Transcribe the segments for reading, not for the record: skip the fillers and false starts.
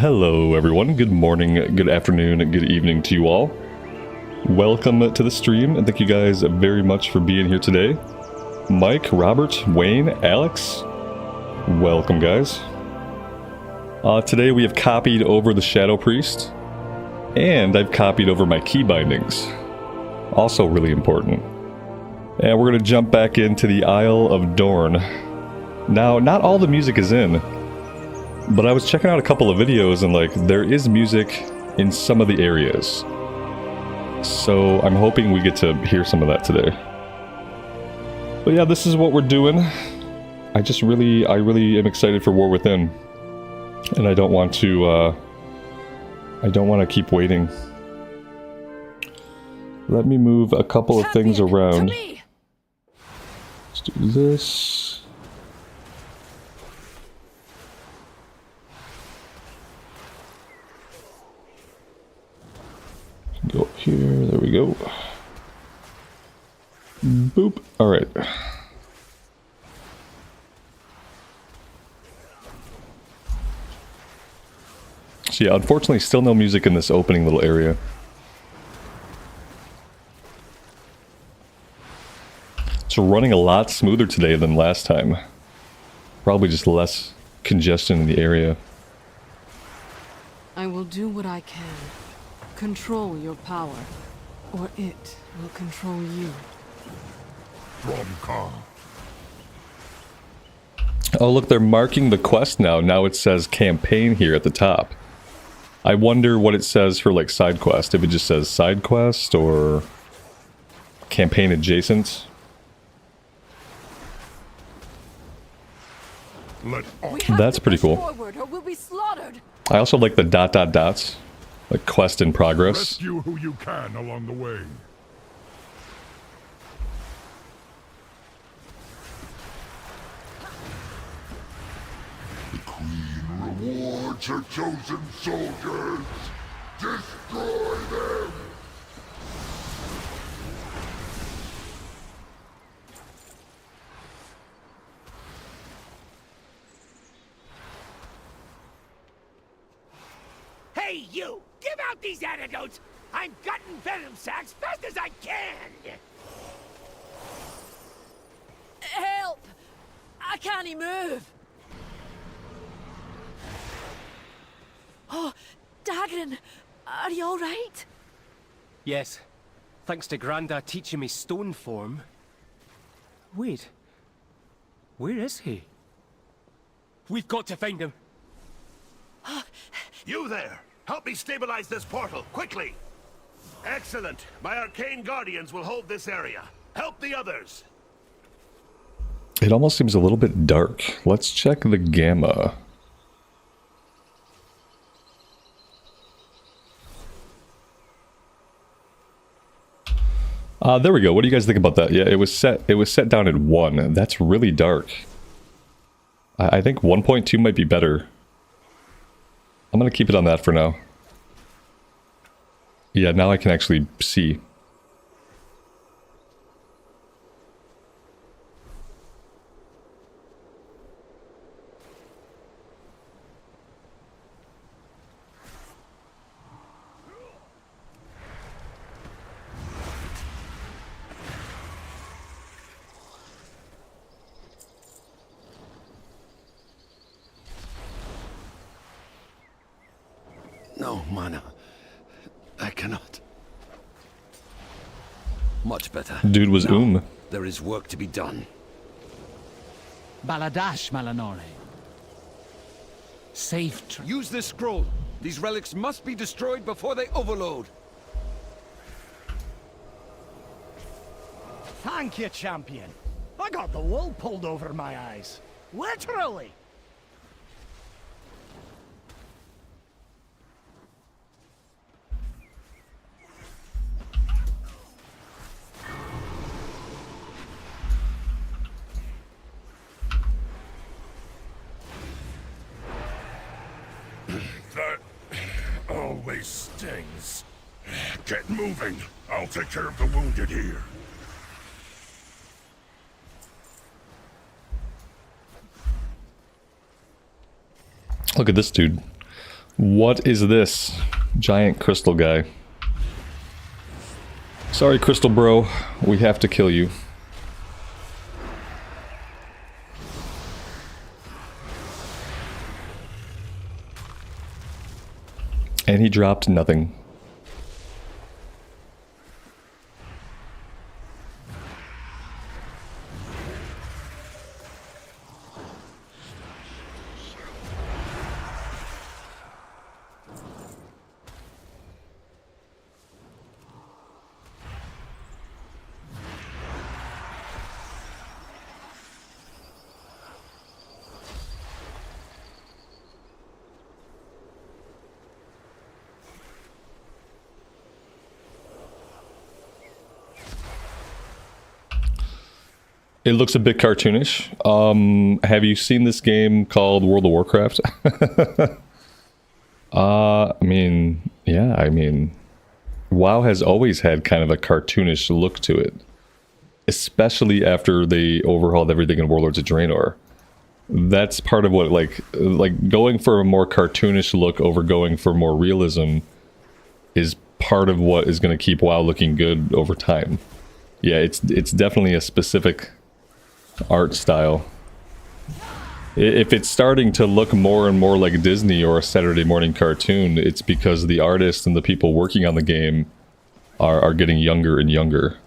Hello everyone, good morning, good afternoon, good evening to you all. Welcome to the stream, and thank you guys very much for being here today. Mike, Robert, Wayne, Alex, welcome guys. Today we have copied over the Shadow Priest, and I've copied over my key bindings. Also really important. And we're going to jump back into the Isle of Dorn. Now, not all the music is in, but I was checking out a couple of videos and like, there is music in some of the areas. So I'm hoping we get to hear some of that today. But yeah, this is what we're doing. I really am excited for War Within. And I don't want to keep waiting. Let me move a couple of things around. Let's do this. Go up here, there we go. Boop, alright. So yeah, unfortunately still no music in this opening little area. It's running a lot smoother today than last time. Probably just less congestion in the area. I will do what I can. Control your power, or it will control you. Oh look, they're marking the quest now. Now it says campaign here at the top. I wonder what it says for like side quest. If it just says side quest or campaign adjacent. That's pretty cool. Forward, or we'll be slaughtered. I also like the ... dots. Like quest in progress. Rescue who you can along the way. The Queen rewards her chosen soldiers. Destroy them. Hey, you! Give out these antidotes! I'm gutting venom sacks fast as I can! Help! I can't move. Oh, Dagon, are you all right? Yes, thanks to Granda teaching me stone form. Wait, where is he? We've got to find him. You there! Help me stabilize this portal, quickly! Excellent! My arcane guardians will hold this area. Help the others! It almost seems a little bit dark. Let's check the gamma. There we go. What do you guys think about that? Yeah, it was set down at 1. That's really dark. I think 1.2 might be better. I'm gonna keep it on that for now. Yeah, now I can actually see. No, mana. I cannot. Much better. Dude was Now, there is work to be done. Baladash, Malanore. Safe. Use this scroll. These relics must be destroyed before they overload. Thank you, champion. I got the wool pulled over my eyes. Literally. That always stings. Get moving. I'll take care of the wounded here. Look at this dude. What is this? Giant crystal guy. Sorry, crystal bro. We have to kill you. And he dropped nothing. It looks a bit cartoonish. Have you seen this game called World of Warcraft? I mean, yeah, I mean, WoW has always had kind of a cartoonish look to it, especially after they overhauled everything in Warlords of Draenor. That's part of what, like going for a more cartoonish look over going for more realism is part of what is going to keep WoW looking good over time. Yeah, it's definitely a specific art style. If it's starting to look more and more like Disney or a Saturday morning cartoon, it's because the artists and the people working on the game are getting younger and younger.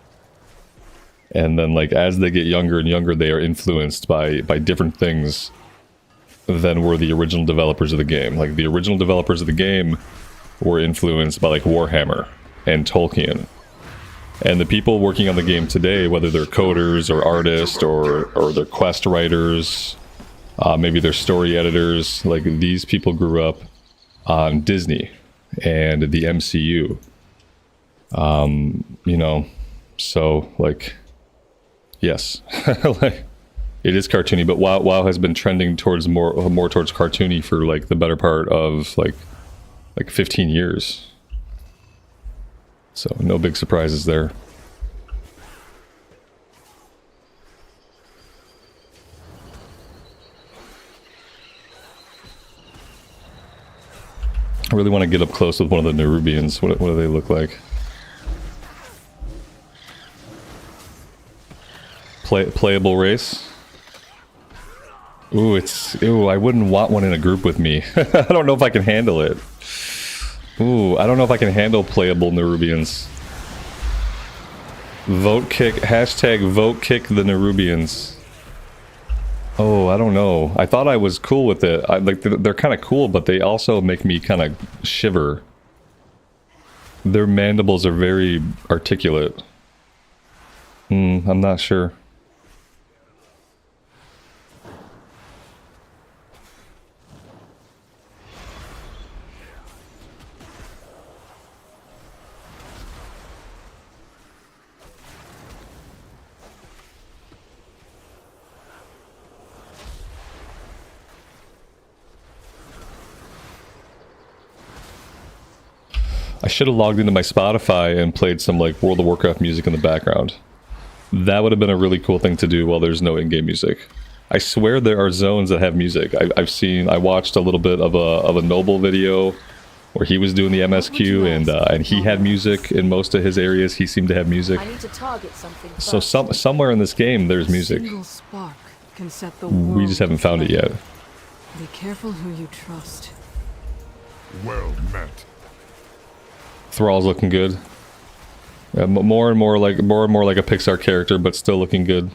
And then, like, as they get younger and younger, they are influenced by different things than were the original developers of the game. Like, the original developers of the game were influenced by, like, Warhammer and Tolkien. And the people working on the game today, whether they're coders or artists or they're quest writers, maybe they're story editors, like, these people grew up on Disney and the MCU. You know, so, like, yes, like, it is cartoony, but WoW has been trending towards more towards cartoony for, like, the better part of like 15 years. So no big surprises there. I really want to get up close with one of the Nerubians. What do they look like? Playable race. Ooh, I wouldn't want one in a group with me. I don't know if I can handle it. Ooh, I don't know if I can handle playable Nerubians. Vote kick, hashtag vote kick the Nerubians. Oh, I don't know. I thought I was cool with it. Like, they're kind of cool, but they also make me kind of shiver. Their mandibles are very articulate. I'm not sure. I should have logged into my Spotify and played some, like, World of Warcraft music in the background. That would have been a really cool thing to do while there's no in-game music. I swear there are zones that have music. I watched a little bit of a Noble video where he was doing the MSQ, and he had music in most of his areas. He seemed to have music. I need to target something So first. somewhere in this game there's music. A single spark can set the We world just haven't found it aflame. yet. Be careful who you trust. Well met. Thrall's looking good. Yeah, more and more like a Pixar character, but still looking good.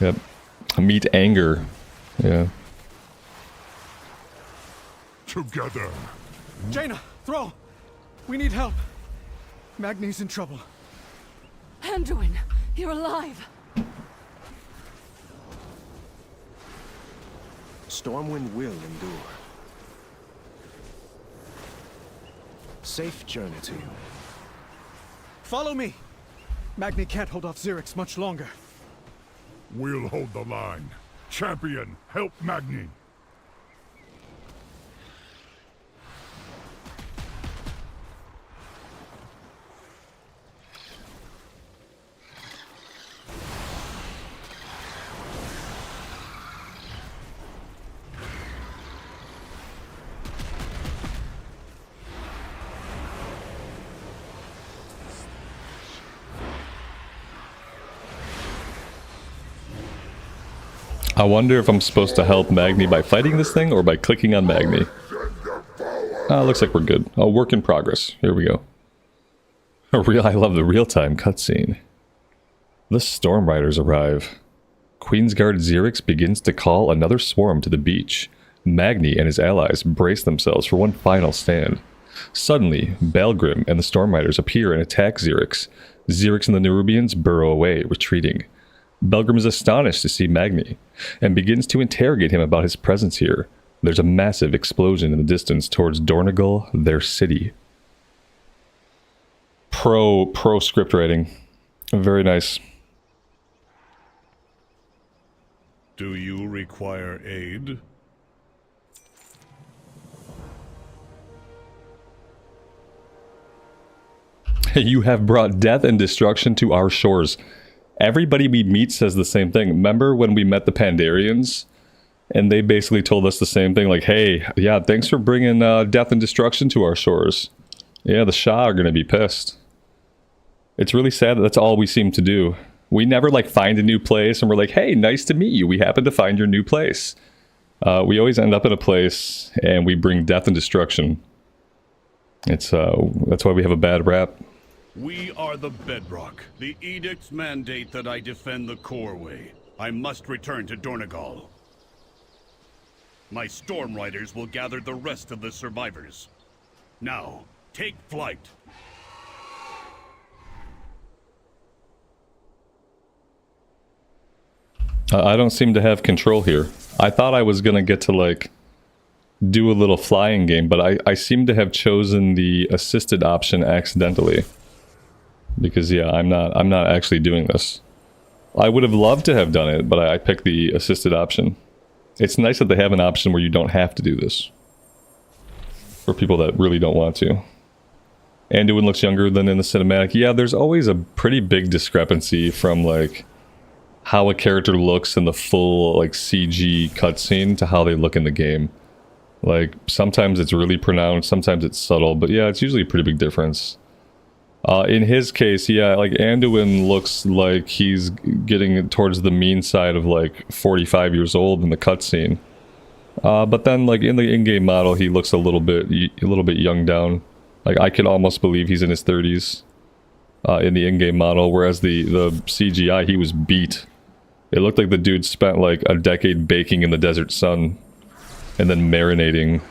Yep. Meet anger. Yeah. Together. Jaina, Thrall, we need help. Magni's in trouble. Anduin, you're alive. Stormwind will endure. Safe journey to you. Follow me. Magni can't hold off Xerix much longer. We'll hold the line. Champion, help Magni. I wonder if I'm supposed to help Magni by fighting this thing or by clicking on Magni. Looks like we're good. A work in progress. Here we go. I love the real-time cutscene. The Storm Riders arrive. Queensguard Xerix begins to call another swarm to the beach. Magni and his allies brace themselves for one final stand. Suddenly, Balgrim and the Storm Riders appear and attack Xerix. Xerix and the Nerubians burrow away, retreating. Balgrim is astonished to see Magni, and begins to interrogate him about his presence here. There's a massive explosion in the distance towards Dornogal, their city. Pro script writing. Very nice. Do you require aid? You have brought death and destruction to our shores. Everybody we meet says the same thing. Remember when we met the Pandarians? And they basically told us the same thing, like, hey, yeah, thanks for bringing death and destruction to our shores. Yeah, the Shah are going to be pissed. It's really sad that that's all we seem to do. We never, like, find a new place and we're like, hey, nice to meet you. We happen to find your new place. We always end up in a place and we bring death and destruction. It's that's why we have a bad rap. We are the bedrock. The edicts mandate that I defend the Quarry. I must return to Dornogal. My Storm Riders will gather the rest of the survivors. Now, take flight. I don't seem to have control here. I thought I was gonna get to, like, do a little flying game, but I seem to have chosen the assisted option accidentally. Because yeah, I'm not actually doing this. I would have loved to have done it, but I picked the assisted option. It's nice that they have an option where you don't have to do this. For people that really don't want to. Anduin looks younger than in the cinematic. Yeah, there's always a pretty big discrepancy from, like, how a character looks in the full, like, CG cutscene to how they look in the game. Like, sometimes it's really pronounced, sometimes it's subtle, but yeah, it's usually a pretty big difference. In his case, yeah, like, Anduin looks like he's getting towards the mean side of, like, 45 years old in the cutscene. But then, like, in the in-game model, he looks a little bit young down. Like, I could almost believe he's in his 30s in the in-game model, whereas the CGI, he was beat. It looked like the dude spent, like, a decade baking in the desert sun and then marinating.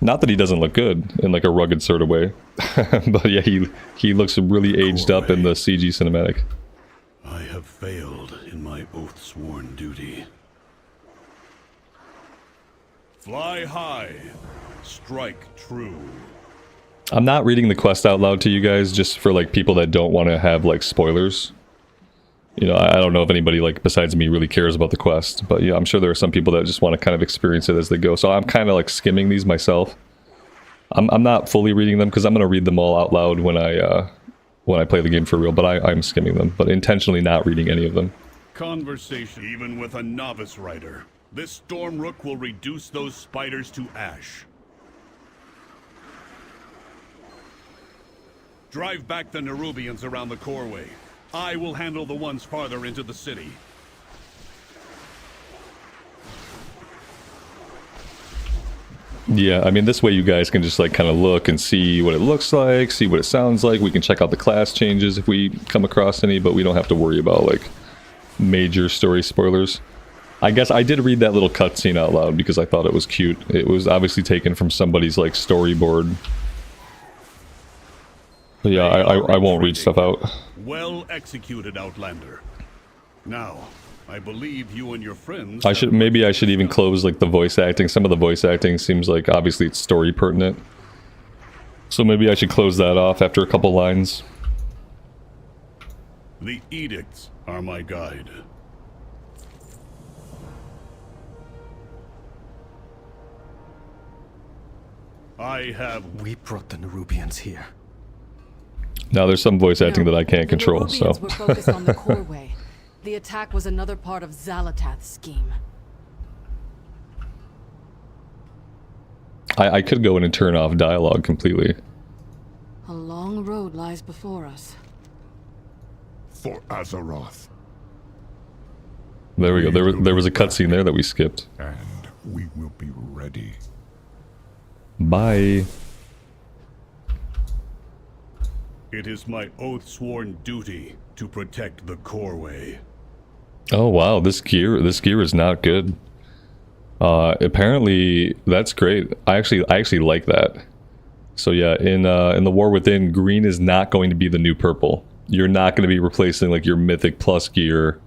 Not that he doesn't look good in, like, a rugged sort of way. But yeah, he looks really aged up in the CG cinematic. I have failed in my oath-sworn duty. Fly high, strike true. I'm not reading the quest out loud to you guys just for, like, people that don't want to have, like, spoilers. You know, I don't know if anybody, like, besides me really cares about the quest, but yeah, I'm sure there are some people that just want to kind of experience it as they go. So I'm kind of, like, skimming these myself. I'm not fully reading them because I'm going to read them all out loud when I play the game for real, but I'm skimming them, but intentionally not reading any of them. Conversation. Even with a novice rider, this Storm Rook will reduce those spiders to ash. Drive back the Nerubians around the Quarry. I will handle the ones farther into the city. Yeah, I mean, this way you guys can just, like, kind of look and see what it looks like, see what it sounds like. We can check out the class changes if we come across any, but we don't have to worry about, like, major story spoilers. I guess I did read that little cutscene out loud because I thought it was cute. It was obviously taken from somebody's, like, storyboard. But yeah, I won't read stuff out. Well executed, Outlander. Now, I believe you and your friends... Maybe I should even close, like, the voice acting. Some of the voice acting seems like, obviously, it's story pertinent. So maybe I should close that off after a couple lines. The edicts are my guide. I have... We brought the Nerubians here. Now there's some voice acting that I can't control, the so... Nerubians were focused on the Quarry. The attack was another part of Xalatath's scheme. I could go in and turn off dialogue completely. A long road lies before us. For Azeroth. There we go. There was a cutscene there that we skipped. And we will be ready. Bye. It is my oath-sworn duty to protect the Coreway. Oh wow, this gear is not good. Apparently that's great. I actually like that. So yeah, in the War Within, green is not going to be the new purple. You're not going to be replacing like your Mythic Plus gear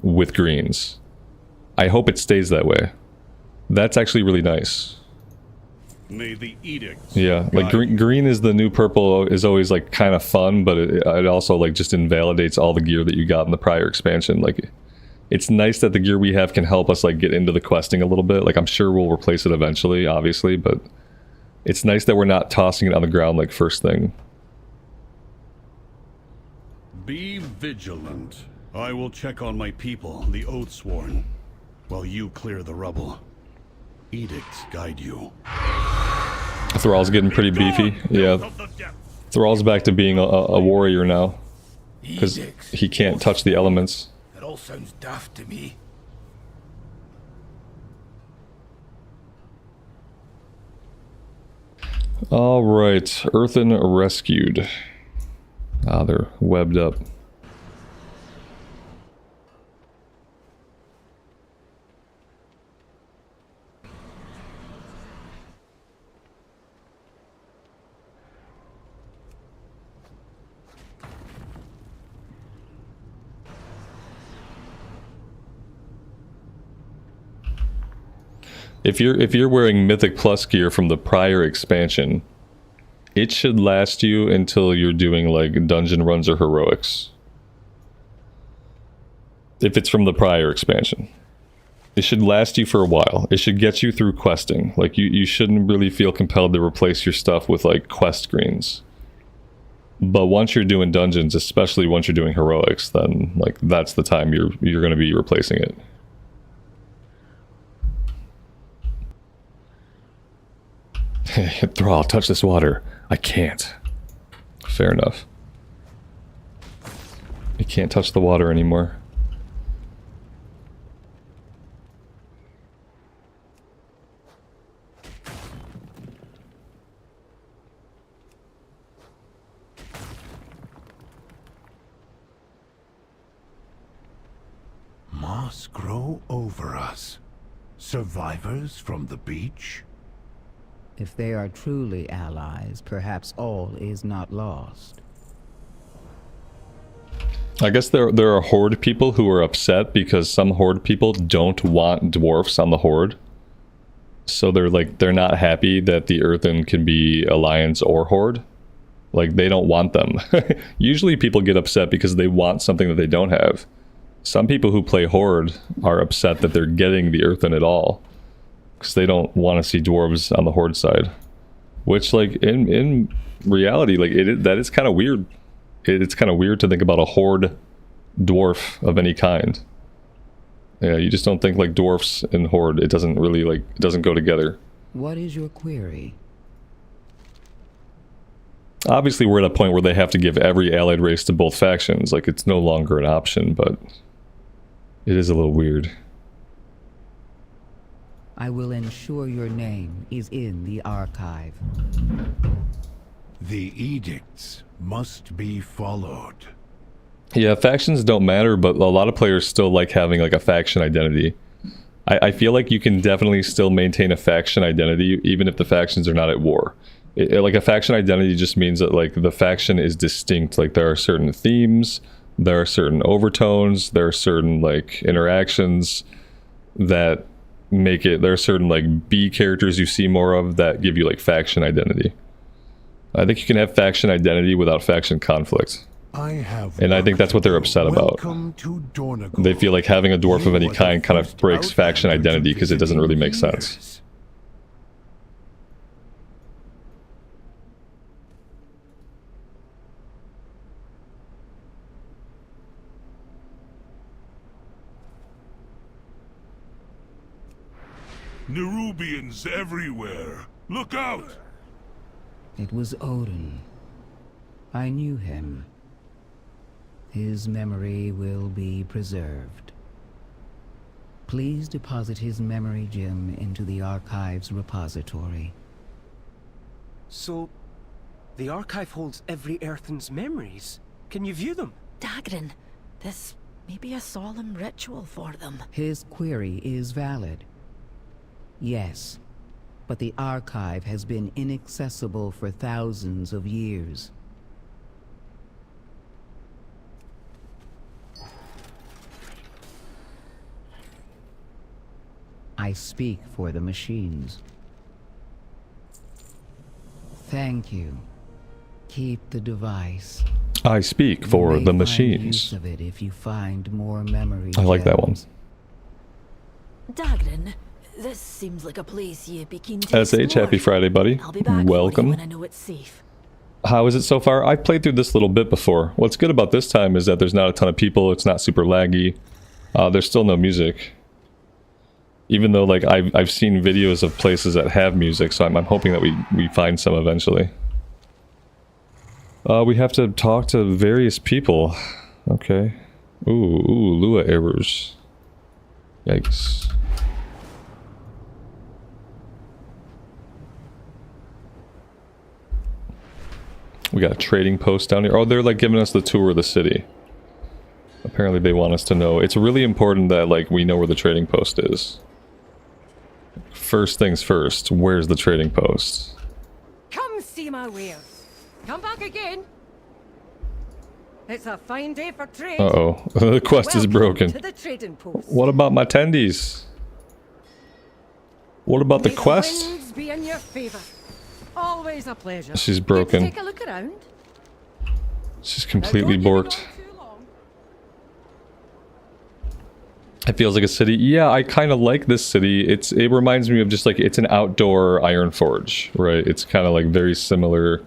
with greens. I hope it stays that way. That's actually really nice. May the edicts. Yeah, like green is the new purple is always like kind of fun, but it also like just invalidates all the gear that you got in the prior expansion. Like, it's nice that the gear we have can help us like get into the questing a little bit. Like, I'm sure we'll replace it eventually, obviously, but it's nice that we're not tossing it on the ground like first thing. Be vigilant. I will check on my people, the Oathsworn, while you clear the rubble. Edicts guide you. Thrall's getting pretty beefy. Yeah, Thrall's back to being a warrior now, because he can't touch the elements. That all sounds daft to me. All right, Earthen rescued. Ah, they're webbed up. If you're wearing Mythic Plus gear from the prior expansion, it should last you until you're doing like dungeon runs or heroics. If it's from the prior expansion, it should last you for a while. It should get you through questing. Like, you shouldn't really feel compelled to replace your stuff with like quest greens. But once you're doing dungeons, especially once you're doing heroics, then like that's the time you're going to be replacing it. Thrall, touch this water. I can't. Fair enough. You can't touch the water anymore. Moss grow over us. Survivors from the beach? If they are truly allies, perhaps all is not lost. I guess there are Horde people who are upset because some Horde people don't want dwarfs on the Horde. So they're not happy that the Earthen can be Alliance or Horde. Like, they don't want them. Usually people get upset because they want something that they don't have. Some people who play Horde are upset that they're getting the Earthen at all, because they don't want to see dwarves on the Horde side. Which, like, in reality, like, that is kind of weird. It's kind of weird to think about a Horde dwarf of any kind. Yeah, you just don't think like dwarfs and Horde. It doesn't really, like, it doesn't go together. What is your query? Obviously, we're at a point where they have to give every allied race to both factions. Like, it's no longer an option, but it is a little weird. I will ensure your name is in the archive. The edicts must be followed. Yeah, factions don't matter, but a lot of players still like having like a faction identity. I feel like you can definitely still maintain a faction identity even if the factions are not at war. Like, a faction identity just means that like the faction is distinct. Like, there are certain themes, there are certain overtones, there are certain like interactions that make it, there are certain like B characters you see more of that give you like faction identity. I think you can have faction identity without faction conflict. And I think that's what they're upset about. They feel like having a dwarf of any kind of breaks faction identity because it doesn't really make sense. Nerubians everywhere. Look out! It was Odin. I knew him. His memory will be preserved. Please deposit his memory gem into the Archive's repository. So, the Archive holds every Earthen's memories. Can you view them? Dagrin, this may be a solemn ritual for them. His query is valid. Yes, but the Archive has been inaccessible for thousands of years. I speak for the machines. Thank you. Keep the device. I speak for the Use machines. of it if you find more memory I like that one. gems. Dagrin, this seems like a place you'd be keen to SH, explore. happy Friday, buddy. I'll be back Welcome. when I know it's safe. How is it so far? I've played through this little bit before. What's good about this time is that there's not a ton of people. It's not super laggy. There's still no music. Even though, like, I've seen videos of places that have music, so I'm hoping that we find some eventually. We have to talk to various people. Okay. Ooh, Lua errors. Yikes. We got a trading post down here. Oh, they're like giving us the tour of the city. Apparently they want us to know. It's really important that, like, we know where the trading post is. First things first, where's the trading post? Come see my wares. Come back again. It's a fine day for trade. Uh-oh. The quest is broken. To the trading post. What about my tendies? What about the May quest? The winds be in your favor. Always a pleasure. She's broken. Let's take a look around. She's completely Now, don't borked. give me too long. It feels like a city. Yeah, I kind of like this city. It reminds me of just like, it's an outdoor iron forge, right? It's kind of like very similar.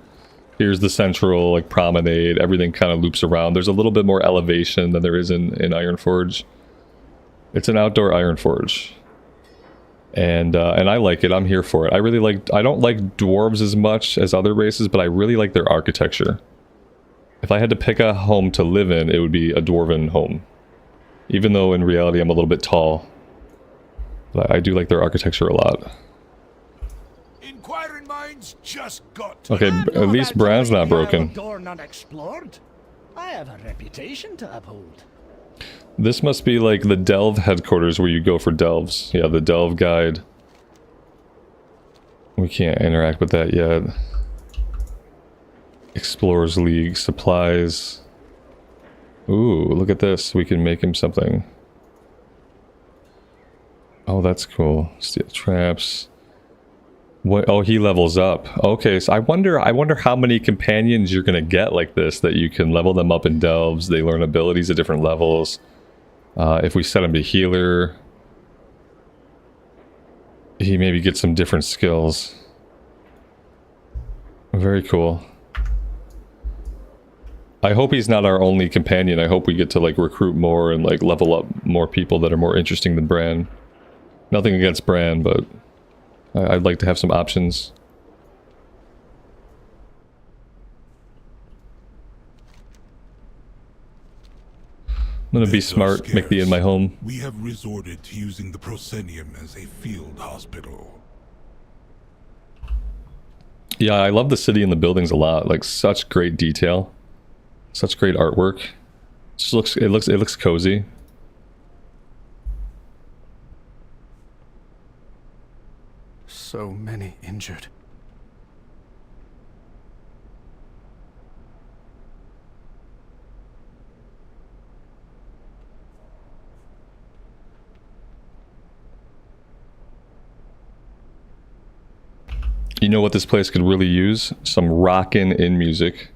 Here's the central like promenade. Everything kind of loops around. There's a little bit more elevation than there is in Iron Forge. It's an outdoor Iron Forge. And I like it. I'm here for it. I don't like dwarves as much as other races, but I really like their architecture. If I had to pick a home to live in, it would be a dwarven home. Even though in reality I'm a little bit tall. But I do like their architecture a lot. Inquiring minds just got. Okay, at least Bran's not broken. Dorn unexplored. I have a reputation to uphold. This must be like the Delve headquarters where you go for delves. Yeah, the Delve guide. We can't interact with that yet. Explorers League, supplies. Ooh, look at this. We can make him something. Oh, that's cool. Steel traps. What? Oh, he levels up. Okay, so I wonder how many companions you're gonna get like this, that you can level them up in delves. They learn abilities at different levels. If we set him to healer, he maybe gets some different skills. Very cool. I hope he's not our only companion. I hope we get to like recruit more and like level up more people that are more interesting than Bran. Nothing against Bran, but I'd like to have some options. I'm gonna be smart, make the inn my home. We have resorted to using the proscenium as a field hospital. Yeah, I love the city and the buildings a lot. Like, such great detail. Such great artwork. It looks cozy. So many injured. You know what this place could really use? Some rockin' in music.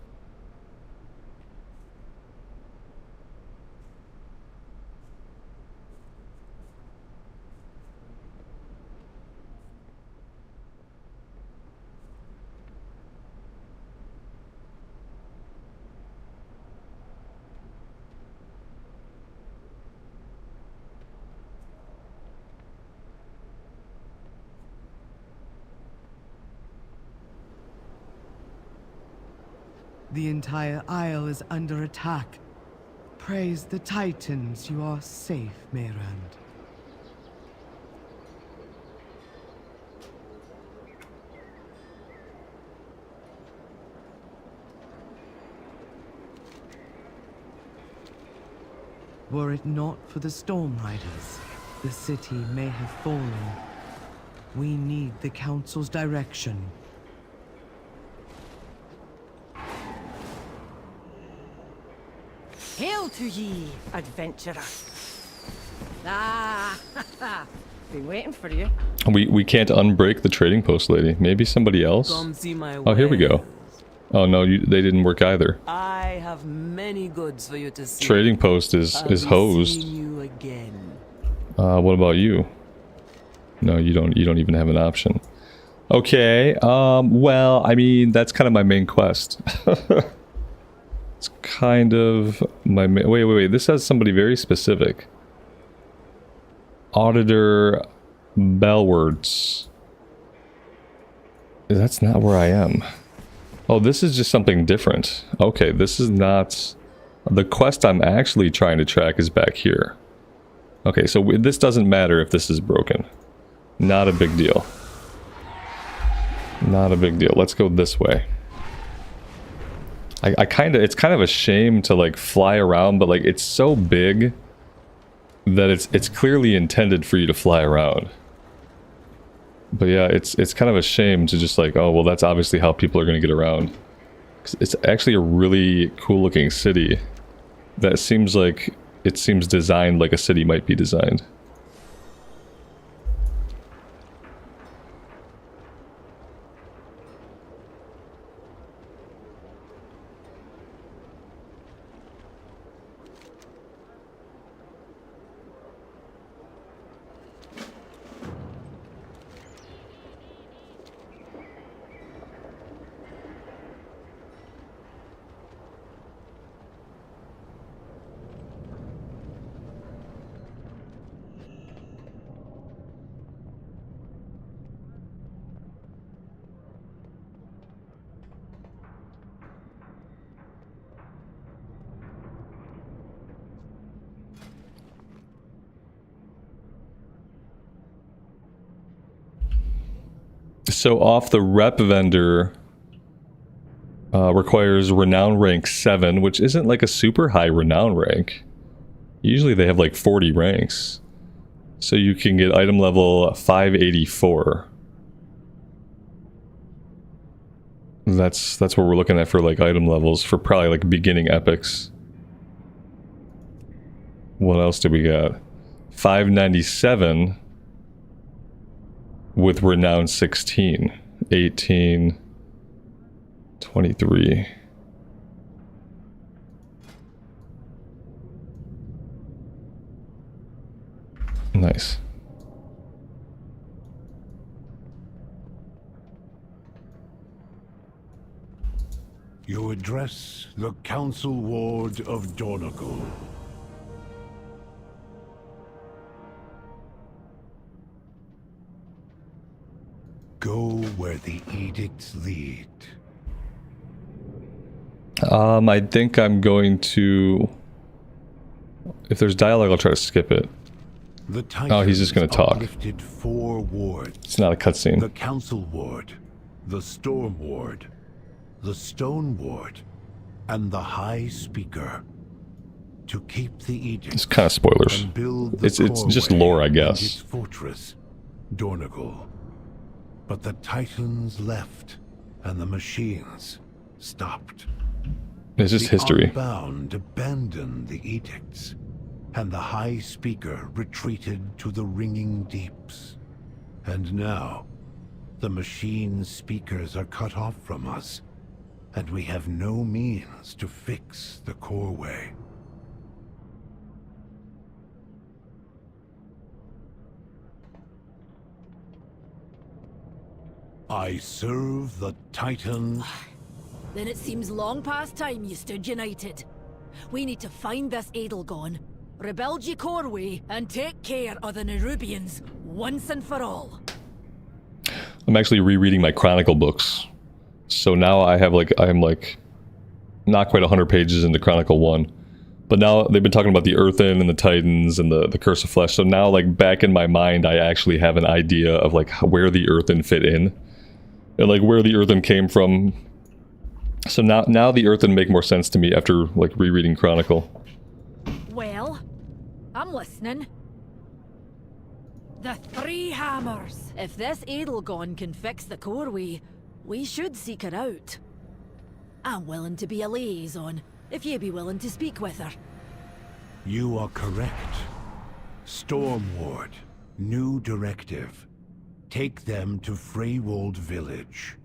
The entire isle is under attack. Praise the Titans, you are safe, Mayrand. Were it not for the Storm Riders, the city may have fallen. We need the Council's direction. Hail to ye, adventurer. Ah, been waiting for you. We can't unbreak the trading post, lady. Maybe somebody else? Come see my Oh, here we go. Oh no, they didn't work either. I have many goods for you to see. Trading post is hosed. You again. What about you? No, you don't even have an option. Okay, well, I mean, that's kind of my main quest. It's kind of my wait, this has somebody very specific. Auditor Bellwards. That's not where I am. Oh, this is just something different. Okay, this is not... The quest I'm actually trying to track is back here. Okay, so this doesn't matter if this is broken. Not a big deal. Not a big deal. Let's go this way. It's kind of a shame to like fly around, but like it's so big that it's clearly intended for you to fly around. But yeah, it's kind of a shame to just like, oh well, that's obviously how people are going to get around. 'Cause it's actually a really cool looking city that seems designed like a city might be designed. So off the rep vendor requires renown rank 7, which isn't like a super high renown rank. Usually they have like 40 ranks. So you can get item level 584. That's what we're looking at for like item levels for probably like beginning epics. What else do we got? 597 with renown 16, 18, 23. Nice. You address the Council Ward of Dornogal. Go where the edicts lead. I think I'm going to... If there's dialogue, I'll try to skip it. Oh, he's just going to talk. 4 wards. It's not a cutscene. The Council Ward, the Storm Ward, the Stone Ward, and the High Speaker. To keep the edict. It's kind of spoilers. And build the it's just lore, I guess. its fortress, Dornogal. But the Titans left, and the machines stopped. It's just history. The Unbound abandoned the edicts, and the High Speaker retreated to the ringing deeps. And now, the machine speakers are cut off from us, and we have no means to fix the Coreway. I serve the Titans. Then it seems long past time you stood united. We need to find this Edelgone, rebuild ye Coreway, and take care of the Nerubians once and for all. I'm actually rereading my Chronicle books. So now I'm not quite 100 pages into Chronicle 1. But now they've been talking about the Earthen and the Titans and the Curse of Flesh. So now like back in my mind, I actually have an idea of like where the Earthen fit in. And like where the Earthen came from. So now the Earthen make more sense to me after like rereading Chronicle. Well, I'm listening. The Three Hammers. If this Edelgone can fix the Quarry, we should seek her out. I'm willing to be a liaison, if ye be willing to speak with her. You are correct. Stormward, new directive. Take them to Freywold Village.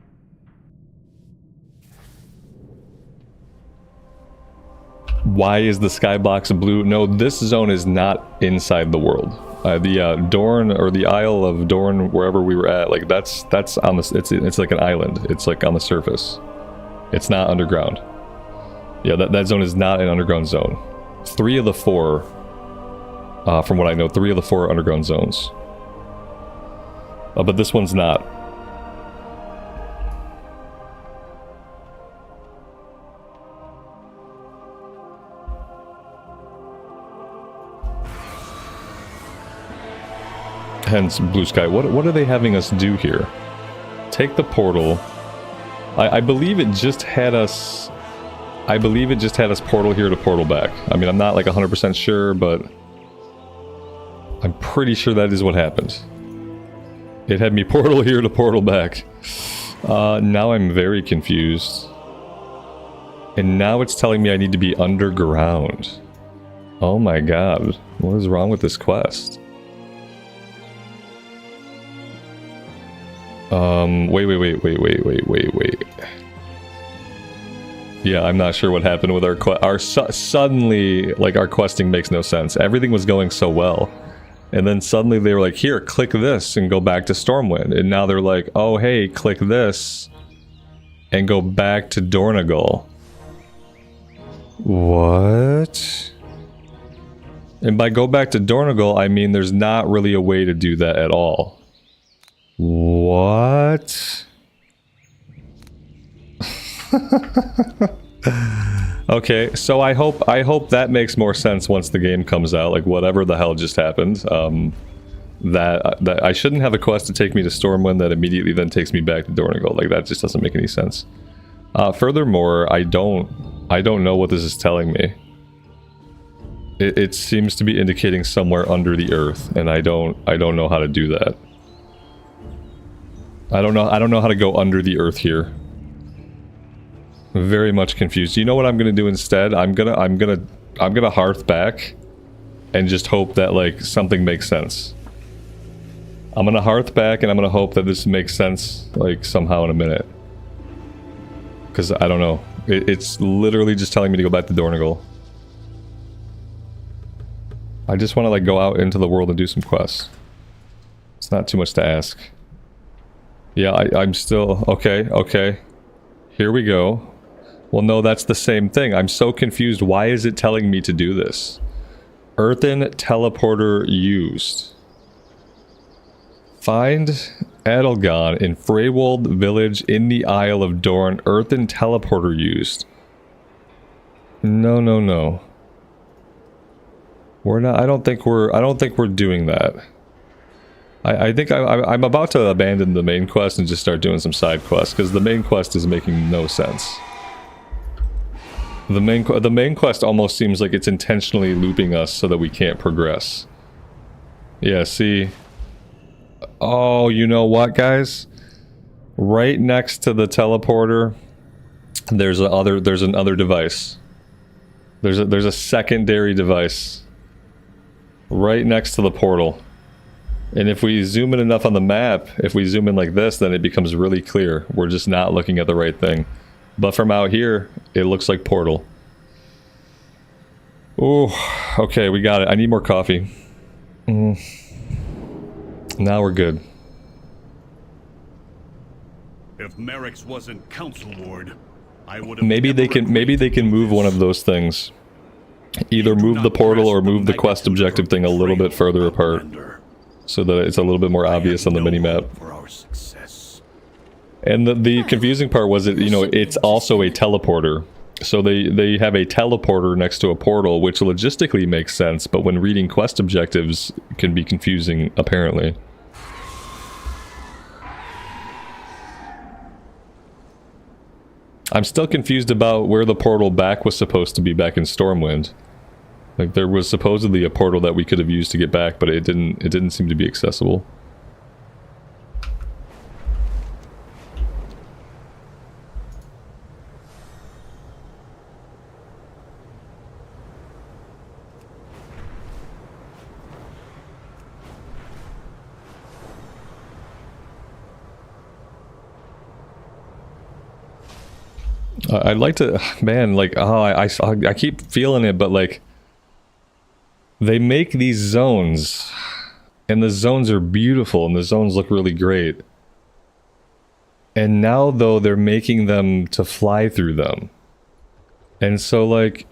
Why is the skybox blue? No, this zone is not inside the world. The Dorn, or the Isle of Dorn, wherever we were at, like that's on the, it's like an island. It's like on the surface. It's not underground. Yeah, that zone is not an underground zone. 3 of the 4, from what I know, 3 of the 4 underground zones. But this one's not. Hence blue sky. What are they having us do here? Take the portal. I believe it just had us... I believe it just had us portal here to portal back. I mean, I'm not like 100% sure, but... I'm pretty sure that is what happened. It had me portal here to portal back. Now I'm very confused. And now it's telling me I need to be underground. Oh my god. What is wrong with this quest? Wait. Yeah, I'm not sure what happened with our suddenly, like, our questing makes no sense. Everything was going so well. And then suddenly they were like, here, click this and go back to Stormwind. And now they're like, oh, hey, click this and go back to Dornogal. What? And by go back to Dornogal, I mean there's not really a way to do that at all. What? Okay, so I hope that makes more sense once the game comes out. Like, whatever the hell just happened, that I shouldn't have a quest to take me to Stormwind that immediately then takes me back to Dornogal. Like, that just doesn't make any sense. Furthermore, I don't know what this is telling me. It seems to be indicating somewhere under the earth, and I don't know how to do that. I don't know how to go under the earth here. I'm very much confused. You know what I'm gonna do instead? I'm gonna hearth back and just hope that, like, something makes sense. I'm gonna hearth back and I'm gonna hope that this makes sense, like, somehow in a minute. Because I don't know. It's literally just telling me to go back to Dornogal. I just want to, like, go out into the world and do some quests. It's not too much to ask. Yeah, I'm still... Okay. Here we go. Well, no, that's the same thing. I'm so confused. Why is it telling me to do this? Earthen teleporter used. Find Edelgone in Freywold Village in the Isle of Dorn. Earthen teleporter used. No. We're not... I don't think we're doing that. I think I'm about to abandon the main quest and just start doing some side quests, because the main quest is making no sense. The main quest almost seems like it's intentionally looping us so that we can't progress. Yeah, see? Oh, you know what, guys? Right next to the teleporter, there's another device. There's a secondary device right next to the portal. And if we zoom in enough on the map, if we zoom in like this, then it becomes really clear. We're just not looking at the right thing. But from out here, it looks like portal. Oh, okay, we got it. I need more coffee. Now we're good. If Merrick's wasn't Council Ward, I would have... Maybe they can move one of those things. Either move the portal or move the quest objective thing a little bit further apart, so that it's a little bit more obvious on the minimap. And the confusing part was that, you know, it's also a teleporter. So they have a teleporter next to a portal, which logistically makes sense, but when reading quest objectives can be confusing, apparently. I'm still confused about where the portal back was supposed to be back in Stormwind. Like, there was supposedly a portal that we could have used to get back, but it didn't seem to be accessible. I'd like to, man, like, oh, I keep feeling it, but like, they make these zones, and the zones are beautiful, and the zones look really great. And now, though, they're making them to fly through them. And so, like,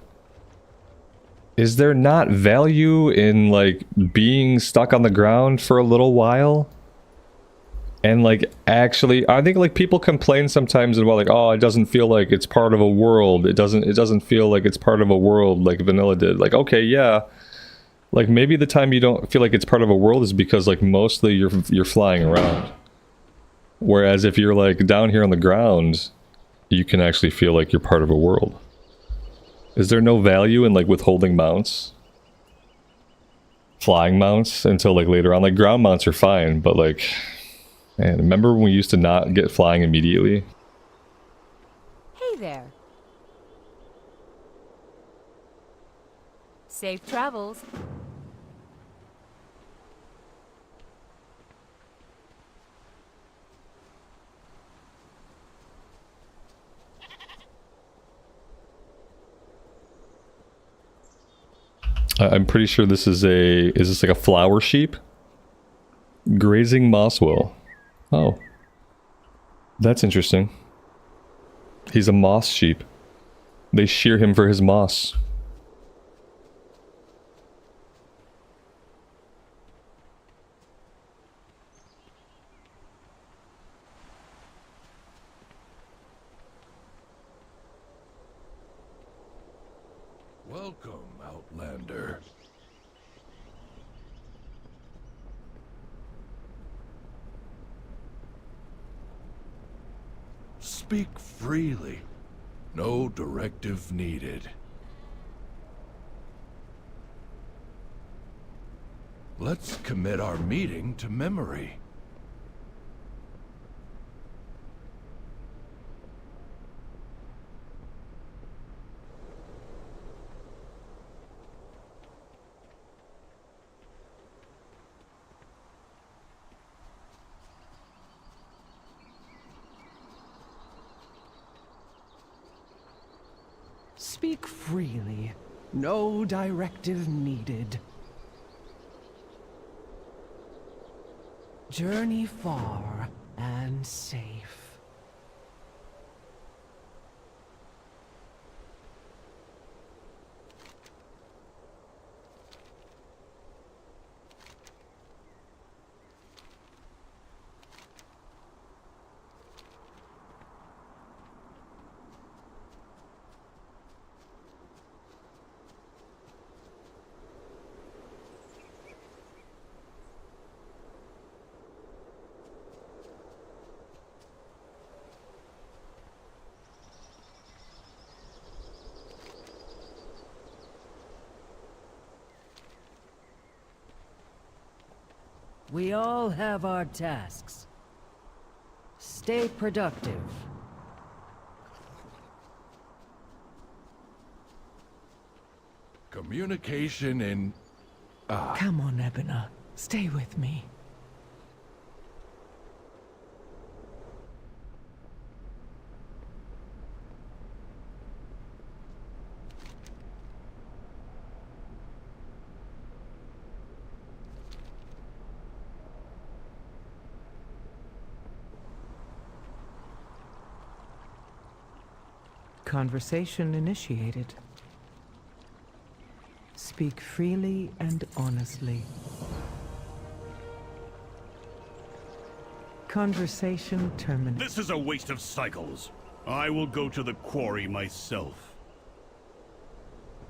is there not value in, like, being stuck on the ground for a little while? And, like, actually, I think, like, people complain sometimes about, like, oh, it doesn't feel like it's part of a world. It doesn't feel like it's part of a world like vanilla did. Like, okay, yeah. Like, maybe the time you don't feel like it's part of a world is because, like, mostly you're flying around. Whereas if you're, like, down here on the ground, you can actually feel like you're part of a world. Is there no value in, like, withholding mounts? Flying mounts until, like, later on? Like, ground mounts are fine, but, like... Man, remember when we used to not get flying immediately? Hey there. Safe travels. I'm pretty sure this is is this like a flower sheep? Grazing mosswell. Oh. That's interesting. He's a moss sheep. They shear him for his moss. Welcome, Outlander. Speak freely. No directive needed. Let's commit our meeting to memory. Speak freely. No directive needed. Journey far and safe. We all have our tasks. Stay productive. Communication in... Come on, Ebina. Stay with me. Conversation initiated. Speak freely and honestly. Conversation terminated. This is a waste of cycles. I will go to the quarry myself.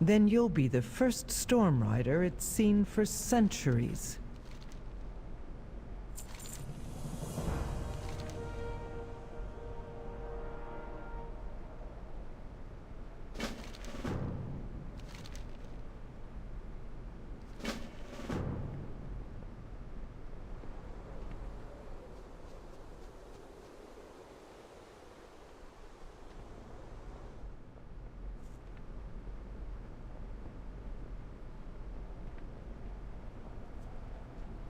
Then you'll be the first storm rider it's seen for centuries.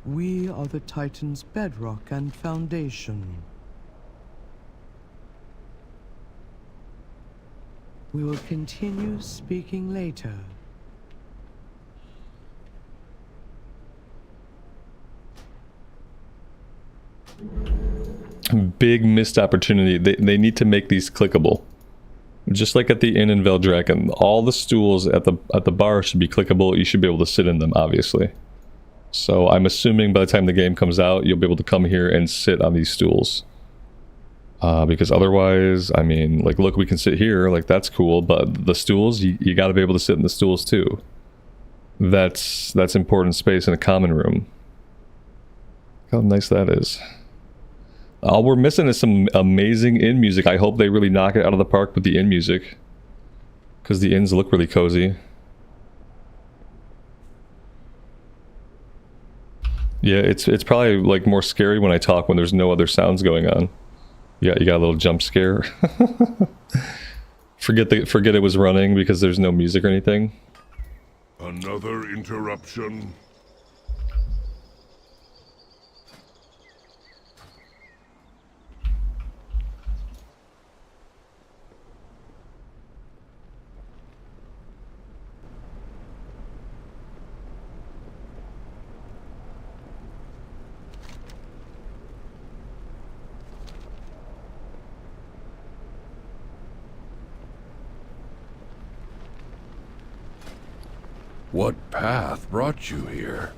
We are the Titan's bedrock and foundation. We will continue speaking later. Big missed opportunity. They need to make these clickable. Just like at the inn in Veldraken, all the stools at the bar should be clickable. You should be able to sit in them, obviously. So I'm assuming by the time the game comes out, you'll be able to come here and sit on these stools. Because otherwise, I mean, like, look, we can sit here, like, that's cool, but the stools, you gotta be able to sit in the stools too. That's important space in a common room. Look how nice that is. All we're missing is some amazing inn music. I hope they really knock it out of the park with the inn music, because the inns look really cozy. Yeah, it's probably like more scary when I talk when there's no other sounds going on. Yeah, you got a little jump scare. Forget it was running because there's no music or anything. Another interruption. What path brought you here?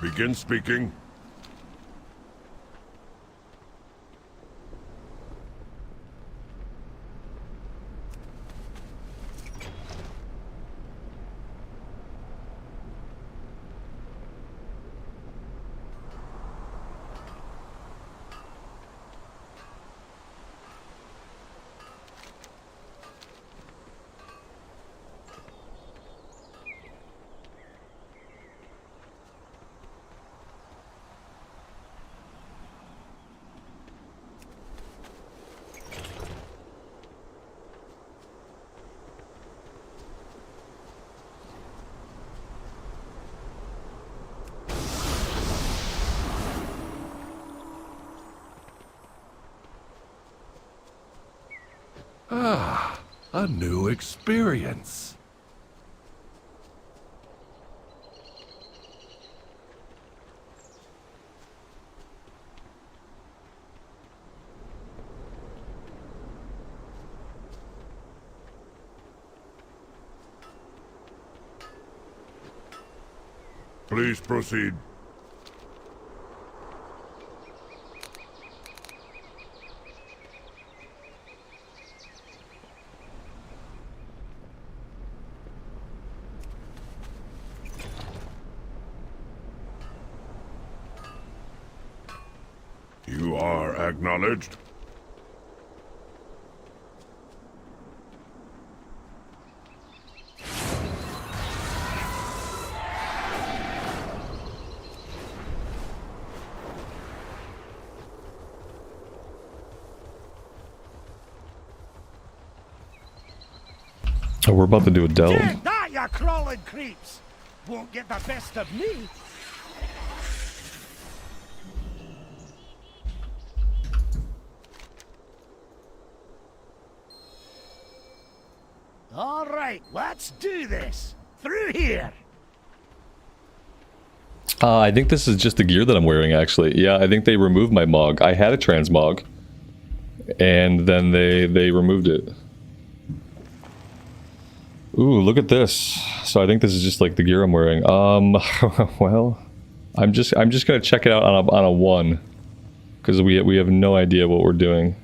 Begin speaking. Ah, a new experience. Please proceed. You are acknowledged. Oh, we're about to do a delve. Take that, you crawling creeps! Won't get the best of me. All right, let's do this. Through here. I think this is just the gear that I'm wearing, actually. Yeah, I think they removed my Mog. I had a transmog, and then they removed it. Ooh, look at this. So I think this is just like the gear I'm wearing. Well, I'm just gonna check it out on a 1, because we have no idea what we're doing.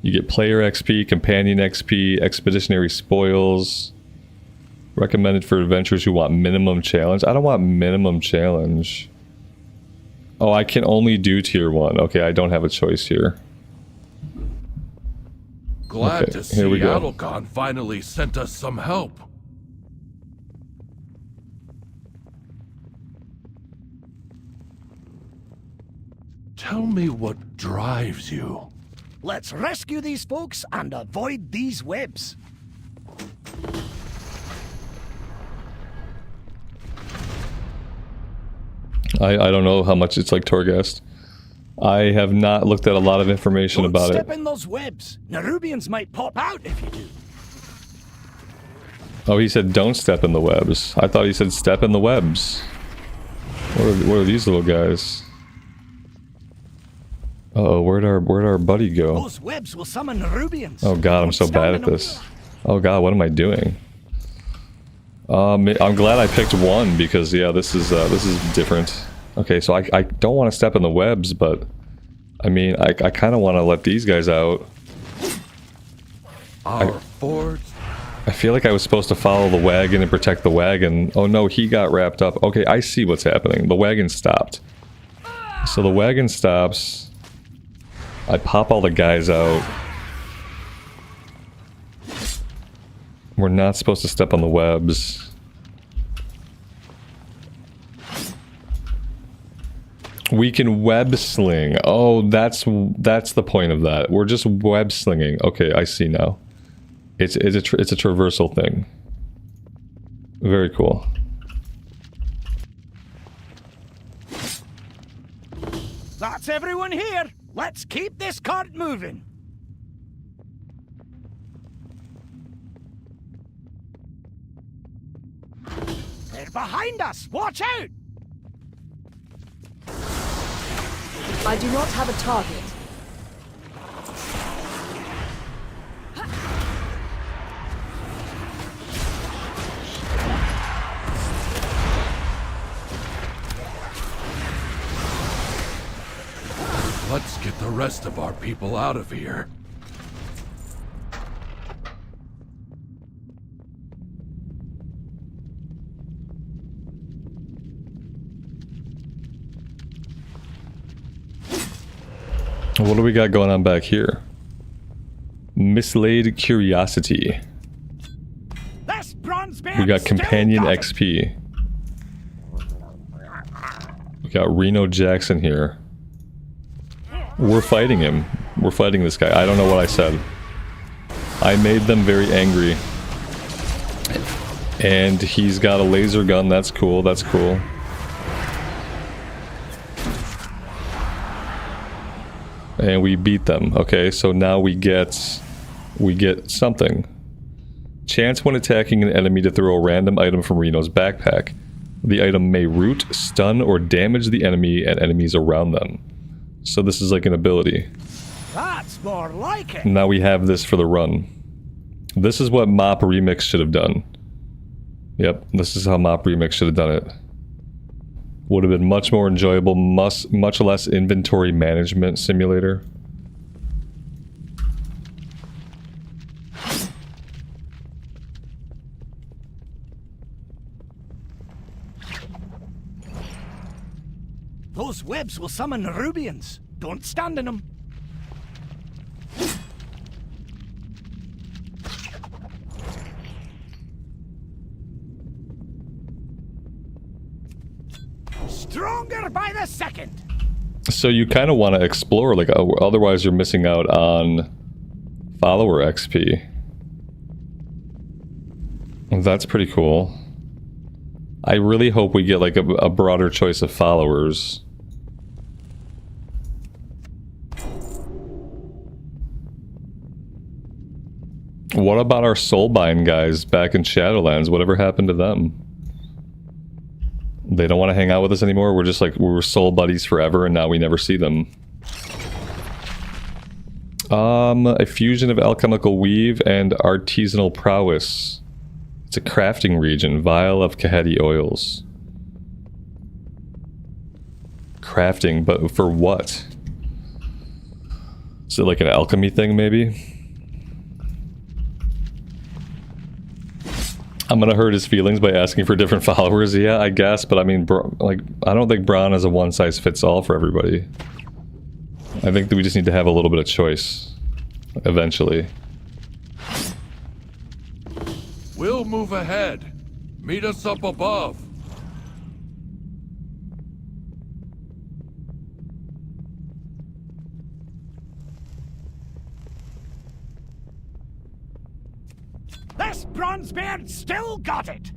You get player XP, companion XP, expeditionary spoils. Recommended for adventurers who want minimum challenge. I don't want minimum challenge. Oh, I can only do tier 1. Okay, I don't have a choice here. Glad to see Adelgon finally sent us some help. Tell me what drives you. Let's rescue these folks and avoid these webs. I don't know how much it's like Torghast. I have not looked at a lot of information about it. Step in those webs. Nerubians might pop out if you do. Oh, he said don't step in the webs. I thought he said step in the webs. What are these little guys? Uh-oh, where'd our buddy go? Those webs will summon Nerubians. Oh god, I'm so bad at this. Oh god, what am I doing? I'm glad I picked one because yeah, this is different. Okay, so I don't want to step in the webs, but I mean I kind of want to let these guys out. Our forts. I feel like I was supposed to follow the wagon and protect the wagon. Oh no, he got wrapped up. Okay, I see what's happening. The wagon stopped. So the wagon stops. I pop all the guys out. We're not supposed to step on the webs. We can web sling. Oh, that's the point of that. We're just web slinging. Okay, I see now. It's a traversal thing. Very cool. That's everyone here. Let's keep this cart moving. They're behind us. Watch out. I do not have a target. Let's get the rest of our people out of here. What do we got going on back here? Mislaid curiosity. We got companion XP. We got Reno Jackson here. We're fighting him. We're fighting this guy. I don't know what I said. I made them very angry. And he's got a laser gun. That's cool. That's cool. And we beat them. Okay, so now we get something. Chance when attacking an enemy to throw a random item from Reno's backpack. The item may root, stun, or damage the enemy and enemies around them. So this is like an ability. That's more like it. Now we have this for the run. This is what Mop Remix should have done. Yep, this is how Mop Remix should have done it. Would have been much more enjoyable, much less inventory management simulator. Those webs will summon Nerubians. Don't stand in them. Stronger by the second. So you kind of want to explore, like, otherwise you're missing out on follower XP. That's pretty cool. I really hope we get like a broader choice of followers. What about our Soulbind guys back in Shadowlands? Whatever happened to them? They don't want to hang out with us anymore? We're just like, we were soul buddies forever and now we never see them. A fusion of alchemical weave and artisanal prowess. It's a crafting region. Vial of Kaheti oils. Crafting, but for what? Is it like an alchemy thing, maybe? I'm gonna hurt his feelings by asking for different followers, yeah, I guess, but I mean, like, I don't think Braun is a one-size-fits-all for everybody. I think that we just need to have a little bit of choice, eventually. We'll move ahead. Meet us up above. This Bronzebeard still got it.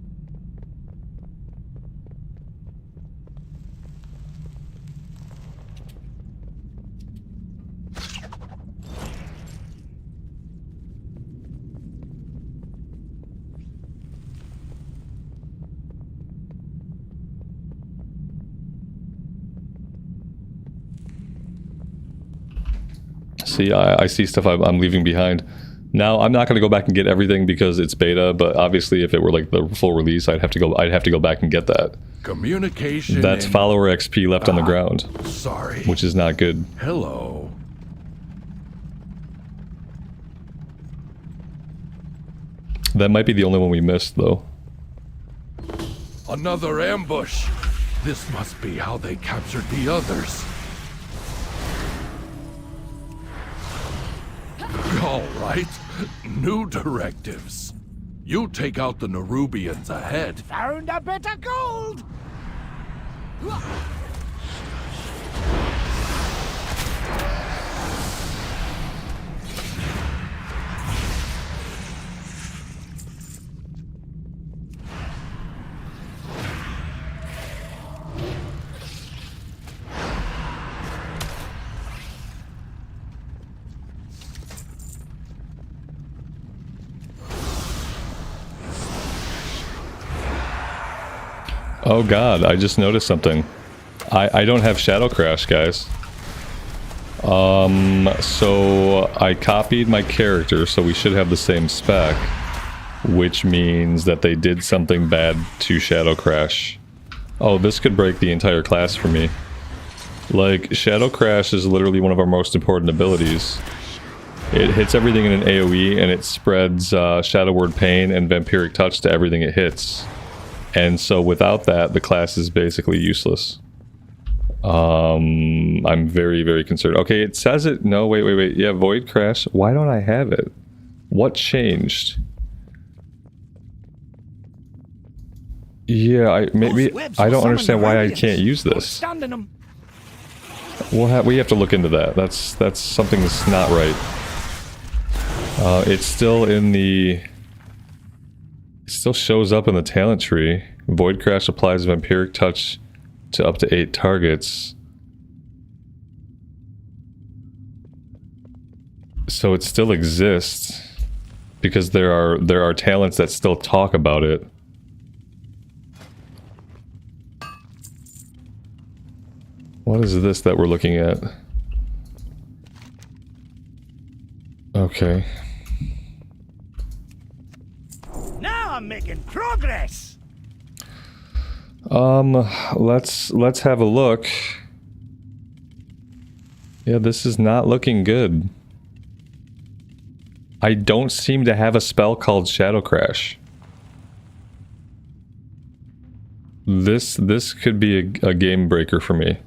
See, I see stuff I'm leaving behind. Now, I'm not going to go back and get everything because it's beta, but obviously if it were like the full release, I'd have to go back and get that. Communication. That's follower XP left on the ground. Sorry. Which is not good. Hello. That might be the only one we missed, though. Another ambush. This must be how they captured the others. All right. New directives. You take out the Nerubians ahead. Found a bit of gold! Oh god, I just noticed something. I don't have Shadow Crash, guys. So I copied my character, so we should have the same spec. Which means that they did something bad to Shadow Crash. Oh, this could break the entire class for me. Like, Shadow Crash is literally one of our most important abilities. It hits everything in an AoE, and it spreads Shadow Word Pain and Vampiric Touch to everything it hits. And so without that, the class is basically useless. I'm very, very concerned. Okay, it says it. No, wait. Yeah, Void Crash. Why don't I have it? What changed? Yeah, I don't understand why I can't use this. We have to look into that. That's something that's not right. It's still in the... It still shows up in the talent tree. Void Crash applies Vampiric Touch to up to 8 targets. So it still exists because there are talents that still talk about it. What is this that we're looking at? Okay. Now I'm making progress. Let's have a look. Yeah, this is not looking good. I don't seem to have a spell called Shadow Crash. This could be a game breaker for me.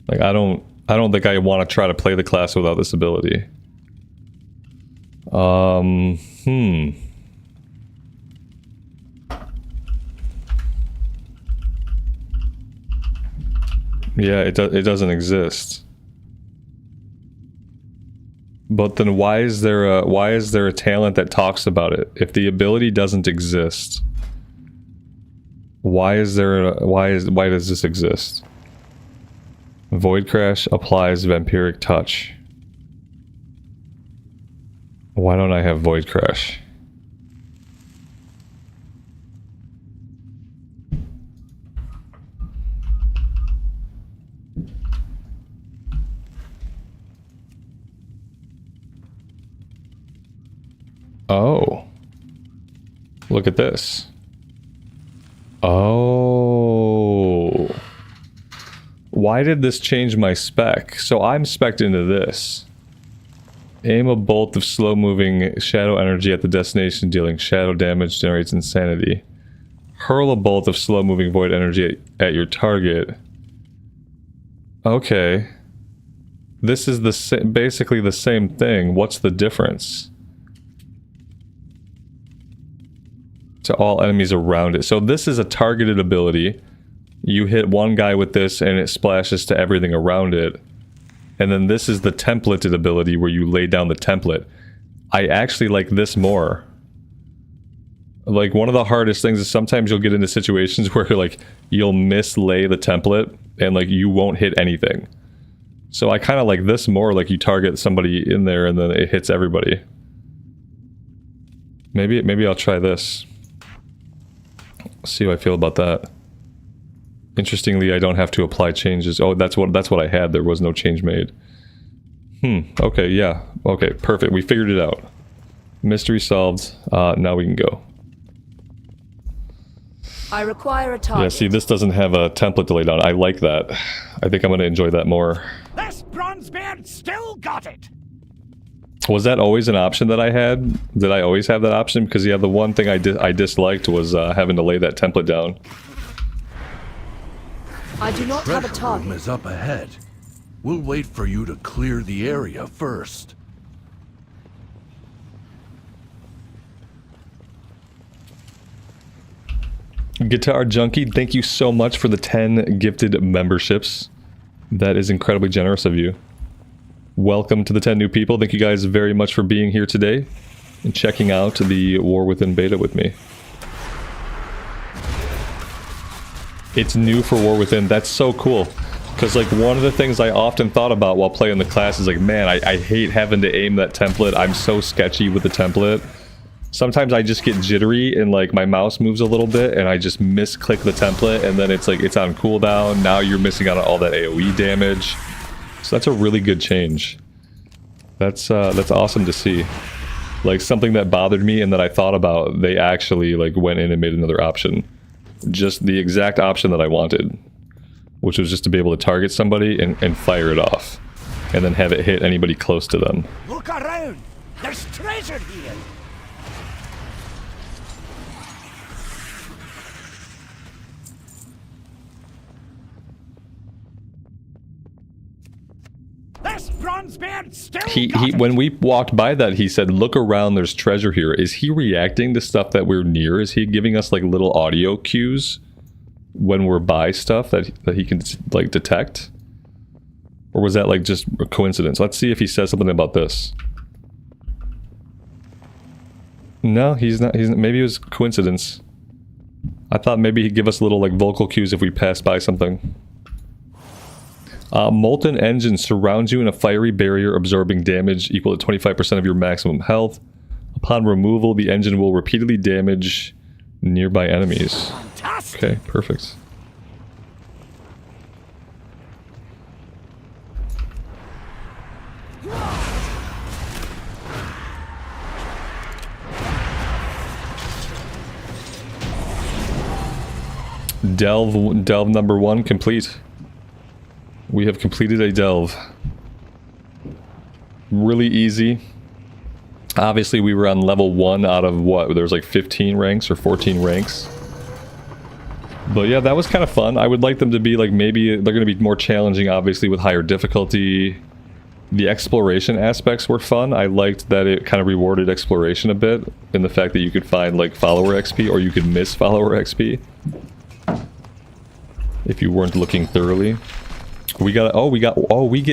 Like, I don't think I want to try to play the class without this ability. Yeah, it doesn't exist. But then why is there a talent that talks about it? If the ability doesn't exist, why does this exist? Void Crash applies Vampiric Touch. Why don't I have Void Crash? Oh. Look at this. Oh. Why did this change my spec? So I'm spec'd into this. Aim a bolt of slow-moving shadow energy at the destination, dealing shadow damage, generates insanity. Hurl a bolt of slow-moving void energy at your target. Okay. This is basically the same thing. What's the difference? To all enemies around it. So this is a targeted ability. You hit one guy with this and it splashes to everything around it. And then this is the templated ability where you lay down the template. I actually like this more. Like, one of the hardest things is sometimes you'll get into situations where like you'll mislay the template and like you won't hit anything. So I kind of like this more, like you target somebody in there and then it hits everybody. Maybe I'll try this. See how I feel about that. Interestingly, I don't have to apply changes. Oh, that's what I had. There was no change made. Okay, yeah. Okay, perfect. We figured it out. Mystery solved. Now we can go. I require a target. Yeah, see, this doesn't have a template to lay down. I like that. I think I'm going to enjoy that more. This Bronzebeard still got it! Was that always an option that I had? Did I always have that option? Because, yeah, the one thing I disliked was having to lay that template down. I do not have a Treasure target. room is up ahead. We'll wait for you to clear the area first. Guitar Junkie, thank you so much for the 10 gifted memberships. That is incredibly generous of you. Welcome to the 10 new people. Thank you guys very much for being here today and checking out the War Within beta with me. It's new for War Within. That's so cool. Because, like, one of the things I often thought about while playing the class is, like, man, I hate having to aim that template. I'm so sketchy with the template. Sometimes I just get jittery and, like, my mouse moves a little bit and I just misclick the template and then it's, like, it's on cooldown. Now you're missing out on all that AoE damage. So that's a really good change. That's awesome to see. Like, something that bothered me and that I thought about, they actually, like, went in and made another option. Just the exact option that I wanted. Which was just to be able to target somebody and fire it off. And then have it hit anybody close to them. Look around! There's treasure here! This Bronzebeard still When we walked by that, he said, look around, there's treasure here. Is he reacting to stuff that we're near? Is he giving us, like, little audio cues when we're by stuff that he can, like, detect? Or was that, like, just a coincidence? Let's see if he says something about this. No, he's not. Maybe it was coincidence. I thought maybe he'd give us little, like, vocal cues if we passed by something. Molten engine surrounds you in a fiery barrier absorbing damage equal to 25% of your maximum health. Upon removal, the engine will repeatedly damage nearby enemies. Okay, perfect. Delve number 1 complete. We have completed a delve. Really easy. Obviously we were on level 1 out of what? There's like 15 ranks or 14 ranks. But yeah, that was kind of fun. I would like them to be like, maybe they're going to be more challenging, obviously, with higher difficulty. The exploration aspects were fun. I liked that it kind of rewarded exploration a bit, in the fact that you could find like follower XP or you could miss follower XP if you weren't looking thoroughly. We get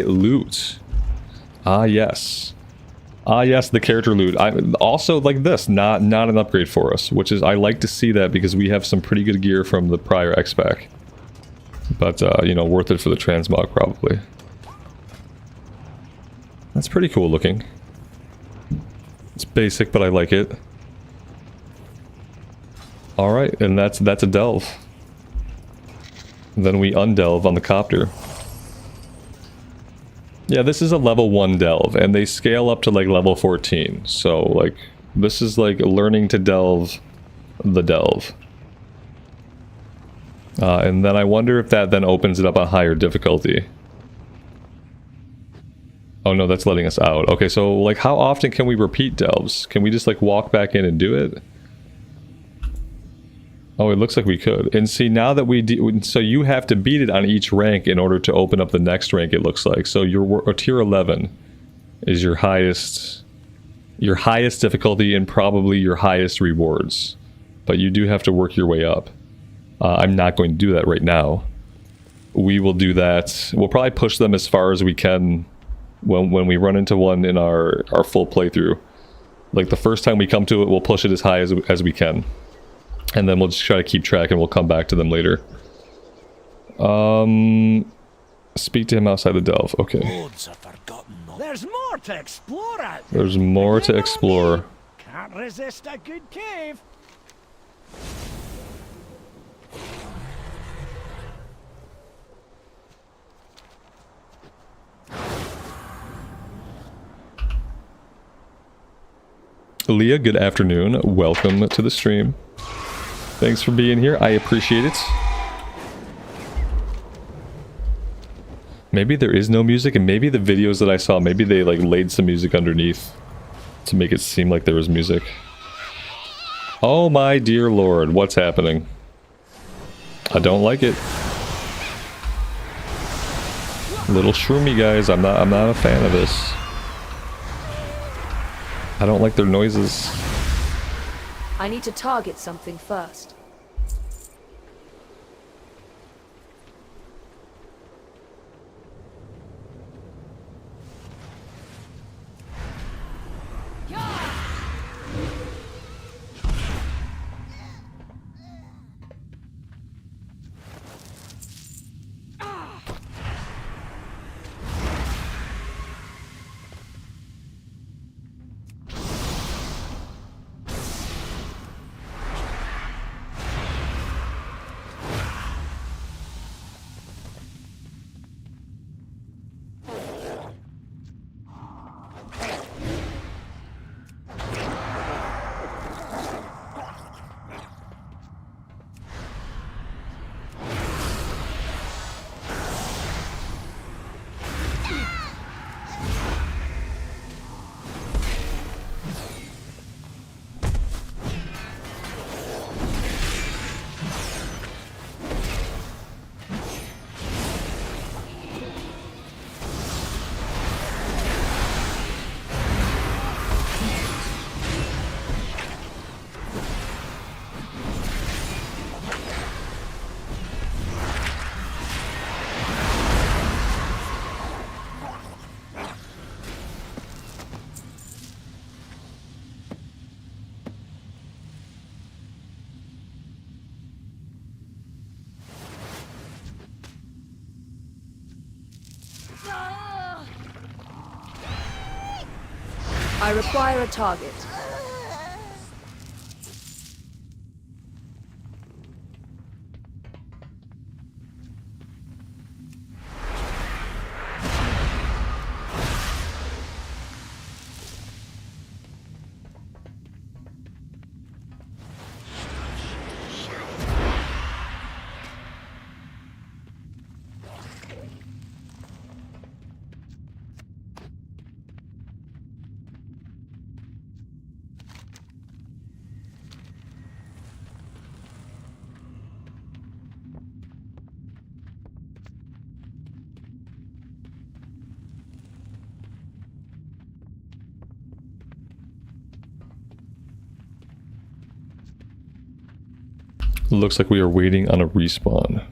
loot. Ah, yes. Ah, yes, the character loot. I also like this, not an upgrade for us, which is, I like to see that because we have some pretty good gear from the prior X-Pack. But, you know, worth it for the transmog, probably. That's pretty cool looking. It's basic, but I like it. Alright, and that's a delve. Then we undelve on the copter. Yeah, this is a level 1 delve, and they scale up to like level 14. So, like, this is like learning to delve the delve. And then I wonder if that then opens it up on higher difficulty. Oh no, that's letting us out. Okay, so like how often can we repeat delves? Can we just like walk back in and do it? Oh, it looks like we could. And see, now that so you have to beat it on each rank in order to open up the next rank, it looks like. So your tier 11 is your highest difficulty and probably your highest rewards. But you do have to work your way up. I'm not going to do that right now. We will do that. We'll probably push them as far as we can when we run into one in our full playthrough. Like the first time we come to it, we'll push it as high as we can. And then we'll just try to keep track and we'll come back to them later. Speak to him outside the delve. Okay. There's more to explore out there. There's more to explore. Can't resist a good cave. Leah, good afternoon. Welcome to the stream. Thanks for being here. I appreciate it. Maybe there is no music, and maybe the videos that I saw, maybe they like laid some music underneath to make it seem like there was music. Oh my dear lord, what's happening? I don't like it. Little shroomy guys, I'm not a fan of this. I don't like their noises. I need to target something first. I require a target. Looks like we are waiting on a respawn.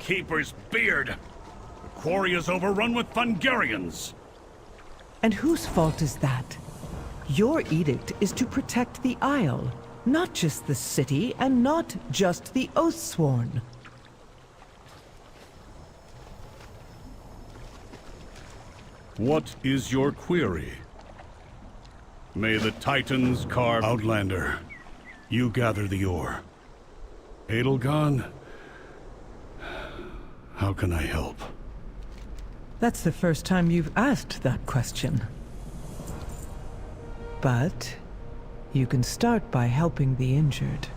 Keeper's beard! The quarry is overrun with Thungarians! And whose fault is that? Your edict is to protect the Isle, not just the city, and not just the Oathsworn. What is your query? May the Titans carve Outlander. You gather the ore. Edelgon? How can I help? That's the first time you've asked that question. But you can start by helping the injured.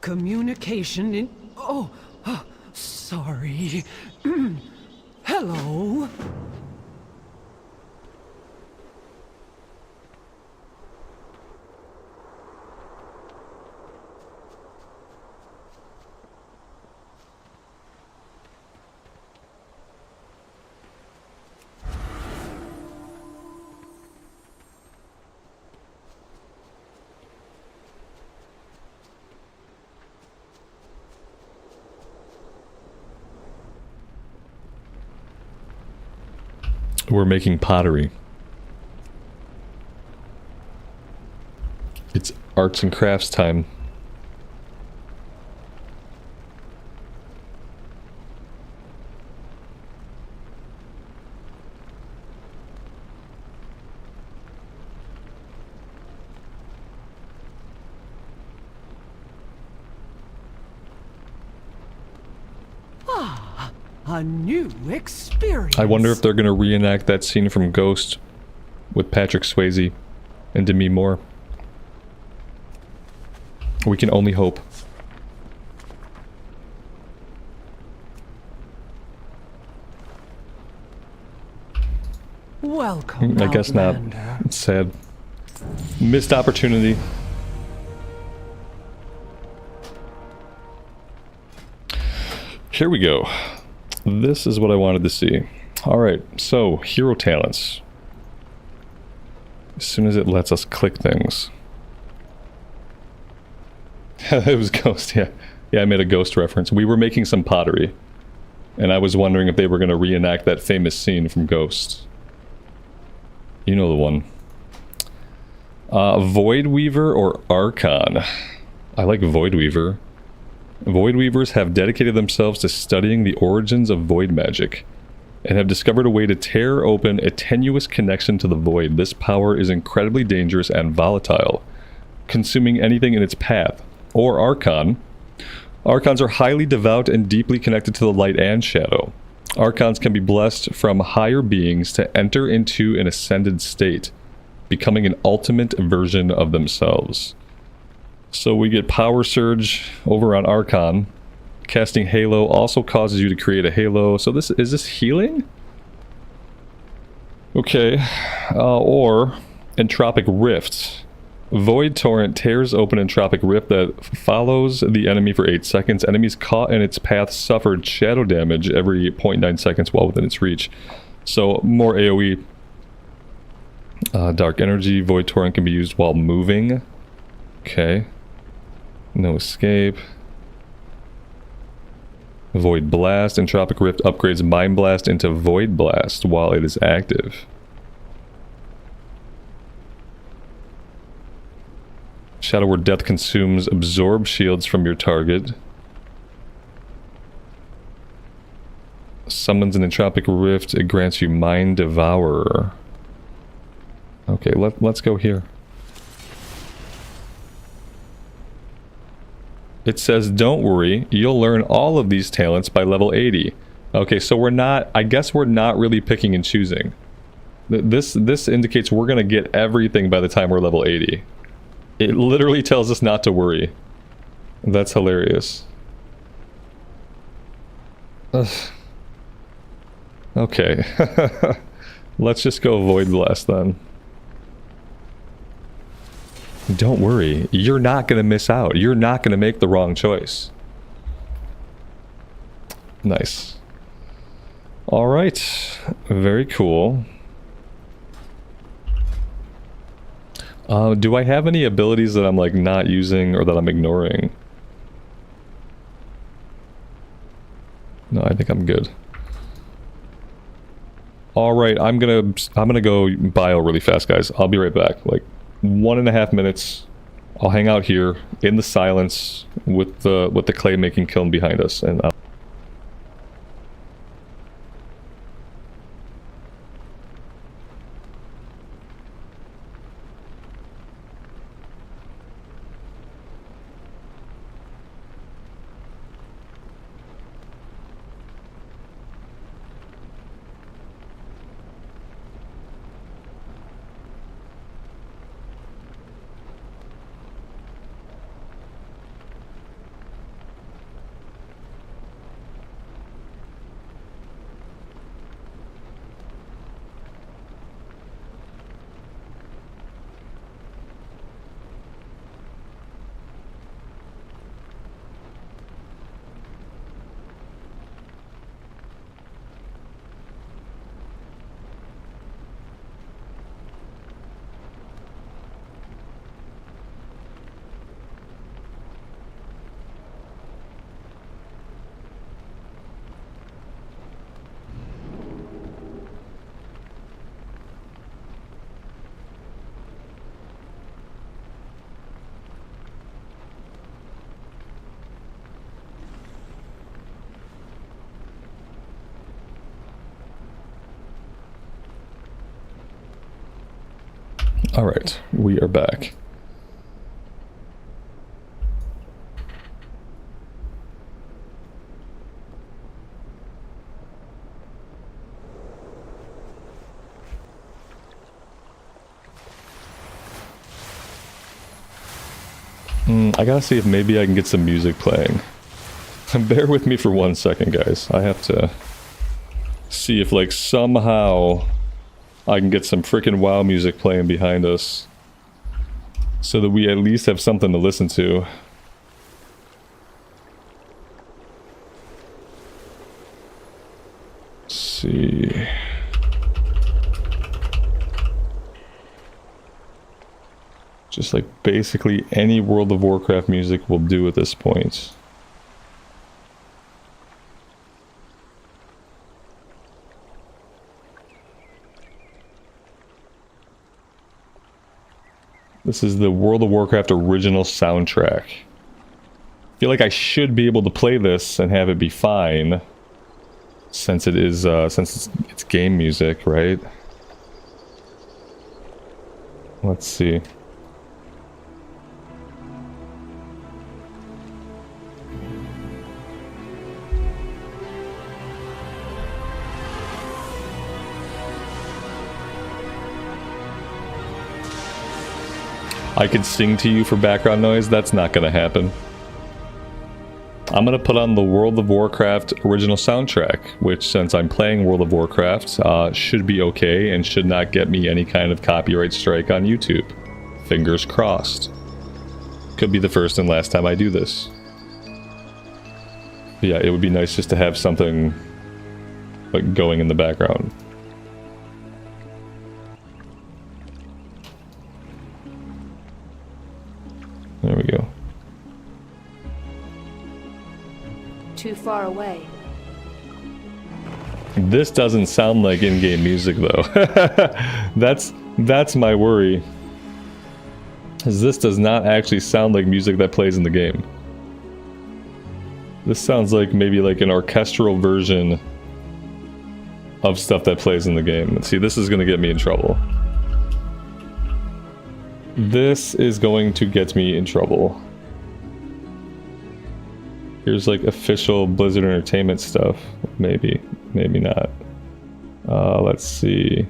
Communication in... Oh, sorry. Hello? We're making pottery. It's arts and crafts time. A new experience. I wonder if they're going to reenact that scene from Ghost with Patrick Swayze and Demi Moore. We can only hope. Welcome, I guess not. Outlander. It's sad. Missed opportunity. Here we go. This is what I wanted to see. Alright, so hero talents. As soon as it lets us click things. It was Ghost, yeah. Yeah, I made a Ghost reference. We were making some pottery. And I was wondering if they were going to reenact that famous scene from Ghost. You know the one. Void Weaver or Archon? I like Void Weaver. Void Weavers have dedicated themselves to studying the origins of void magic, and have discovered a way to tear open a tenuous connection to the void. This power is incredibly dangerous and volatile, consuming anything in its path. Or Archon. Archons are highly devout and deeply connected to the light and shadow. Archons can be blessed from higher beings to enter into an ascended state, becoming an ultimate version of themselves. So we get Power Surge over on Archon. Casting Halo also causes you to create a Halo. So is this healing? Okay. Or Entropic Rift. Void Torrent tears open Entropic Rift that follows the enemy for 8 seconds. Enemies caught in its path suffered shadow damage every 0.9 seconds while within its reach. So more AoE. Dark Energy. Void Torrent can be used while moving. Okay. No escape. Void Blast. Entropic Rift upgrades Mind Blast into Void Blast while it is active. Shadow Word Death consumes absorb shields from your target. Summons an Entropic Rift. It grants you Mind Devourer. Okay, let's go here. It says, don't worry, you'll learn all of these talents by level 80. Okay, so we're not, I guess we're not really picking and choosing. This indicates we're gonna get everything by the time we're level 80. It literally tells us not to worry. That's hilarious. Ugh. Okay. Let's just go avoid blast then. Don't worry, you're not gonna miss out. You're not gonna make the wrong choice. Nice. Alright, very cool. Do I have any abilities that I'm like not using or that I'm ignoring? No, I think I'm good. Alright, I'm gonna go bio really fast, guys. I'll be right back. Like 1.5 minutes. I'll hang out here in the silence with the clay making kiln behind us, and alright, we are back. I gotta see if maybe I can get some music playing. Bear with me for 1 second, guys. I have to see if like somehow I can get some freaking WoW music playing behind us so that we at least have something to listen to. Let's see. Just like basically any World of Warcraft music will do at this point. This is the World of Warcraft original soundtrack. I feel like I should be able to play this and have it be fine, since it is since it's game music, right? Let's see. I could sing to you for background noise. That's not gonna happen. I'm gonna put on the World of Warcraft original soundtrack, which, since I'm playing World of Warcraft, should be okay and should not get me any kind of copyright strike on YouTube. Fingers crossed. Could be the first and last time I do this. But yeah, it would be nice just to have something like going in the background. There we go. Too far away. This doesn't sound like in-game music though. That's my worry. This does not actually sound like music that plays in the game. This sounds like maybe like an orchestral version of stuff that plays in the game. See, this is gonna get me in trouble. This is going to get me in trouble. Here's like official Blizzard Entertainment stuff. Maybe, maybe not. Let's see.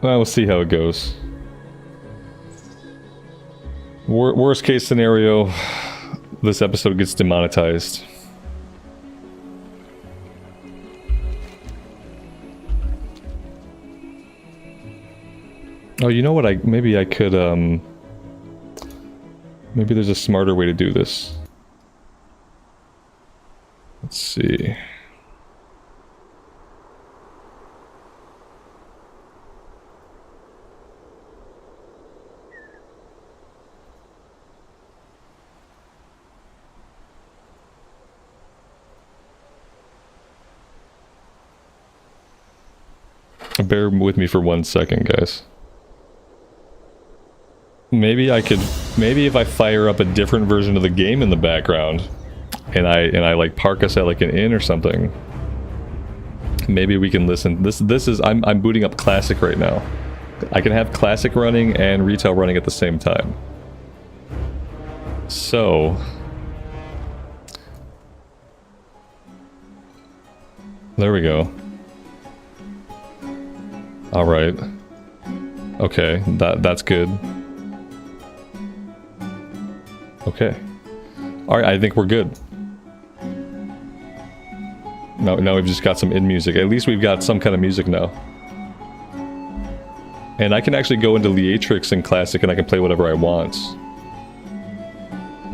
Well, we'll see how it goes. Worst case scenario, this episode gets demonetized. Oh, you know what? Maybe I could, maybe there's a smarter way to do this. Let's see. Bear with me for 1 second, guys. Maybe if I fire up a different version of the game in the background, and I like park us at like an inn or something, maybe we can listen. This is I'm booting up Classic right now. I can have Classic running and Retail running at the same time. So there we go. All right. Okay, that's good. Okay. All right, I think we're good. Now we've just got some in music. At least we've got some kind of music now. And I can actually go into Leatrix in Classic and I can play whatever I want.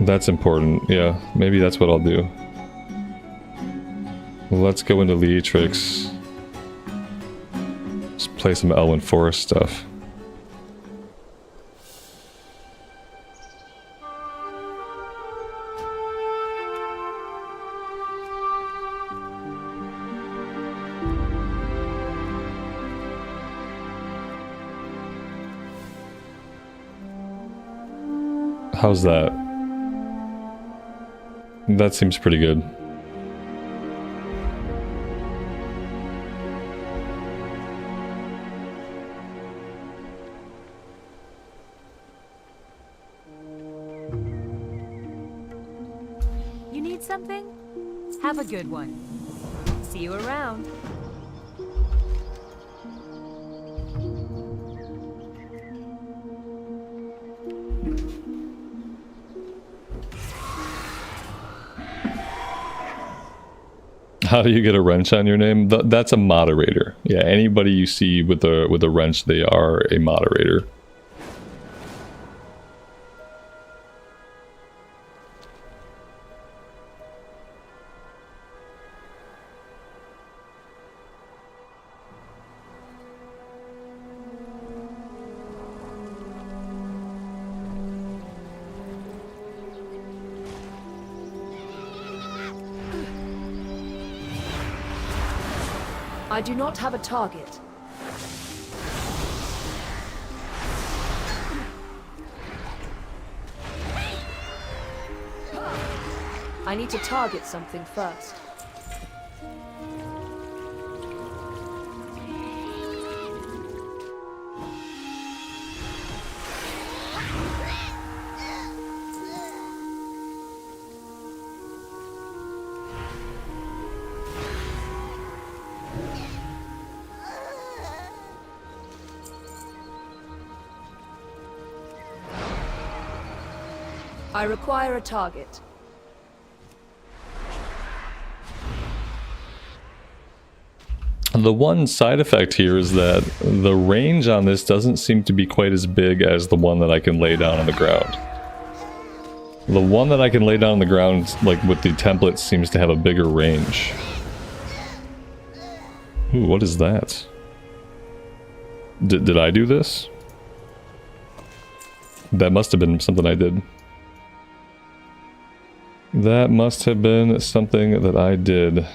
That's important. Yeah, maybe that's what I'll do. Let's go into Leatrix. Let's play some Elwyn Forest stuff. How's that? That seems pretty good. You need something? Have a good one. See you around. How do you get a wrench on your name? That's a moderator. Yeah, anybody you see with a wrench, they are a moderator. I do not have a target. I need to target something first. I require a target. The one side effect here is that the range on this doesn't seem to be quite as big as the one that I can lay down on the ground. The one that I can lay down on the ground, like with the template, seems to have a bigger range. Ooh, what is that? Did I do this? That must have been something I did. That must have been something that I did.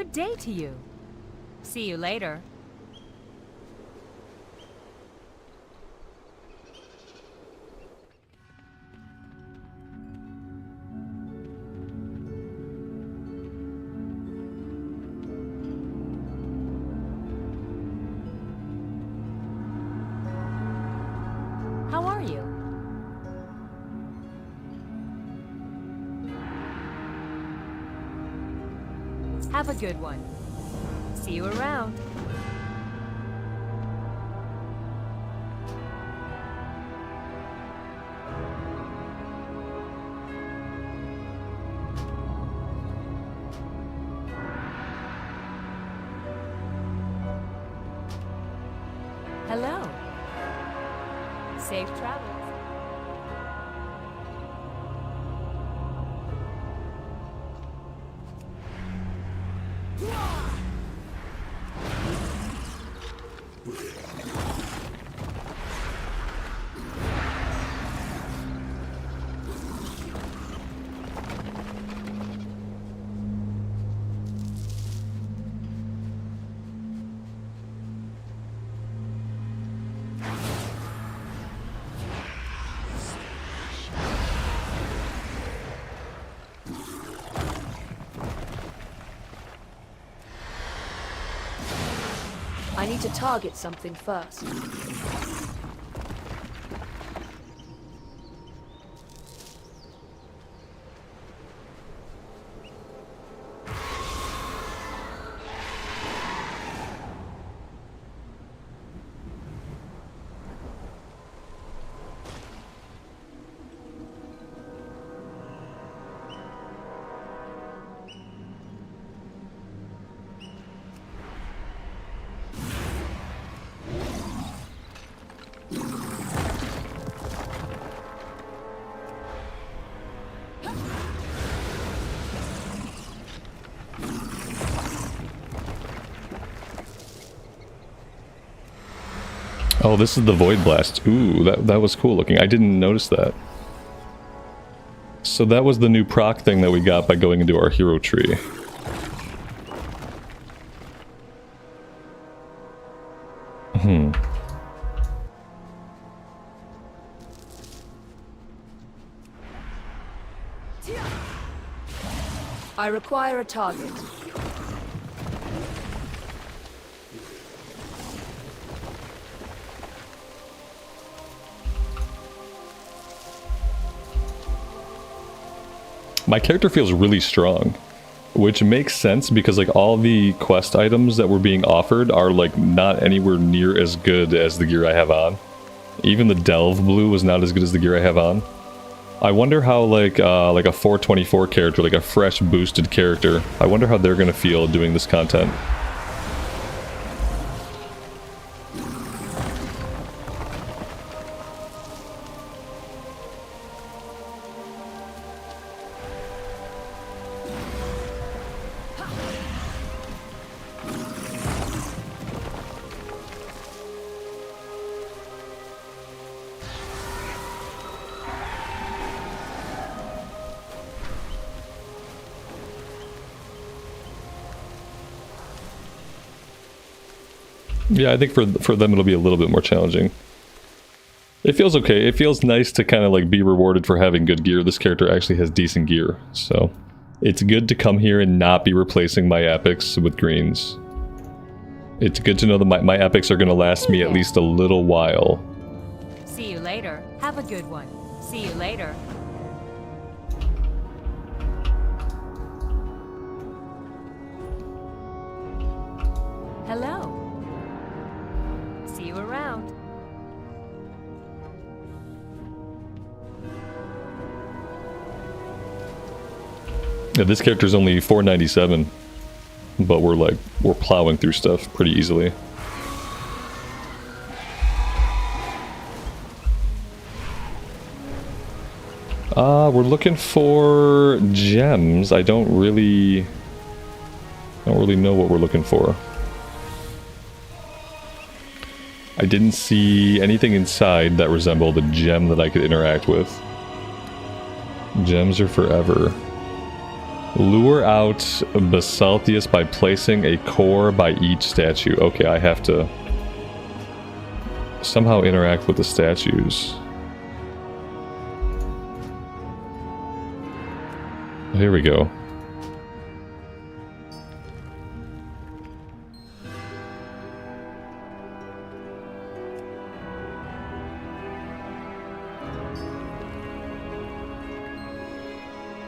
Good day to you. See you later. How are you? Have a good one. See you around. Hello. Safe travels. I need to target something first. Oh, this is the Void Blast. Ooh, that was cool looking. I didn't notice that. So that was the new proc thing that we got by going into our hero tree. I require a target. My character feels really strong, which makes sense because like all the quest items that were being offered are like not anywhere near as good as the gear I have on. Even the Delve Blue was not as good as the gear I have on. I wonder how like a 424 character, like a fresh boosted character, I wonder how they're gonna feel doing this content. Yeah, I think for them it'll be a little bit more challenging. It feels okay. It feels nice to kind of like be rewarded for having good gear. This character actually has decent gear, so it's good to come here and not be replacing my epics with greens. It's good to know that my epics are going to last me at least a little while. See you later. Have a good one. See you later. Hello. See you around. Yeah, this character's only 497, but we're plowing through stuff pretty easily. We're looking for gems. I don't really know what we're looking for. I didn't see anything inside that resembled a gem that I could interact with. Gems are forever. Lure out Basaltheus by placing a core by each statue. Okay, I have to somehow interact with the statues. Here we go.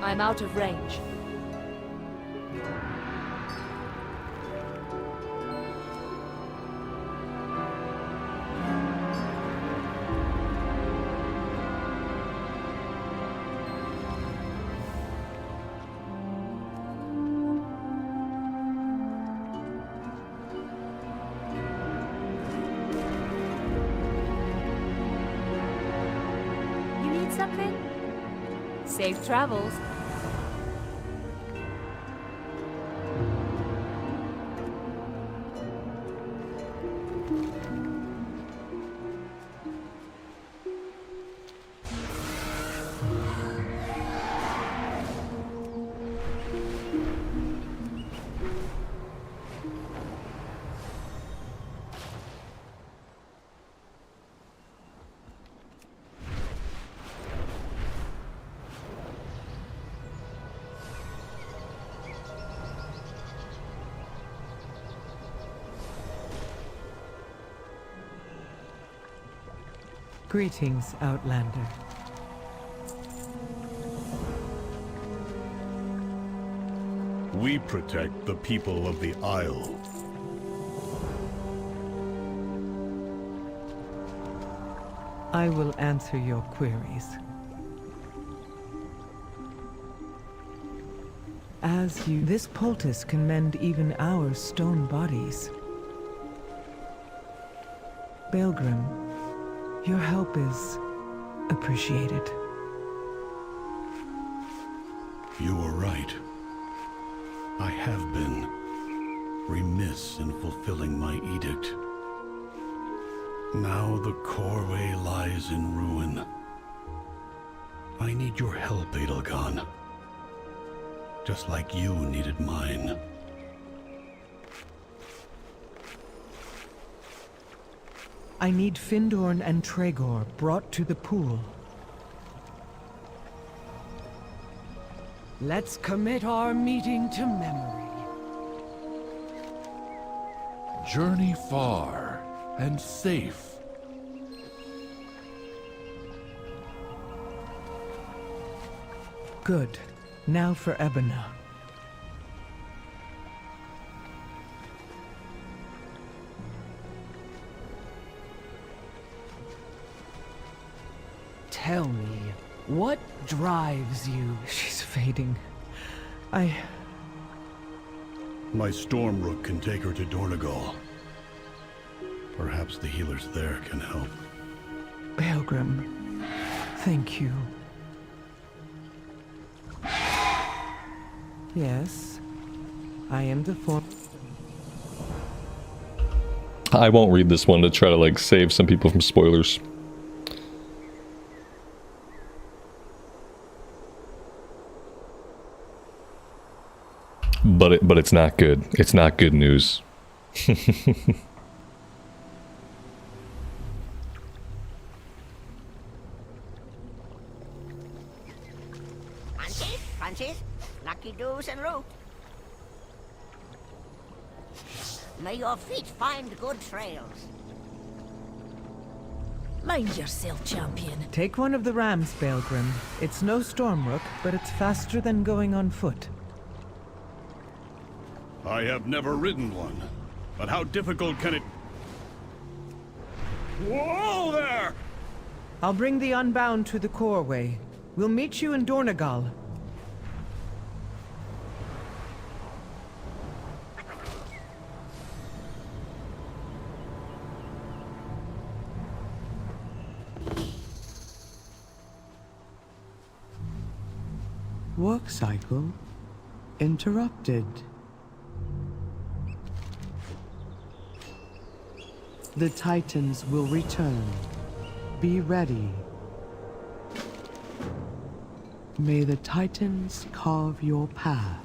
I'm out of range. You need something? Safe travels. Greetings, Outlander. We protect the people of the Isle. I will answer your queries. This poultice can mend even our stone bodies. Baelgrim, your help is appreciated. You were right. I have been remiss in fulfilling my edict. Now the Corway lies in ruin. I need your help, Edelgon. Just like you needed mine. I need Findorn and Tregor brought to the pool. Let's commit our meeting to memory. Journey far and safe. Good. Now for Ebona. Tell me, what drives you? She's fading. My Stormrook can take her to Dornogal. Perhaps the healers there can help. Baelgrim, thank you. Yes, I am the form. I won't read this one to try to like save some people from spoilers. But it's not good. It's not good news. Francis, lucky doos en route. May your feet find good trails. Mind yourself, champion. Take one of the rams, Baelgrim. It's no Stormrook, but it's faster than going on foot. I have never ridden one, but how difficult can it... Whoa there! I'll bring the Unbound to the Corway. We'll meet you in Dornogal. Work cycle interrupted. The Titans will return. Be ready. May the Titans carve your path.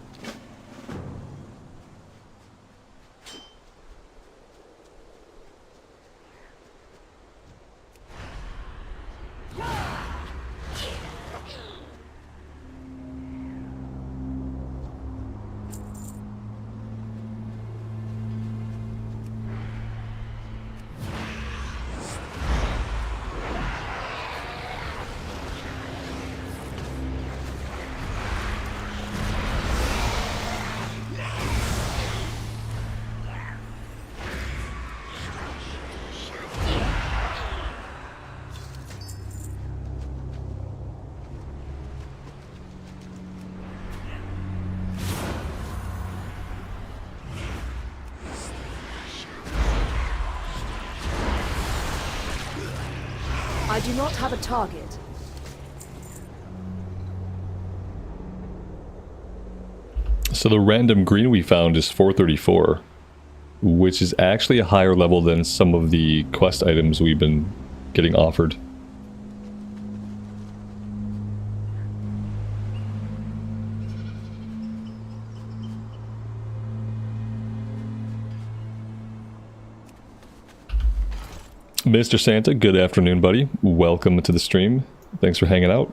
I do not have a target. So the random green we found is 434, which is actually a higher level than some of the quest items we've been getting offered. Mr. Santa, good afternoon, buddy. Welcome to the stream. Thanks for hanging out.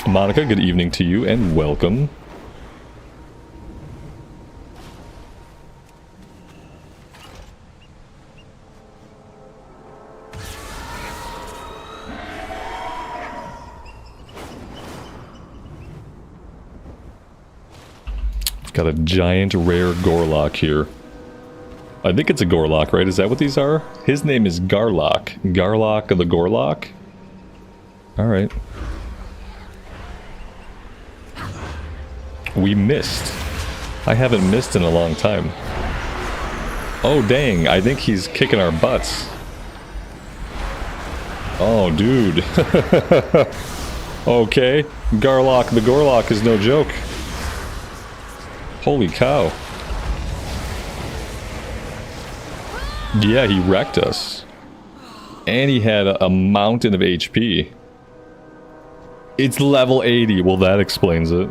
Monica, good evening to you and welcome. Got a giant rare Gorlock here. I think it's a Gorlock, right? Is that what these are? His name is Garlock. Garlock of the Gorlock? Alright. We missed. I haven't missed in a long time. Oh dang, I think he's kicking our butts. Oh dude. Okay, Garlock the Gorlock is no joke. Holy cow. Yeah, he wrecked us. And he had a mountain of HP. It's level 80. Well, that explains it.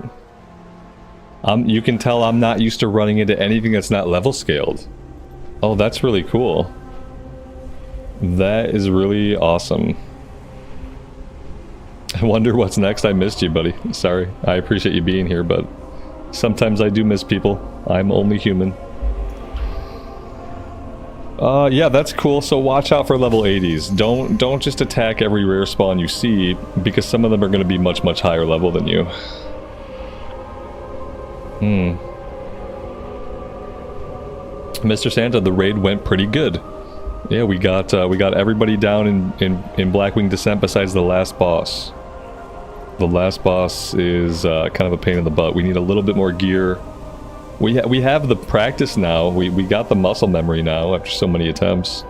You can tell I'm not used to running into anything that's not level scaled. Oh, that's really cool. That is really awesome. I wonder what's next. I missed you, buddy. Sorry. I appreciate you being here, but sometimes I do miss people. I'm only human. Yeah, that's cool. So watch out for level 80s. Don't just attack every rare spawn you see, because some of them are going to be much, much higher level than you. Mr. Santa, the raid went pretty good. Yeah, we got everybody down in Blackwing Descent besides the last boss. The last boss is kind of a pain in the butt. We need a little bit more gear. We have the practice now. We got the muscle memory now after so many attempts.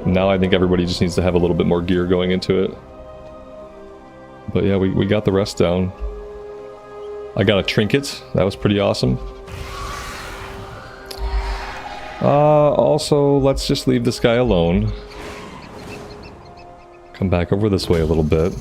Now I think everybody just needs to have a little bit more gear going into it. But yeah, we got the rest down. I got a trinket. That was pretty awesome. Also, let's just leave this guy alone. Come back over this way a little bit.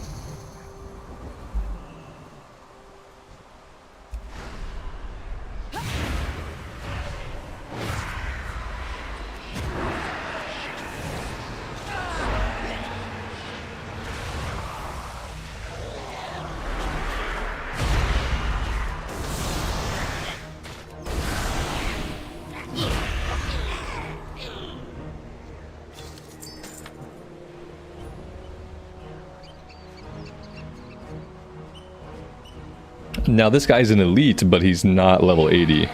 Now this guy's an elite, but he's not level 80.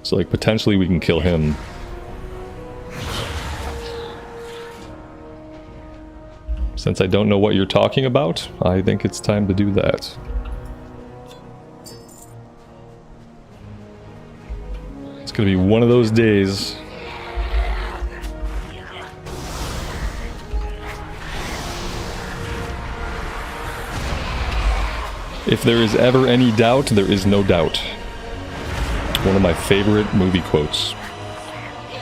So like potentially we can kill him. Since I don't know what you're talking about, I think it's time to do that. It's gonna be one of those days. If there is ever any doubt, there is no doubt. One of my favorite movie quotes.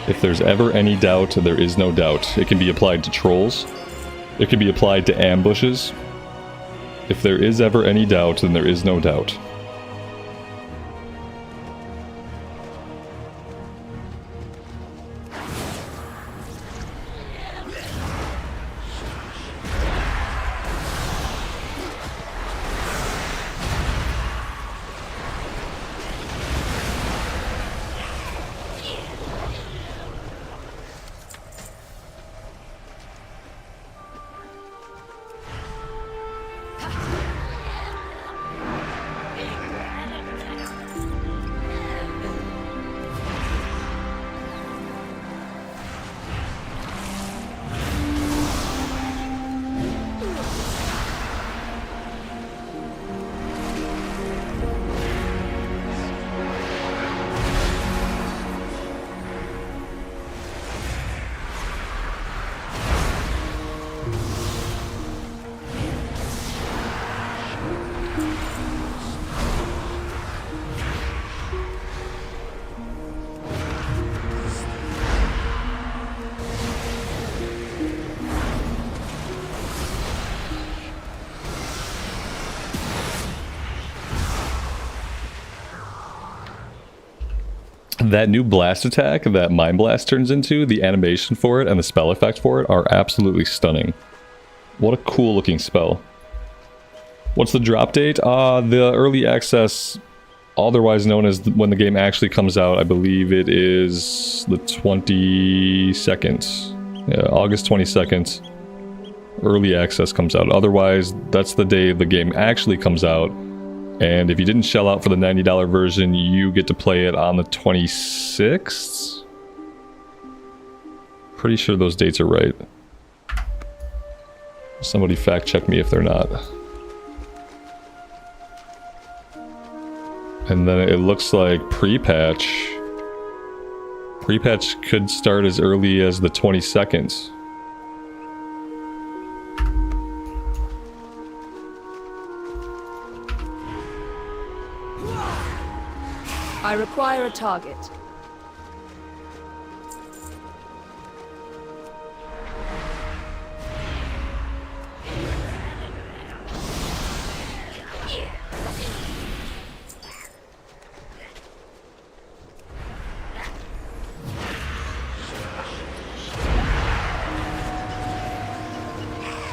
If there's ever any doubt, there is no doubt. It can be applied to trolls. It can be applied to ambushes. If there is ever any doubt, then there is no doubt. That new blast attack that Mind Blast turns into, the animation for it and the spell effect for it are absolutely stunning. What a cool looking spell. What's the drop date? The early access, otherwise known as when the game actually comes out, I believe it is the 22nd. Yeah, August 22nd. Early access comes out. Otherwise, that's the day the game actually comes out. And if you didn't shell out for the $90 version, you get to play it on the 26th? Pretty sure those dates are right. Somebody fact check me if they're not. And then it looks like pre-patch could start as early as the 22nd. I require a target.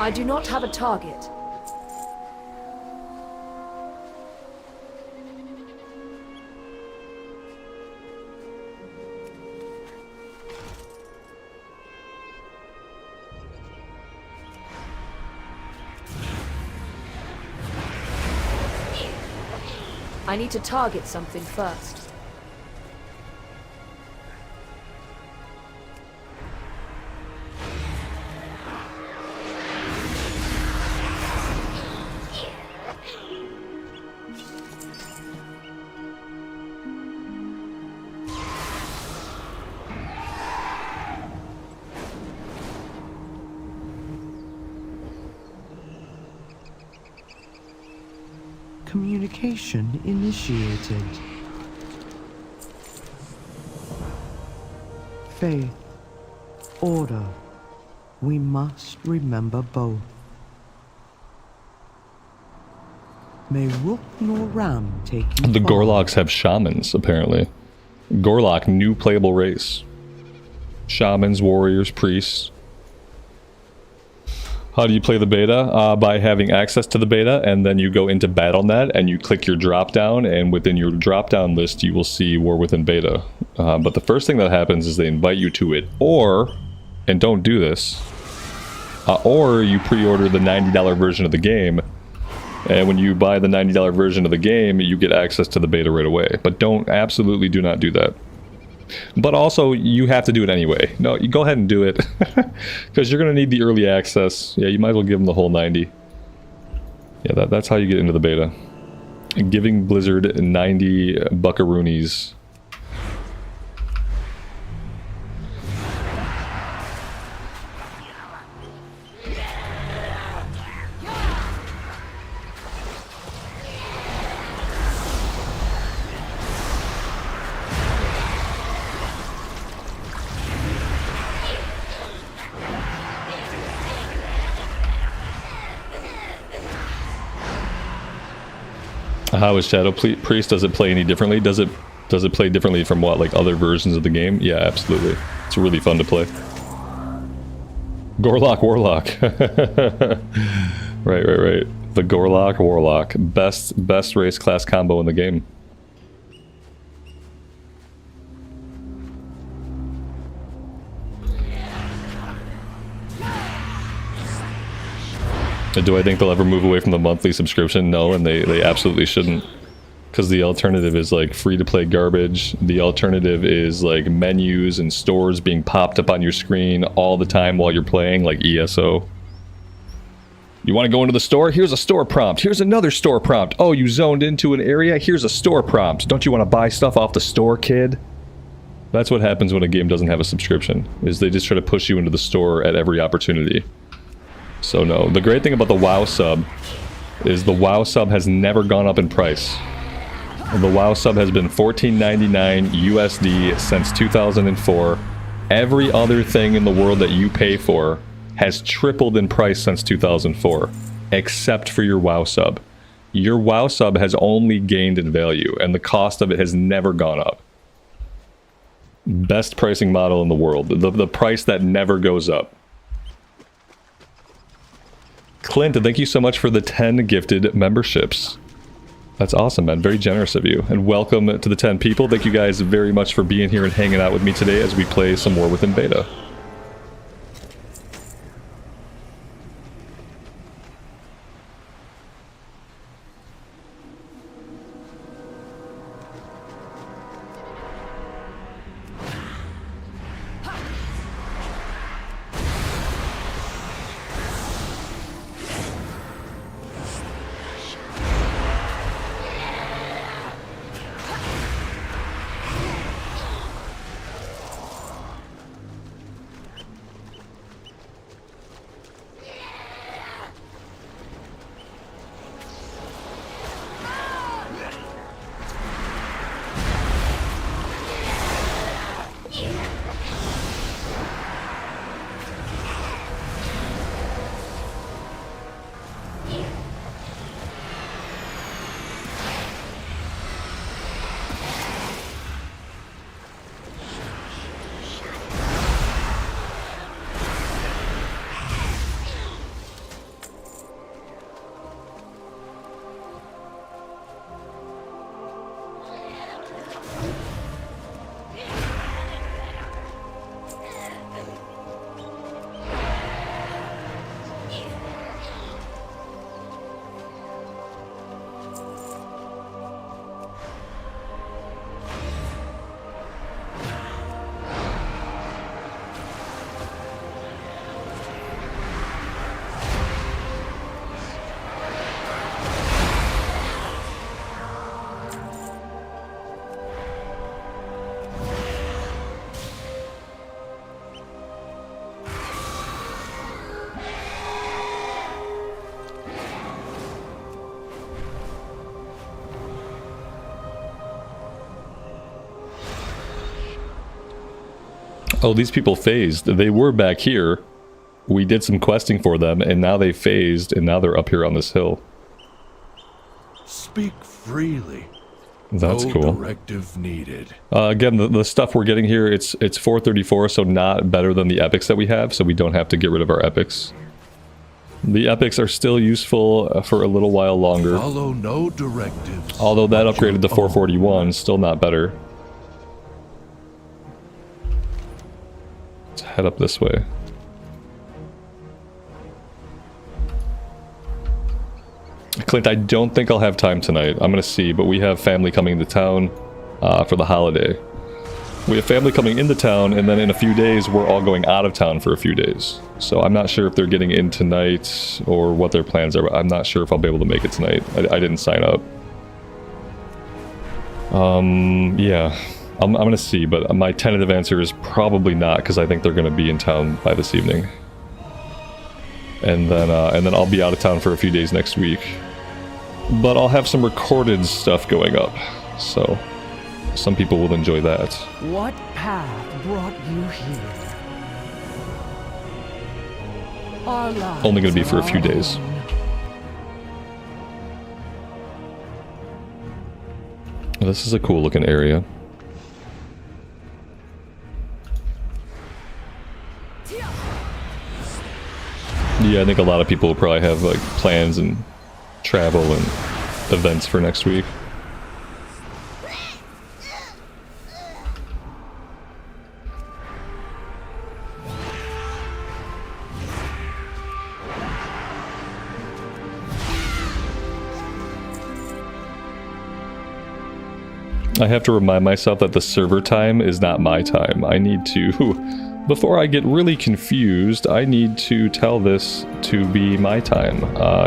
I do not have a target. I need to target something first. Communication initiated. Faith, order. We must remember both. May Rook nor Ram take you The far. Gorloks have shamans, apparently. Gorlok, new playable race. Shamans, warriors, priests. How do you play the beta? By having access to the beta, and then you go into BattleNet and you click your drop down, and within your drop down list you will see War Within Beta. But the first thing that happens is they invite you to it, or, and don't do this, or you pre-order the $90 version of the game, and when you buy the $90 version of the game, you get access to the beta right away. But absolutely do not do that. But also, you have to do it anyway. No, you go ahead and do it. Because you're going to need the early access. Yeah, you might as well give them the whole 90. Yeah, that's how you get into the beta. Giving Blizzard 90 buckaroonies. How is Shadow Priest? Does it play any differently? Does it play differently from what, like other versions of the game? Yeah, absolutely. It's really fun to play. Gorlock Warlock. Right. The Gorlock Warlock. Best race class combo in the game. Do I think they'll ever move away from the monthly subscription? No, and they absolutely shouldn't. Because the alternative is like free-to-play garbage. The alternative is like menus and stores being popped up on your screen all the time while you're playing, like ESO. You want to go into the store? Here's a store prompt. Here's another store prompt. Oh, you zoned into an area? Here's a store prompt. Don't you want to buy stuff off the store, kid? That's what happens when a game doesn't have a subscription, is they just try to push you into the store at every opportunity. So no, the great thing about the WoW sub is the WoW sub has never gone up in price. The WoW sub has been $14.99 USD since 2004. Every other thing in the world that you pay for has tripled in price since 2004, except for your WoW sub. Your WoW sub has only gained in value, and the cost of it has never gone up. Best pricing model in the world. The price that never goes up. Clint, thank you so much for the 10 gifted memberships. That's awesome, man. Very generous of you. And welcome to the 10 people. Thank you guys very much for being here and hanging out with me today as we play some more Within Beta. Oh, these people phased. They were back here. We did some questing for them, and now they phased, and now they're up here on this hill. Speak freely. That's cool. No directive needed. Again, the stuff we're getting here, it's 434, so not better than the epics that we have, so we don't have to get rid of our epics. The epics are still useful for a little while longer. Follow no directives. Although that upgraded to 441, still not better. Let's head up this way. Clint, I don't think I'll have time tonight. I'm gonna see, but we have family coming into town for the holiday. We have family coming into town, and then in a few days, we're all going out of town for a few days. So I'm not sure if they're getting in tonight or what their plans are. I'm not sure if I'll be able to make it tonight. I didn't sign up. Yeah. I'm gonna see, but my tentative answer is probably not, because I think they're gonna be in town by this evening. And then I'll be out of town for a few days next week. But I'll have some recorded stuff going up, so some people will enjoy that. What path brought you here? Our lives Only gonna be for a few days. This is a cool looking area. Yeah, I think a lot of people will probably have like plans and travel and events for next week. I have to remind myself that the server time is not my time. I need to, before I get really confused, I need to tell this to be my time.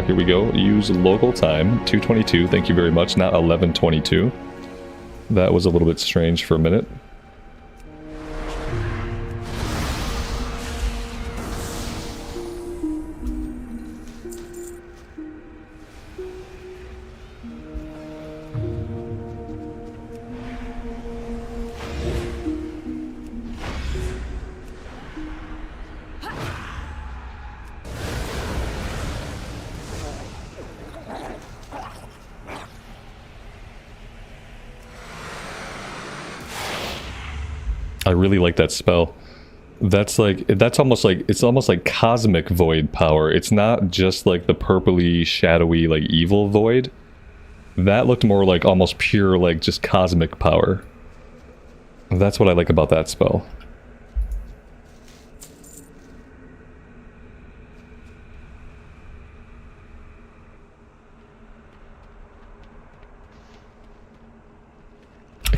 Here we go. Use local time, 2:22. Thank you very much, not 11:22. That was a little bit strange for a minute. I really like that spell. That's almost like cosmic void power. It's not just like the purpley, shadowy, like evil void. That looked more like almost pure, like just cosmic power. That's what I like about that spell.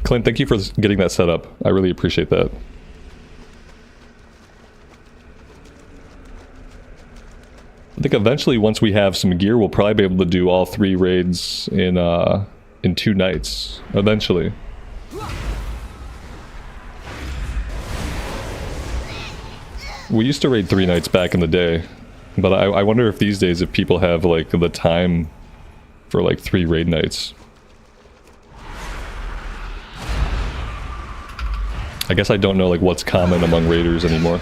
Clint, thank you for getting that set up. I really appreciate that. I think eventually, once we have some gear, we'll probably be able to do all 3 raids in 2 nights. Eventually. We used to raid 3 nights back in the day, but I wonder if these days if people have like the time for like 3 raid nights. I guess I don't know like what's common among raiders anymore.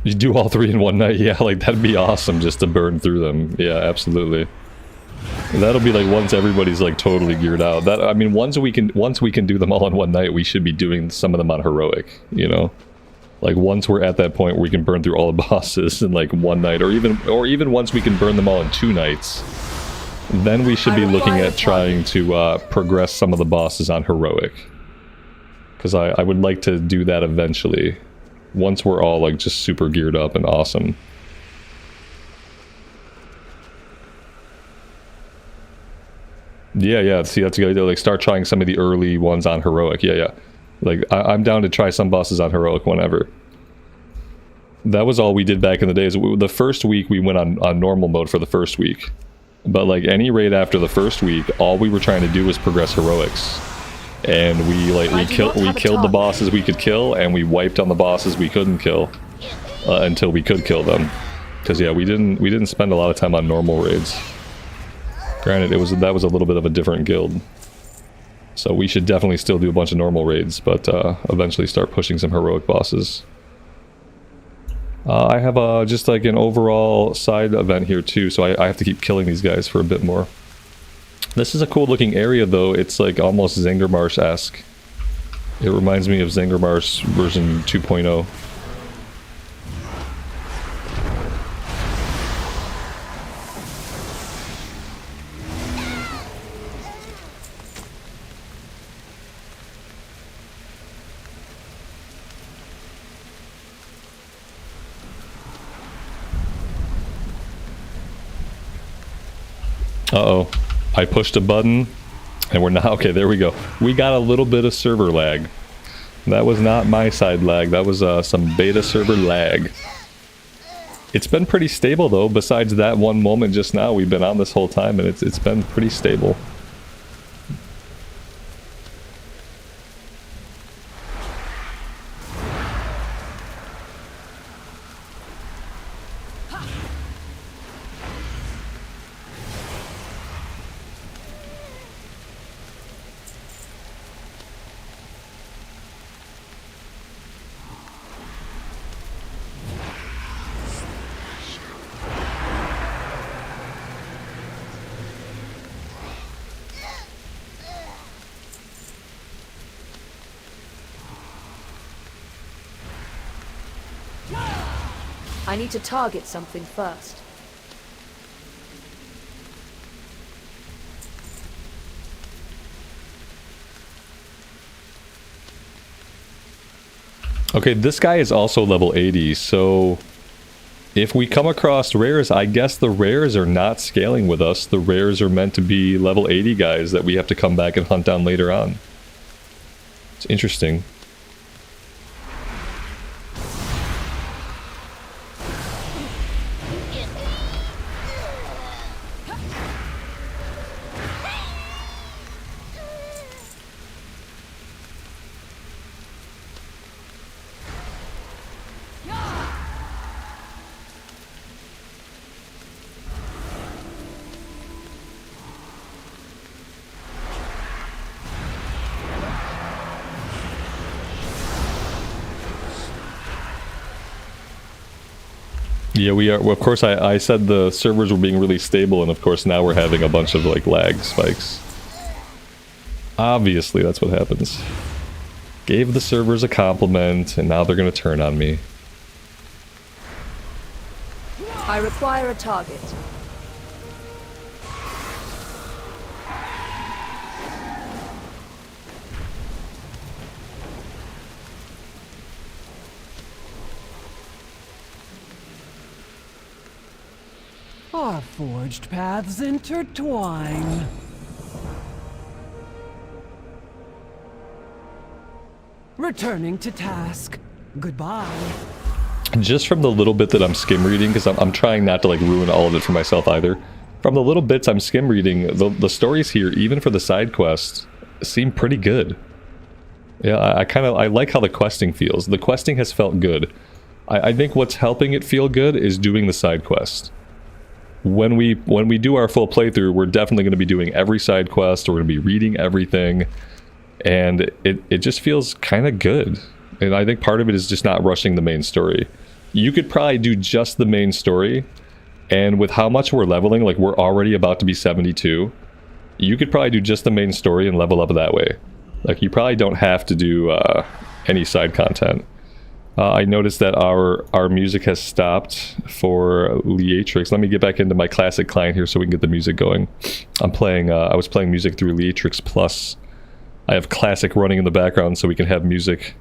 You do all 3 in one night? Yeah, like that'd be awesome just to burn through them. Yeah, absolutely. That'll be like once everybody's like totally geared out. That, I mean, once we can do them all in one night, we should be doing some of them on heroic, you know? Like once we're at that point where we can burn through all the bosses in like one night, or even once we can burn them all in 2 nights. Then we should be looking at trying to progress some of the bosses on heroic. Because I would like to do that eventually. Once we're all like just super geared up and awesome. Yeah, see, that's a good idea. Like start trying some of the early ones on heroic. Yeah. Like I'm down to try some bosses on heroic whenever. That was all we did back in the days. The first week we went on normal mode for the first week. But like any raid after the first week, all we were trying to do was progress heroics, and we killed the bosses we could kill, and we wiped on the bosses we couldn't kill until we could kill them. Because yeah, we didn't spend a lot of time on normal raids. Granted, that was a little bit of a different guild, so we should definitely still do a bunch of normal raids, but eventually start pushing some heroic bosses. I have just like an overall side event here too, so I have to keep killing these guys for a bit more. This is a cool looking area though. It's like almost Zangarmarsh-esque. It reminds me of Zangarmarsh version 2.0. Uh-oh. I pushed a button, and we're not... Okay, there we go. We got a little bit of server lag. That was not my side lag. That was some beta server lag. It's been pretty stable, though. Besides that one moment just now, we've been on this whole time, and it's been pretty stable. I need to target something first. Okay, this guy is also level 80, so if we come across rares, I guess the rares are not scaling with us. The rares are meant to be level 80 guys that we have to come back and hunt down later on. It's interesting. Yeah, we are. Well, of course, I said the servers were being really stable, and of course now we're having a bunch of like lag spikes. Obviously, that's what happens. Gave the servers a compliment, and now they're gonna turn on me. I require a target. Our forged paths intertwine. Returning to task. Goodbye. Just from the little bit that I'm skim reading, because I'm trying not to like ruin all of it for myself either. From the little bits I'm skim reading, the stories here, even for the side quests, seem pretty good. Yeah, I like how the questing feels. The questing has felt good. I think what's helping it feel good is doing the side quest. When we do our full playthrough, we're definitely going to be doing every side quest. We're going to be reading everything, and it just feels kind of good. And I think part of it is just not rushing the main story. You could probably do just the main story, and with how much we're leveling, like we're already about to be 72, you could probably do just the main story and level up that way. Like you probably don't have to do any side content. I noticed that our music has stopped for Leatrix. Let me get back into my classic client here so we can get the music going. I'm playing, I was playing music through Leatrix Plus. I have classic running in the background so we can have music.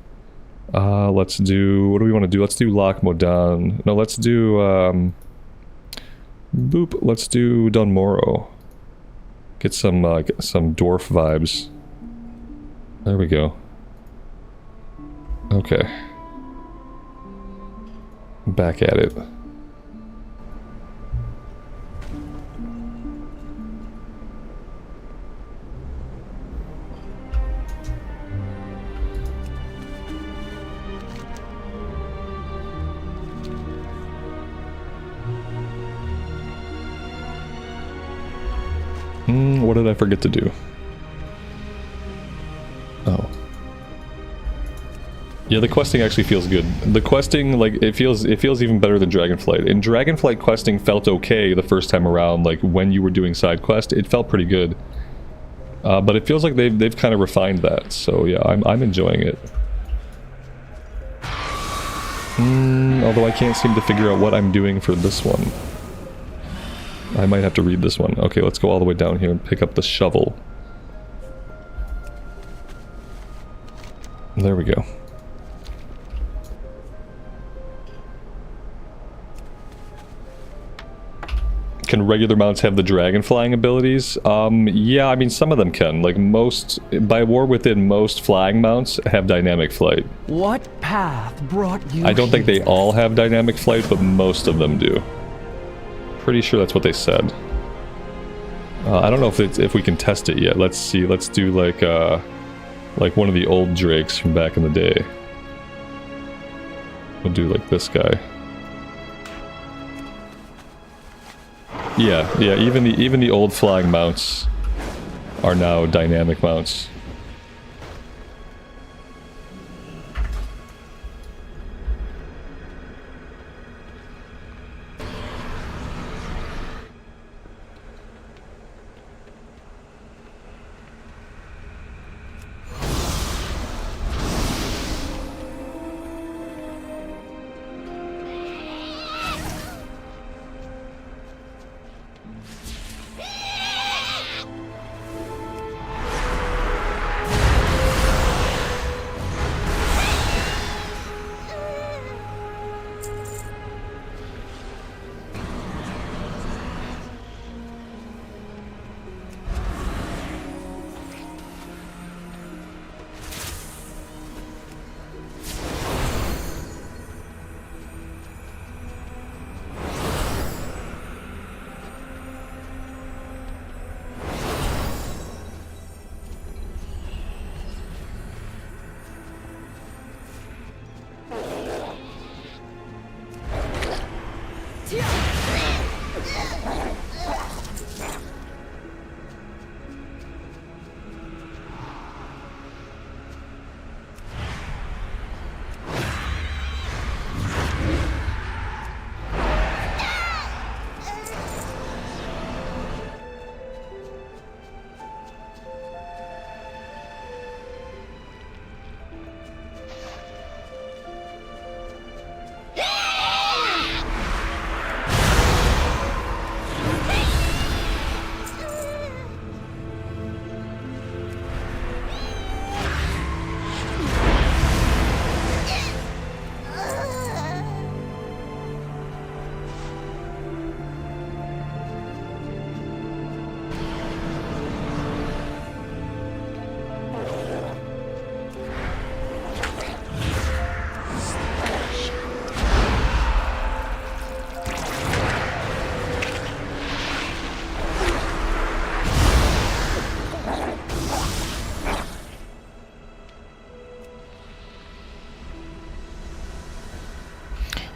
Let's do, what do we want to do? Let's do Loch Modan. No, let's do, boop, let's do Dunmorrow. Get some dwarf vibes. There we go. Okay. Back at it. What did I forget to do? Oh. Yeah, the questing actually feels good. The questing, like, it feels even better than Dragonflight. And Dragonflight questing felt okay the first time around, like, when you were doing side quest, it felt pretty good. But it feels like they've kind of refined that, so yeah, I'm enjoying it. Although I can't seem to figure out what I'm doing for this one. I might have to read this one. Okay, let's go all the way down here and pick up the shovel. There we go. Can regular mounts have the dragon flying abilities? Yeah, I mean some of them can. Like most, by War Within, most flying mounts have dynamic flight. What path brought you I don't think they all have dynamic flight, but most of them do. Pretty sure that's what they said. I don't know if we can test it yet. Let's see. Let's do like one of the old drakes from back in the day. We'll do like this guy. Yeah, even the old flying mounts are now dynamic mounts.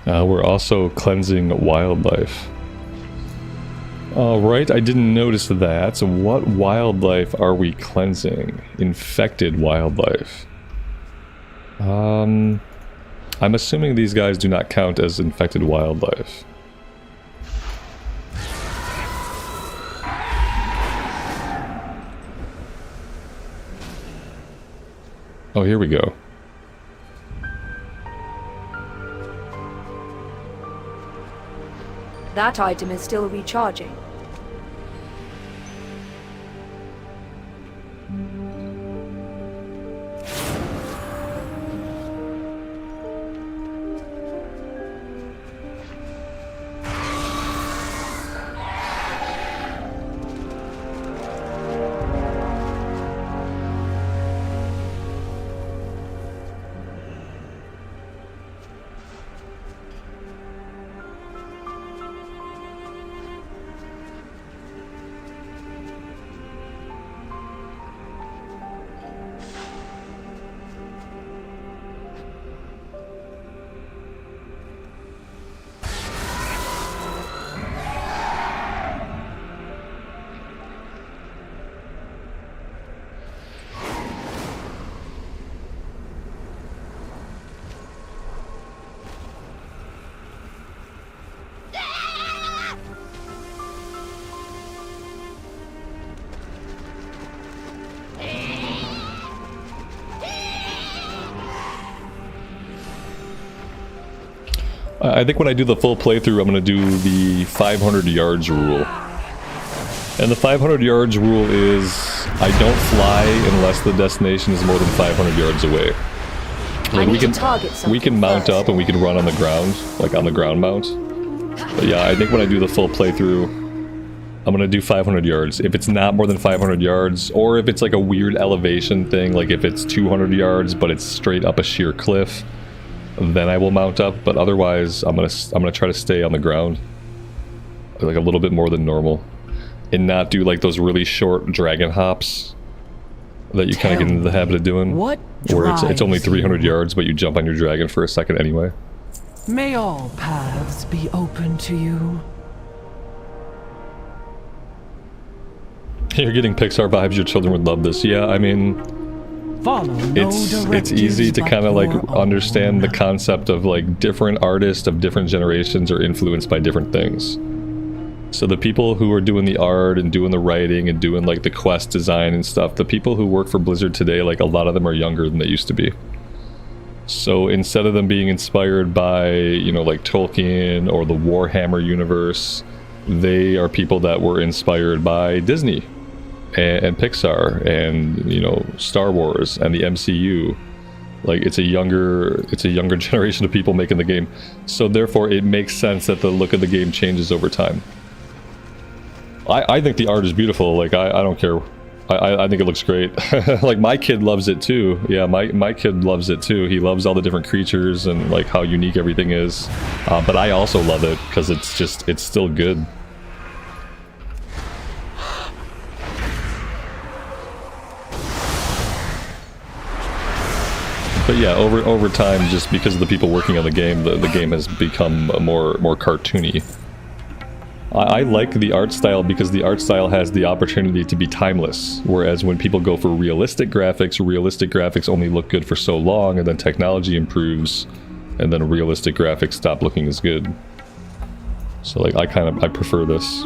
We're also cleansing wildlife. Alright, I didn't notice that. So what wildlife are we cleansing? Infected wildlife. I'm assuming these guys do not count as infected wildlife. Oh, here we go. That item is still recharging. I think when I do the full playthrough, I'm going to do the 500 yards rule. And the 500 yards rule is I don't fly unless the destination is more than 500 yards away. Like we can mount up and we can run on the ground, like on the ground mount. But yeah, I think when I do the full playthrough, I'm going to do 500 yards. If it's not more than 500 yards, or if it's like a weird elevation thing, like if it's 200 yards but it's straight up a sheer cliff, then I will mount up, but otherwise I'm gonna try to stay on the ground, like a little bit more than normal, and not do like those really short dragon hops that you kind of get into the habit of doing, where it's only 300 yards, but you jump on your dragon for a second anyway. May all paths be open to you. You're getting Pixar vibes. Your children would love this. Yeah, I mean, it's easy to kind of like understand the concept of like different artists of different generations are influenced by different things. So the people who are doing the art and doing the writing and doing like the quest design and stuff, the people who work for Blizzard today, like a lot of them are younger than they used to be. So instead of them being inspired by, you know, like Tolkien or the Warhammer universe, they are people that were inspired by Disney and Pixar and, you know, Star Wars and the MCU. Like it's a younger generation of people making the game, so therefore it makes sense that the look of the game changes over time. I think the art is beautiful. Like I don't care. I think it looks great. Like my kid loves it too. Yeah, my kid loves it too. He loves all the different creatures and like how unique everything is. But I also love it because it's still good. But yeah, over time, just because of the people working on the game, the game has become more cartoony. I like the art style because the art style has the opportunity to be timeless, whereas when people go for realistic graphics only look good for so long, and then technology improves, and then realistic graphics stop looking as good. So like I prefer this.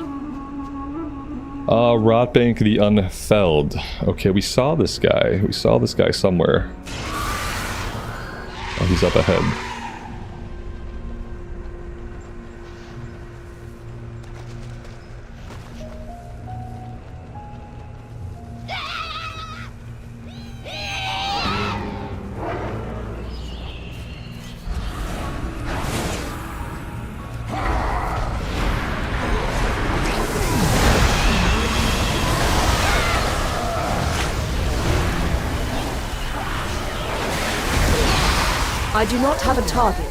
Rotbank the Unfelled. Okay, we saw this guy. We saw this guy somewhere. Oh, he's up ahead. I do not have a target.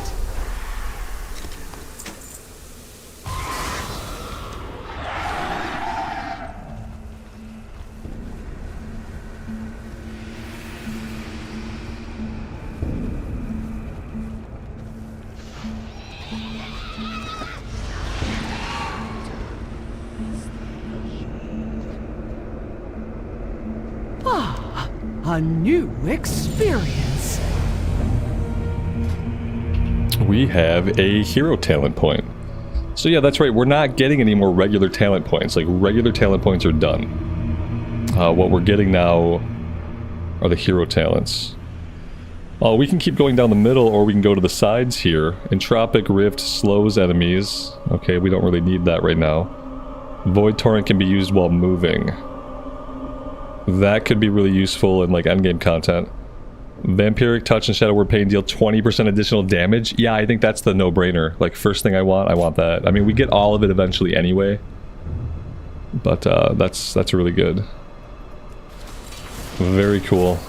A new experience. We have a hero talent point. So yeah, that's right. We're not getting any more regular talent points. Like, regular talent points are done. What we're getting now are the hero talents. We can keep going down the middle, or we can go to the sides here. Entropic Rift slows enemies. Okay, we don't really need that right now. Void Torrent can be used while moving. That could be really useful in, like, endgame content. Vampiric Touch and Shadow Word Pain deal 20% additional damage. Yeah, I think that's the no-brainer. Like, first thing I want that. I mean, we get all of it eventually anyway. But, that's really good. Very cool.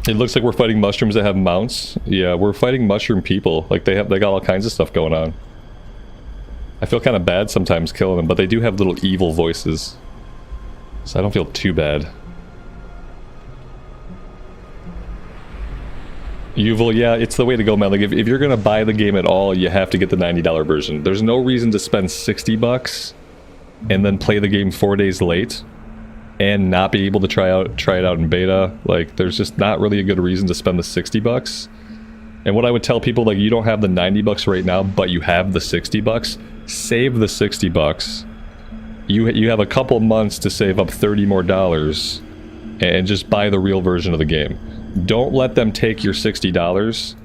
It looks like we're fighting mushrooms that have mounts. Yeah, we're fighting mushroom people. Like, they got all kinds of stuff going on. I feel kind of bad sometimes killing them, but they do have little evil voices. So I don't feel too bad. Yuval, yeah, it's the way to go, man. Like, if you're gonna buy the game at all, you have to get the $90 version. There's no reason to spend $60 and then play the game 4 days late and not be able to try it out in beta. Like, there's just not really a good reason to spend the $60. And what I would tell people, like, you don't have the $90 right now, but you have the $60. Save the $60. You have a couple months to save up $30 more and just buy the real version of the game. Don't let them take your $60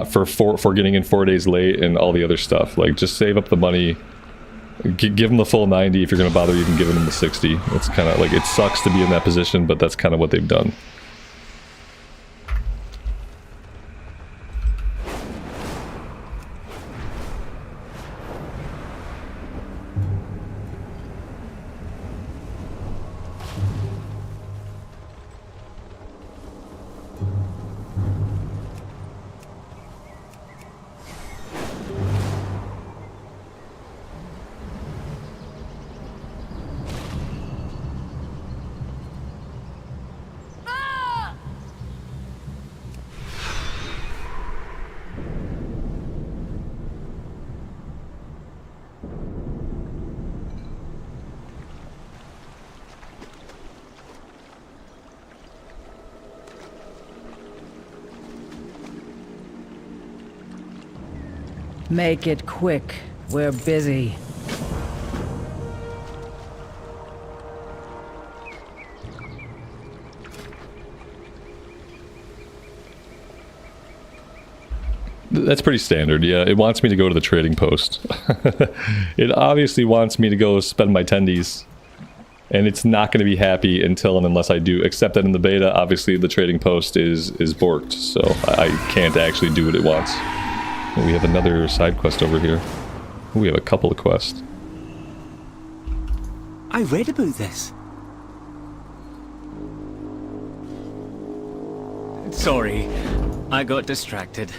for getting in 4 days late and all the other stuff. Like, just save up the money. Give them the full 90 if you're going to bother even giving them the 60. It's kind of like, it sucks to be in that position, but that's kind of what they've done. Make it quick. We're busy. That's pretty standard, yeah. It wants me to go to the trading post. It obviously wants me to go spend my tendies. And it's not going to be happy until and unless I do. Except that in the beta, obviously the trading post is borked. So I can't actually do what it wants. We have another side quest over here. We have a couple of quests. I read about this. Sorry, I got distracted.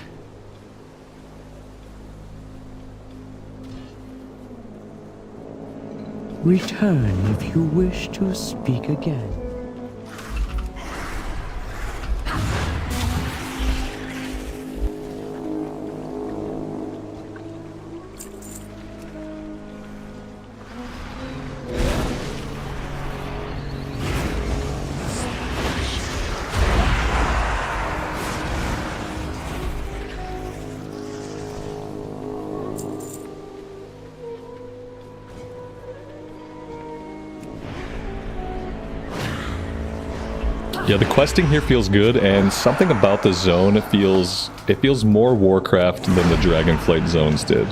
Return if you wish to speak again. Yeah, the questing here feels good, and something about the zone feels more Warcraft than the Dragonflight zones did.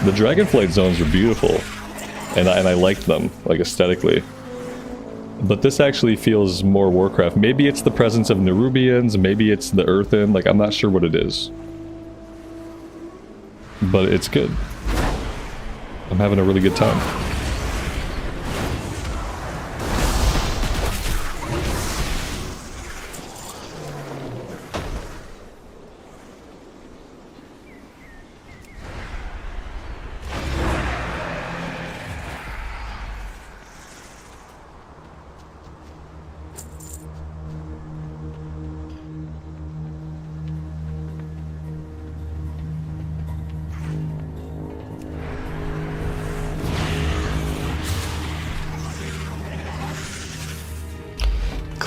The Dragonflight zones were beautiful, and I liked them, like, aesthetically. But this actually feels more Warcraft. Maybe it's the presence of Nerubians, maybe it's the Earthen, like, I'm not sure what it is. But it's good. I'm having a really good time.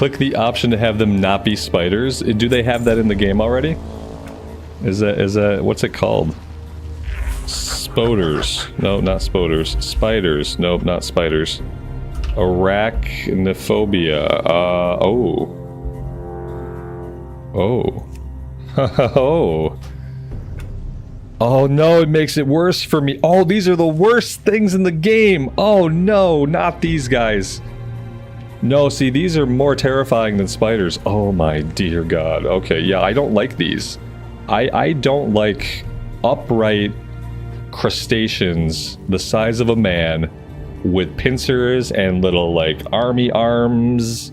Click the option to have them not be spiders. Do they have that in the game already? Is that what's it called? Spoders. No, not spoders. Spiders. Nope, not spiders. Arachnophobia. Oh. Oh. Oh. Oh no, it makes it worse for me. Oh, these are the worst things in the game. Oh no, not these guys. No, see, these are more terrifying than spiders. Oh my dear God. Okay, yeah, I don't like these. I don't like upright crustaceans the size of a man with pincers and little, like, army arms.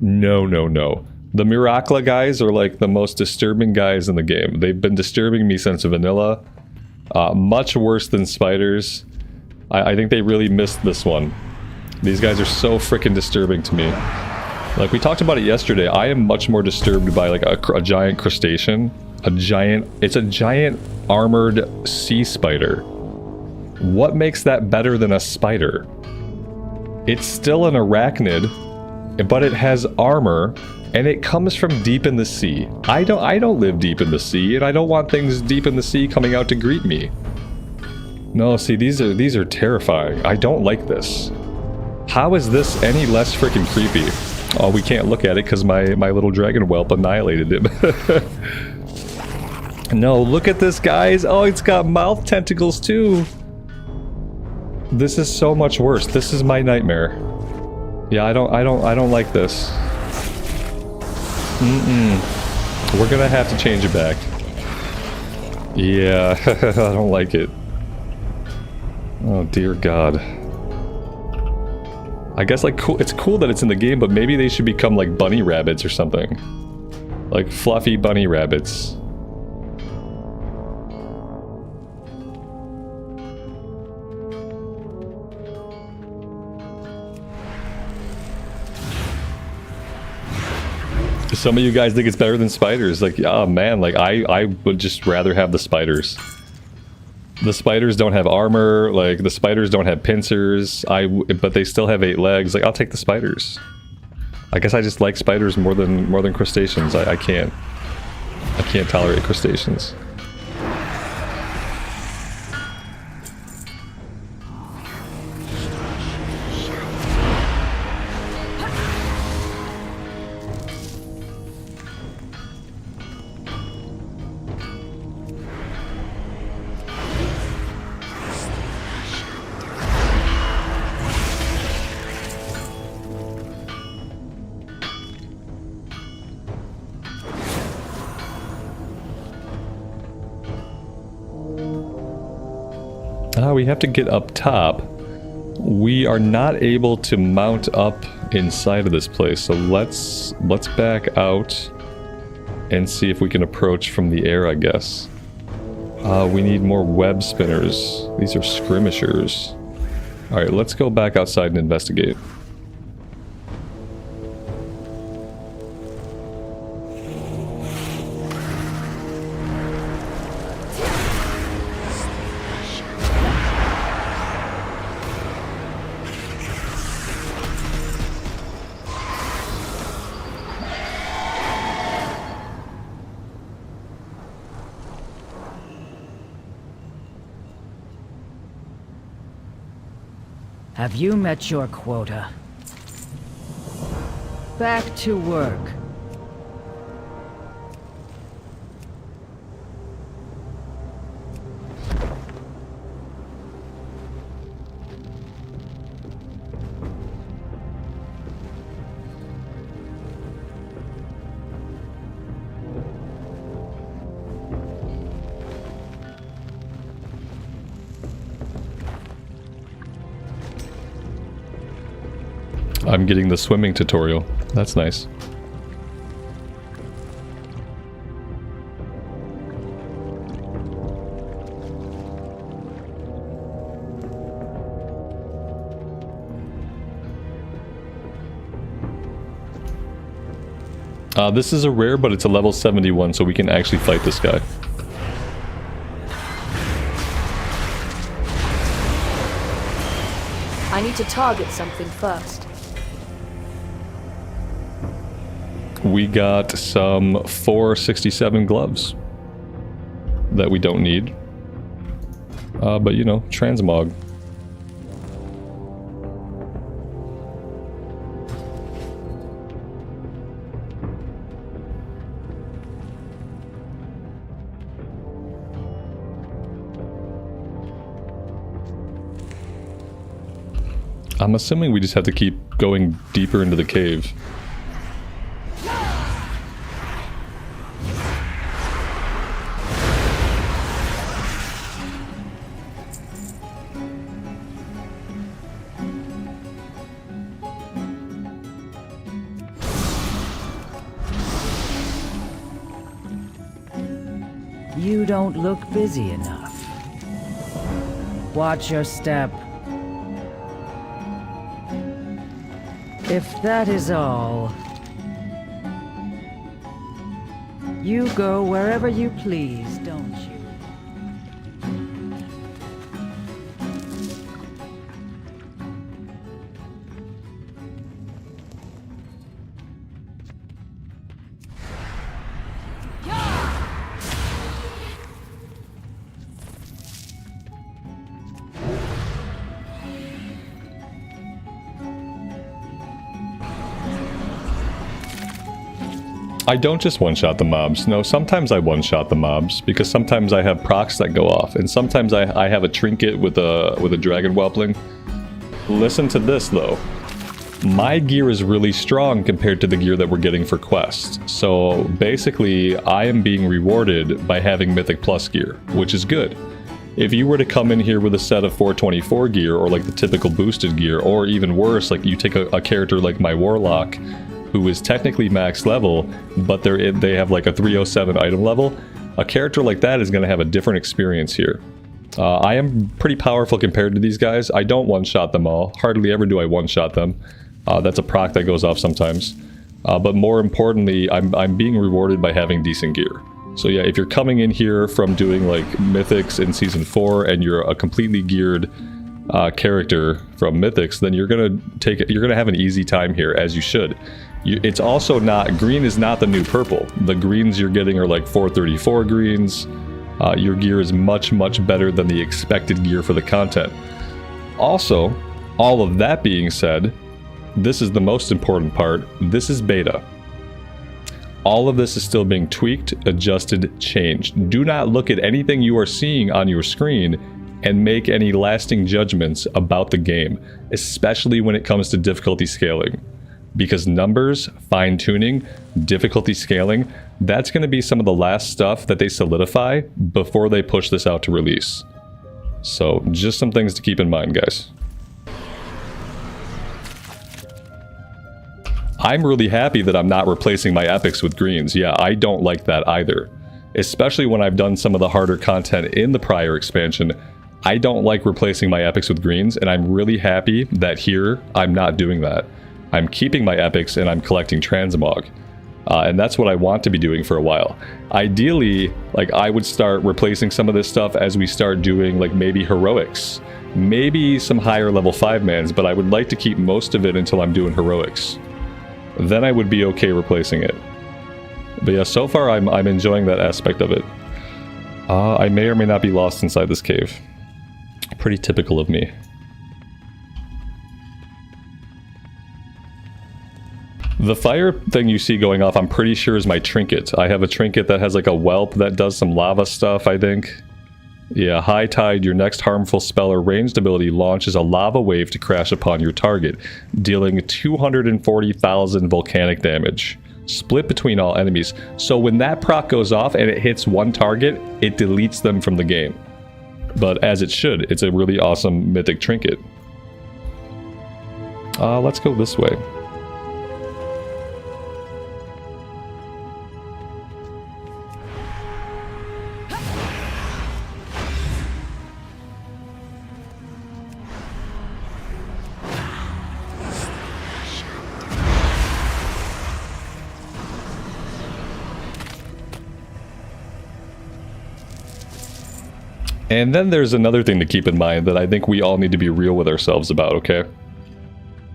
No, no, no. The Miracla guys are, like, the most disturbing guys in the game. They've been disturbing me since vanilla. Much worse than spiders. I think they really missed this one. These guys are so freaking disturbing to me. Like, we talked about it yesterday. I am much more disturbed by, like, a giant crustacean. It's a giant armored sea spider. What makes that better than a spider? It's still an arachnid, but it has armor, and it comes from deep in the sea. I don't live deep in the sea, and I don't want things deep in the sea coming out to greet me. No, see, these are terrifying. I don't like this. How is this any less freaking creepy? Oh, we can't look at it because my little dragon whelp annihilated it. No, look at this, guys. Oh, it's got mouth tentacles too. This is so much worse. This is my nightmare. Yeah, I don't like this. We're gonna have to change it back. Yeah, I don't like it. Oh dear God. I guess, like, it's cool that it's in the game, but maybe they should become like bunny rabbits or something. Like fluffy bunny rabbits. Some of you guys think it's better than spiders. Like, oh man, like I would just rather have the spiders. The spiders don't have armor, like the spiders don't have pincers, but they still have 8 legs. Like, I'll take the spiders. I guess I just like spiders more than crustaceans. I can't tolerate crustaceans. We have to get up top. We are not able to mount up inside of this place, so let's back out and see if we can approach from the air, I guess. We need more web spinners. These are skirmishers. Alright, let's go back outside and investigate. Have you met your quota? Back to work. I'm getting the swimming tutorial. That's nice. This is a rare, but it's a level 71, so we can actually fight this guy. I need to target something first. we got some 467 gloves that we don't need. But you know, transmog. I'm assuming we just have to keep going deeper into the cave. You don't look busy enough. Watch your step. If that is all, you go wherever you please, don't you? I don't just one-shot the mobs. No, sometimes I one-shot the mobs because sometimes I have procs that go off, and sometimes I have a trinket with a dragon whelpling. Listen to this though. My gear is really strong compared to the gear that we're getting for quests. So basically, I am being rewarded by having Mythic Plus gear, which is good. If you were to come in here with a set of 424 gear, or like the typical boosted gear, or even worse, like you take a character like my Warlock, who is technically max level, but they have like a 307 item level, a character like that is going to have a different experience here. I am pretty powerful compared to these guys. I don't one-shot them all. Hardly ever do I one-shot them. That's a proc that goes off sometimes. But more importantly, I'm being rewarded by having decent gear. So yeah, if you're coming in here from doing like Mythics in Season 4 and you're a completely geared character from Mythics, then you're gonna have an easy time here, as you should. It's also not, green is not the new purple. The greens you're getting are like 434 greens. Your gear is much, much better than the expected gear for the content. Also, all of that being said, this is the most important part. This is beta. All of this is still being tweaked, adjusted, changed. Do not look at anything you are seeing on your screen and make any lasting judgments about the game, especially when it comes to difficulty scaling. Because numbers, fine-tuning, difficulty scaling, that's going to be some of the last stuff that they solidify before they push this out to release. So, just some things to keep in mind, guys. I'm really happy that I'm not replacing my epics with greens. Yeah, I don't like that either. Especially when I've done some of the harder content in the prior expansion. I don't like replacing my epics with greens, and I'm really happy that here I'm not doing that. I'm keeping my epics and I'm collecting transmog. And that's what I want to be doing for a while. Ideally, like, I would start replacing some of this stuff as we start doing like maybe heroics. Maybe some higher level 5-mans, but I would like to keep most of it until I'm doing heroics. Then I would be okay replacing it. But yeah, so far I'm enjoying that aspect of it. I may or may not be lost inside this cave. Pretty typical of me. The fire thing you see going off, I'm pretty sure is my trinket. I have a trinket that has like a whelp that does some lava stuff, I think. Yeah, High Tide, your next harmful spell or ranged ability launches a lava wave to crash upon your target, dealing 240,000 volcanic damage, split between all enemies. So when that proc goes off and it hits one target, it deletes them from the game. But as it should, it's a really awesome mythic trinket. Let's go this way. And then there's another thing to keep in mind that I think we all need to be real with ourselves about, okay?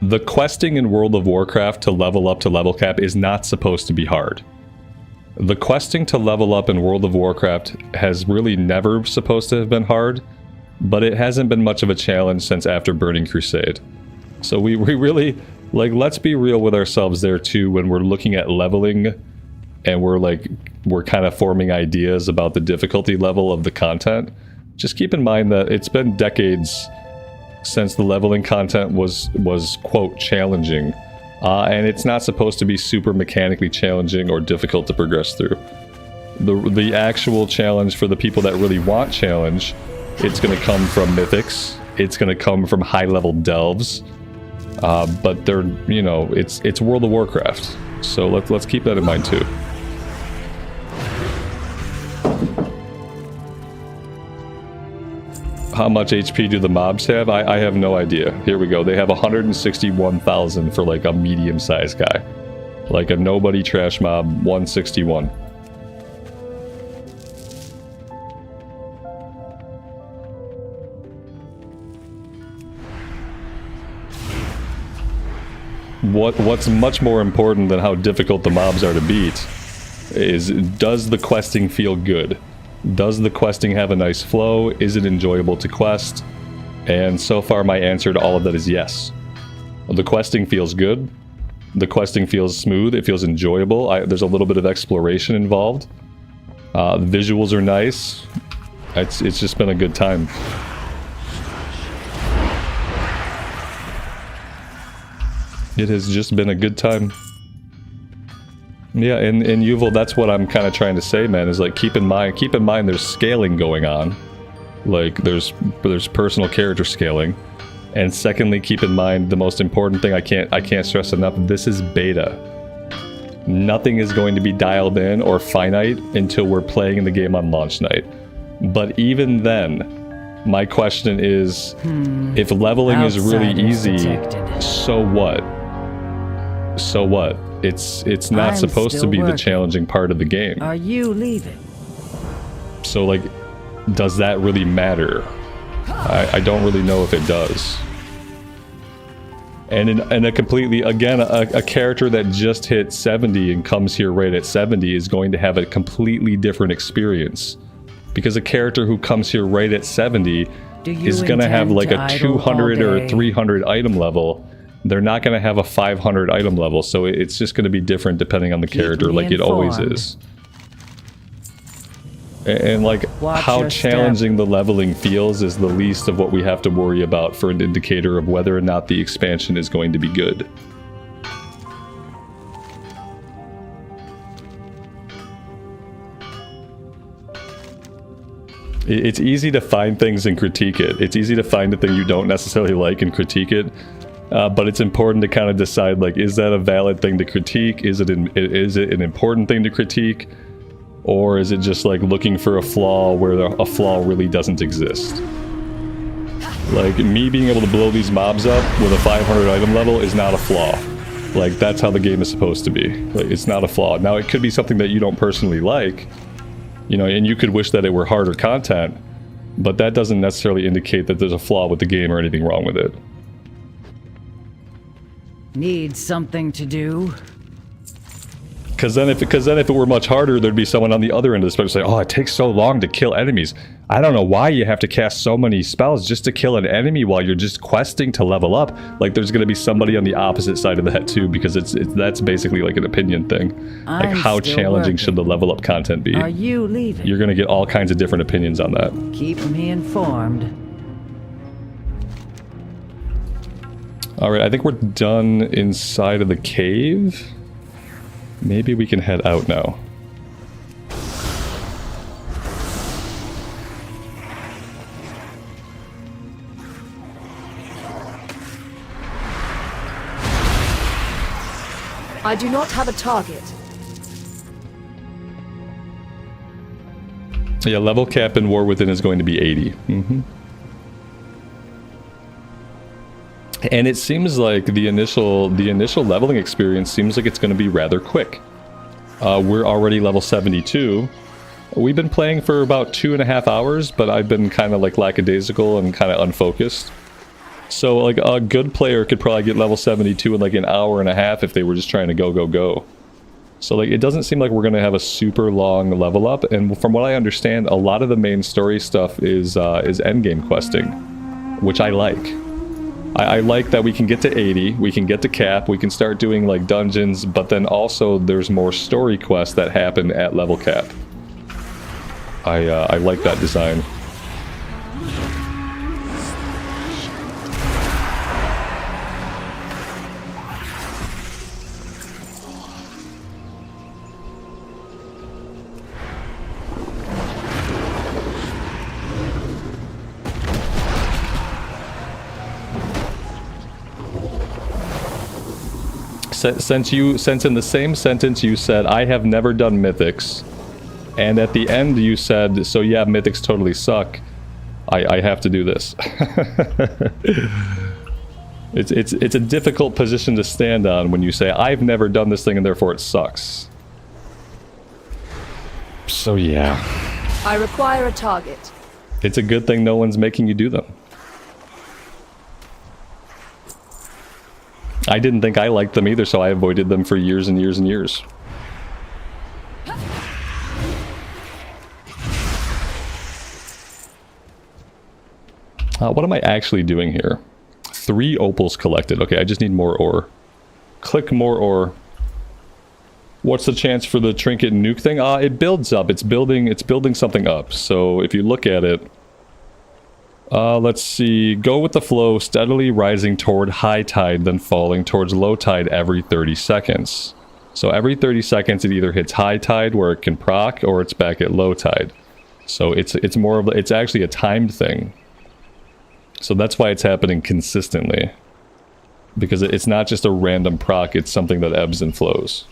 The questing in World of Warcraft to level up to level cap is not supposed to be hard. The questing to level up in World of Warcraft has really never supposed to have been hard, but it hasn't been much of a challenge since after Burning Crusade. So we really, like, let's be real with ourselves there too when we're looking at leveling and we're kind of forming ideas about the difficulty level of the content. Just keep in mind that it's been decades since the leveling content was quote challenging, and it's not supposed to be super mechanically challenging or difficult to progress through. The actual challenge for the people that really want challenge, it's going to come from mythics, it's going to come from high level delves, but they're, you know, it's World of Warcraft, so let's keep that in mind too. How much HP do the mobs have? I have no idea. Here we go. They have 161,000 for like a medium-sized guy. Like a nobody trash mob, 161. What's much more important than how difficult the mobs are to beat is, does the questing feel good? Does the questing have a nice flow? Is it enjoyable to quest? And so far my answer to all of that is yes. The questing feels good. The questing feels smooth. It feels enjoyable. There's a little bit of exploration involved. The visuals are nice. It's just been a good time. It has just been a good time. Yeah, and Yuval, that's what I'm kind of trying to say, man, is like keep in mind there's scaling going on. Like there's personal character scaling. And secondly, keep in mind the most important thing I can't stress enough, this is beta. Nothing is going to be dialed in or finite until we're playing in the game on launch night. But even then, my question is, if leveling is really easy, so what? So what? It's not supposed to be the challenging part of the game. Are you leaving? So like, does that really matter? I don't really know if it does. And in a completely, again, a character that just hit 70 and comes here right at 70 is going to have a completely different experience. Because a character who comes here right at 70 is going to have like a 200 or 300 item level. They're not going to have a 500 item level, so it's just going to be different depending on the character, like it always is. And like, how challenging the leveling feels is the least of what we have to worry about for an indicator of whether or not the expansion is going to be good. It's easy to find things and critique it. It's easy to find a thing you don't necessarily like and critique it. But it's important to kind of decide, like, is that a valid thing to critique? Is it an important thing to critique? Or is it just like looking for a flaw where a flaw really doesn't exist? Like, me being able to blow these mobs up with a 500 item level is not a flaw. Like, that's how the game is supposed to be. Like, it's not a flaw. Now, it could be something that you don't personally like, you know, and you could wish that it were harder content, but that doesn't necessarily indicate that there's a flaw with the game or anything wrong with it. Need something to do? Because then if it were much harder, there'd be someone on the other end of the spectrum saying, oh, it takes so long to kill enemies. I don't know why you have to cast so many spells just to kill an enemy while you're just questing to level up. Like, there's going to be somebody on the opposite side of that too, because that's basically like an opinion thing. Like, how challenging should the level up content be? Are you leaving? You're going to get all kinds of different opinions on that. Keep me informed. Alright, I think we're done inside of the cave. Maybe we can head out now. I do not have a target. Yeah, level cap in War Within is going to be 80. And it seems like the initial leveling experience seems like it's going to be rather quick. We're already level 72. We've been playing for about 2.5 hours, but I've been kind of like lackadaisical and kind of unfocused. So like a good player could probably get level 72 in like an hour and a half if they were just trying to go. So like it doesn't seem like we're gonna have a super long level up, and from what I understand, a lot of the main story stuff is endgame questing, which I like. I like that we can get to 80, we can get to cap, we can start doing like dungeons, but then also there's more story quests that happen at level cap. I like that design. Since in the same sentence you said, I have never done mythics, and at the end you said, so yeah, mythics totally suck, I have to do this. It's a difficult position to stand on when you say, I've never done this thing and therefore it sucks. So yeah. I require a target. It's a good thing no one's making you do them. I didn't think I liked them either, so I avoided them for years and years and years. What am I actually doing here? 3 opals collected. Okay, I just need more ore. Click more ore. What's the chance for the trinket nuke thing? It builds up. It's building something up. So if you look at it, let's see, go with the flow, steadily rising toward high tide, then falling towards low tide every 30 seconds. So every 30 seconds it either hits high tide where it can proc, or it's back at low tide. So it's more of it's actually a timed thing. So that's why it's happening consistently. Because it's not just a random proc, it's something that ebbs and flows.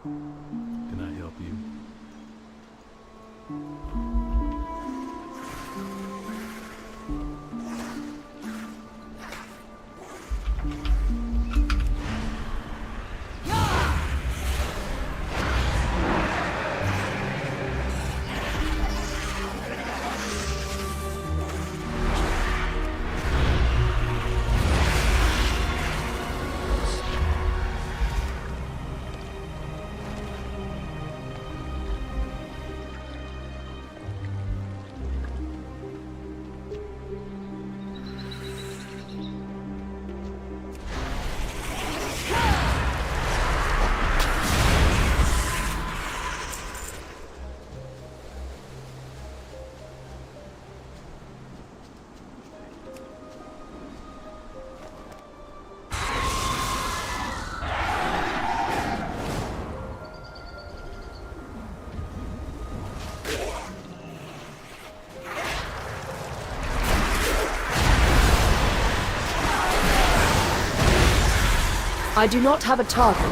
Can I help you? I do not have a target.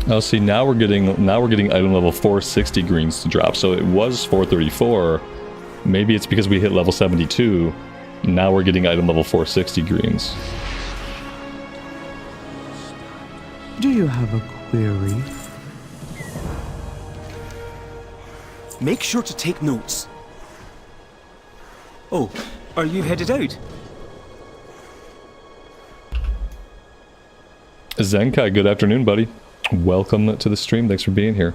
Oh, see, now we're getting item level 460 greens to drop. So it was 434. Maybe it's because we hit level 72. Now we're getting item level 460 greens. Do you have a query? Make sure to take notes. Oh, are you headed out? Zenkai, good afternoon, buddy. Welcome to the stream. Thanks for being here.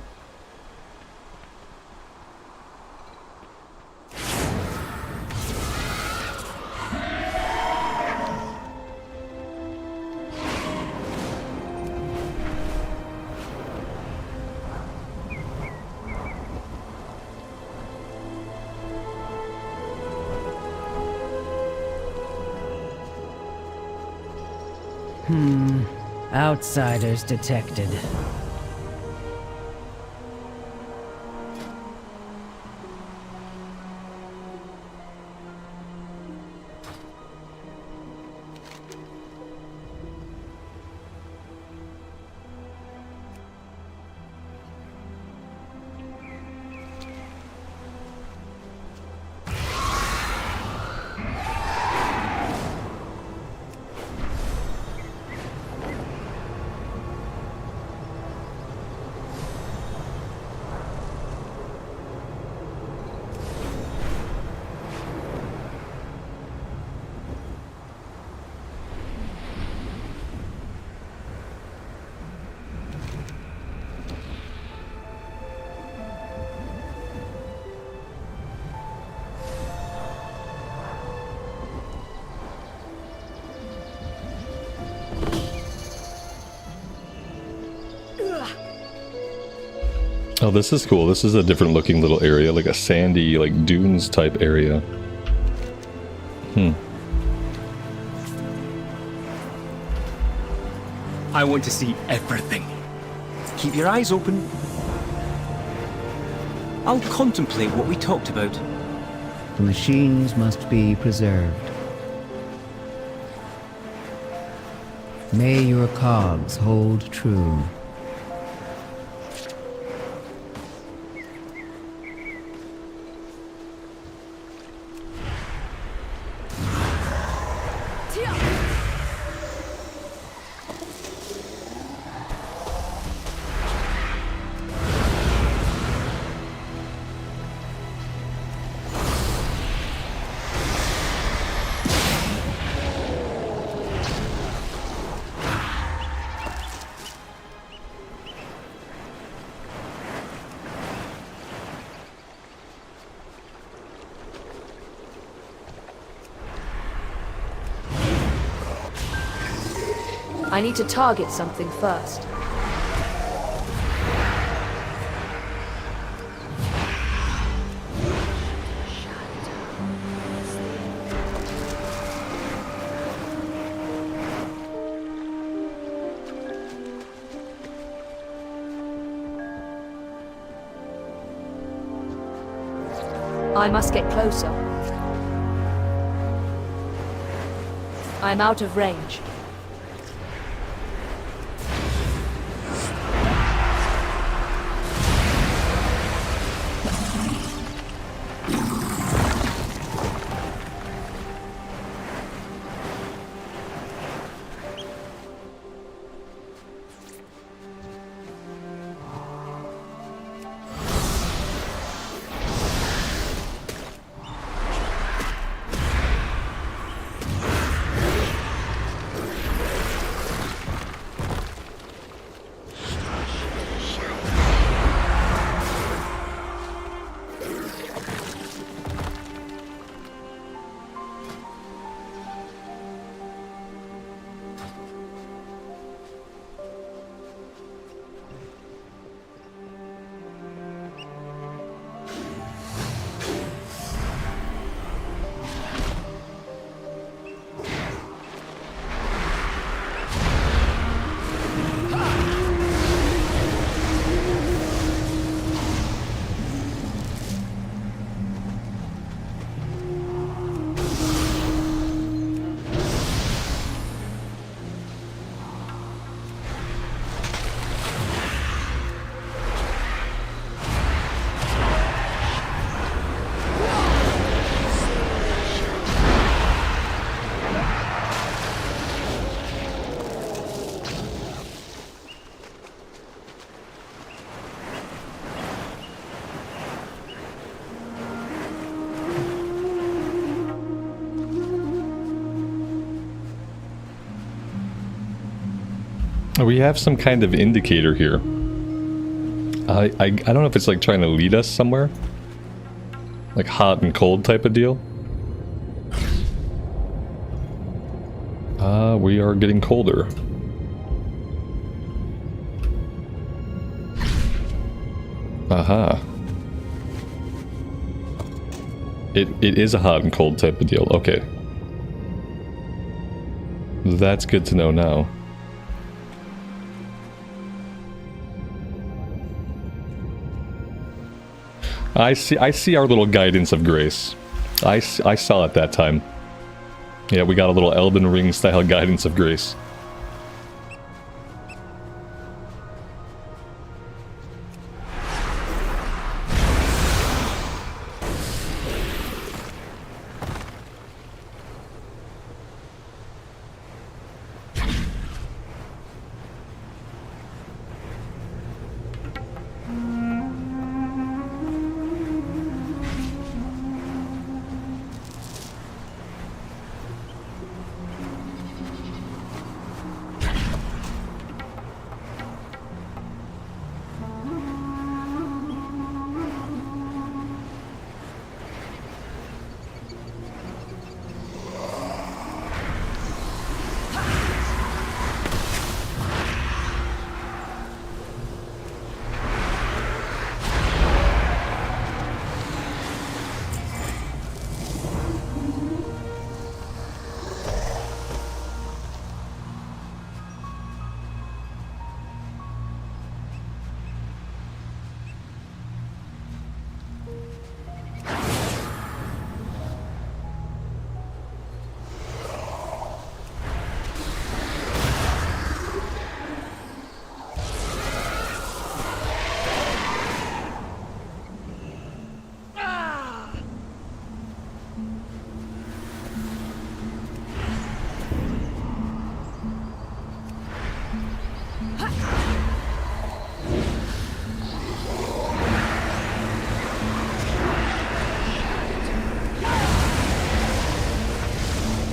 Outsiders detected. Oh, this is cool. This is a different looking little area, like a sandy, like dunes type area. Hmm. I want to see everything. Keep your eyes open. I'll contemplate what we talked about. The machines must be preserved. May your cogs hold true. I need to target something first. I must get closer. I'm out of range. We have some kind of indicator here. I don't know if it's like trying to lead us somewhere. Like hot and cold type of deal. We are getting colder. Aha. It is a hot and cold type of deal. Okay. That's good to know now. I see our little guidance of grace. I saw it that time. Yeah, we got a little Elden Ring style guidance of grace.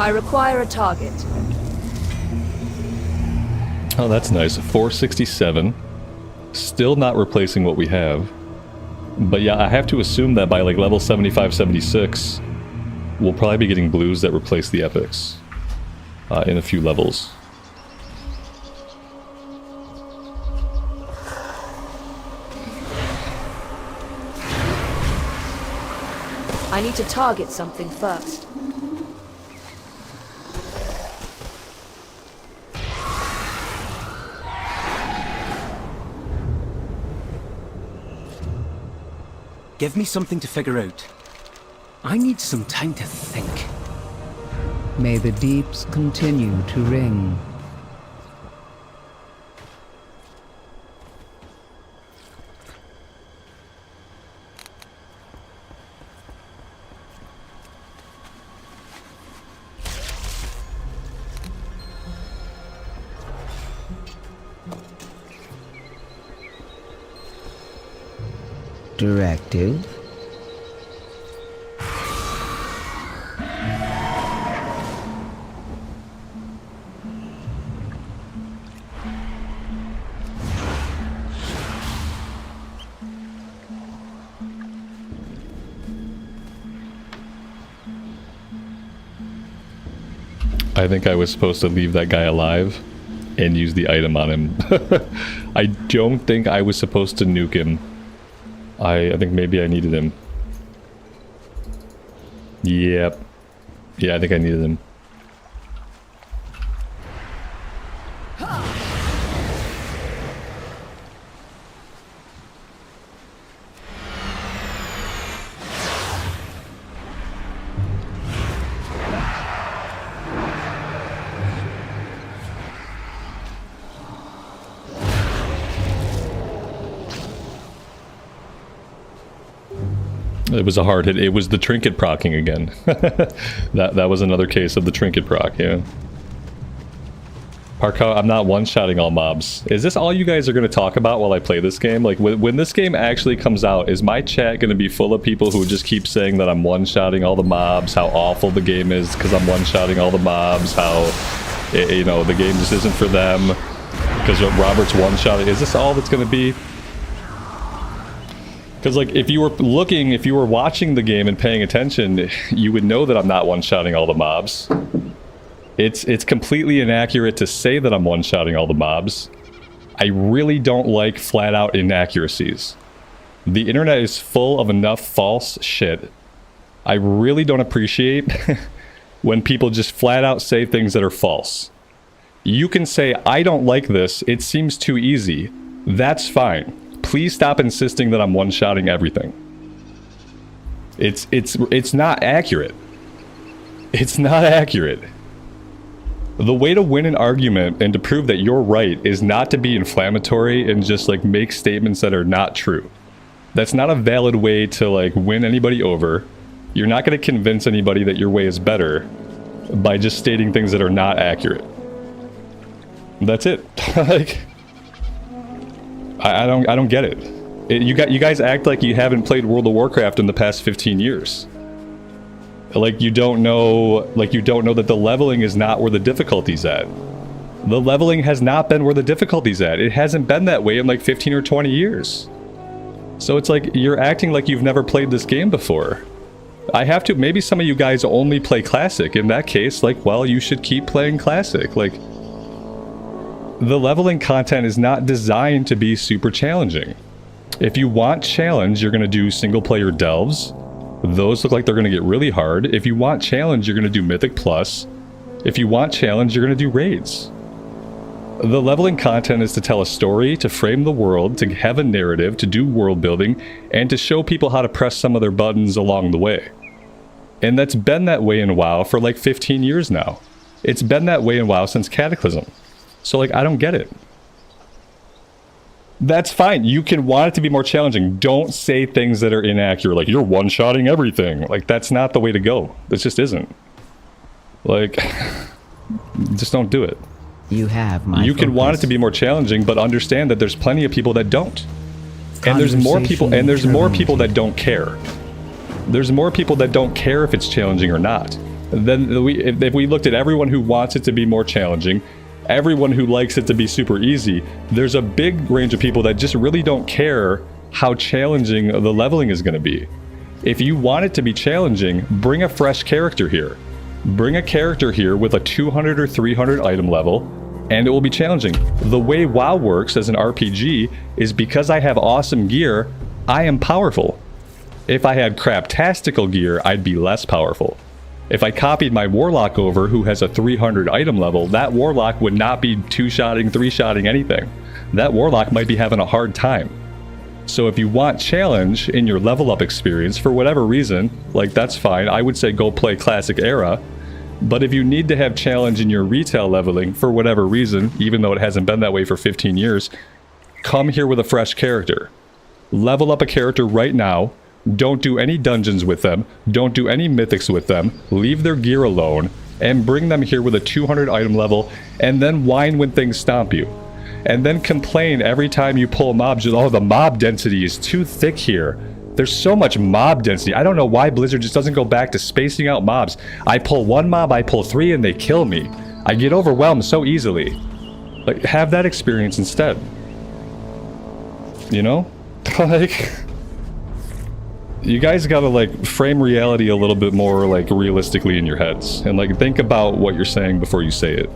I require a target. Oh, that's nice. 467. Still not replacing what we have. But yeah, I have to assume that by like level 75, 76, we'll probably be getting blues that replace the epics in a few levels. I need to target something first. Give me something to figure out. I need some time to think. May the deeps continue to ring. Directive. I think I was supposed to leave that guy alive and use the item on him. I don't think I was supposed to nuke him. I think maybe I needed him. Yep. Yeah, I think I needed him. It was a hard hit. It was the trinket procking again. that was another case of the trinket proc, yeah. Parkour, I'm not one-shotting all mobs. Is this all you guys are going to talk about while I play this game? Like, when this game actually comes out, is my chat going to be full of people who just keep saying that I'm one-shotting all the mobs, how awful the game is because I'm one-shotting all the mobs, how, you know, the game just isn't for them because Robert's one-shotting? Is this all that's going to be? Because, like, if you were watching the game and paying attention, you would know that I'm not one-shotting all the mobs. It's completely inaccurate to say that I'm one-shotting all the mobs. I really don't like flat-out inaccuracies. The internet is full of enough false shit. I really don't appreciate when people just flat-out say things that are false. You can say, I don't like this, it seems too easy. That's fine. Please stop insisting that I'm one-shotting everything. It's not accurate. It's not accurate. The way to win an argument and to prove that you're right is not to be inflammatory and just like make statements that are not true. That's not a valid way to like win anybody over. You're not going to convince anybody that your way is better by just stating things that are not accurate. That's it. Like, I don't get it. You guys act like you haven't played World of Warcraft in the past 15 years. Like you don't know that the leveling is not where the difficulty's at. The leveling has not been where the difficulty's at. It hasn't been that way in like 15 or 20 years. So it's like you're acting like you've never played this game before. Maybe some of you guys only play Classic. In that case, like, well, you should keep playing Classic. Like, the leveling content is not designed to be super challenging. If you want challenge, you're going to do single player delves. Those look like they're going to get really hard. If you want challenge, you're going to do Mythic Plus. If you want challenge, you're going to do raids. The leveling content is to tell a story, to frame the world, to have a narrative, to do world building, and to show people how to press some of their buttons along the way. And that's been that way in WoW for like 15 years now. It's been that way in WoW since Cataclysm. So like, I don't get it. That's fine. You can want it to be more challenging. Don't say things that are inaccurate. Like, you're one-shotting everything. Like, that's not the way to go. This just isn't. Like, just don't do it. You have my You can want it to be more challenging, but understand that there's plenty of people that don't. And there's more people that don't care. There's more people that don't care if it's challenging or not. then if we looked at everyone who wants it to be more challenging, everyone who likes it to be super easy, there's a big range of people that just really don't care how challenging the leveling is going to be. If you want it to be challenging, bring a fresh character here. Bring a character here with a 200 or 300 item level, and it will be challenging. The way WoW works as an RPG is because I have awesome gear, I am powerful. If I had craptastical gear, I'd be less powerful. If I copied my Warlock over who has a 300 item level, that Warlock would not be 2-shotting, 3-shotting anything. That Warlock might be having a hard time. So if you want challenge in your level up experience for whatever reason, like that's fine. I would say go play Classic Era. But if you need to have challenge in your retail leveling for whatever reason, even though it hasn't been that way for 15 years, come here with a fresh character. Level up a character right now. Don't do any dungeons with them. Don't do any mythics with them. Leave their gear alone and bring them here with a 200 item level, and then whine when things stomp you. And then complain every time you pull mobs, oh, the mob density is too thick here. There's so much mob density. I don't know why Blizzard just doesn't go back to spacing out mobs. I pull one mob, I pull 3, and they kill me. I get overwhelmed so easily. Like, have that experience instead. You know? Like, you guys gotta, like, frame reality a little bit more, like, realistically in your heads. And, like, think about what you're saying before you say it.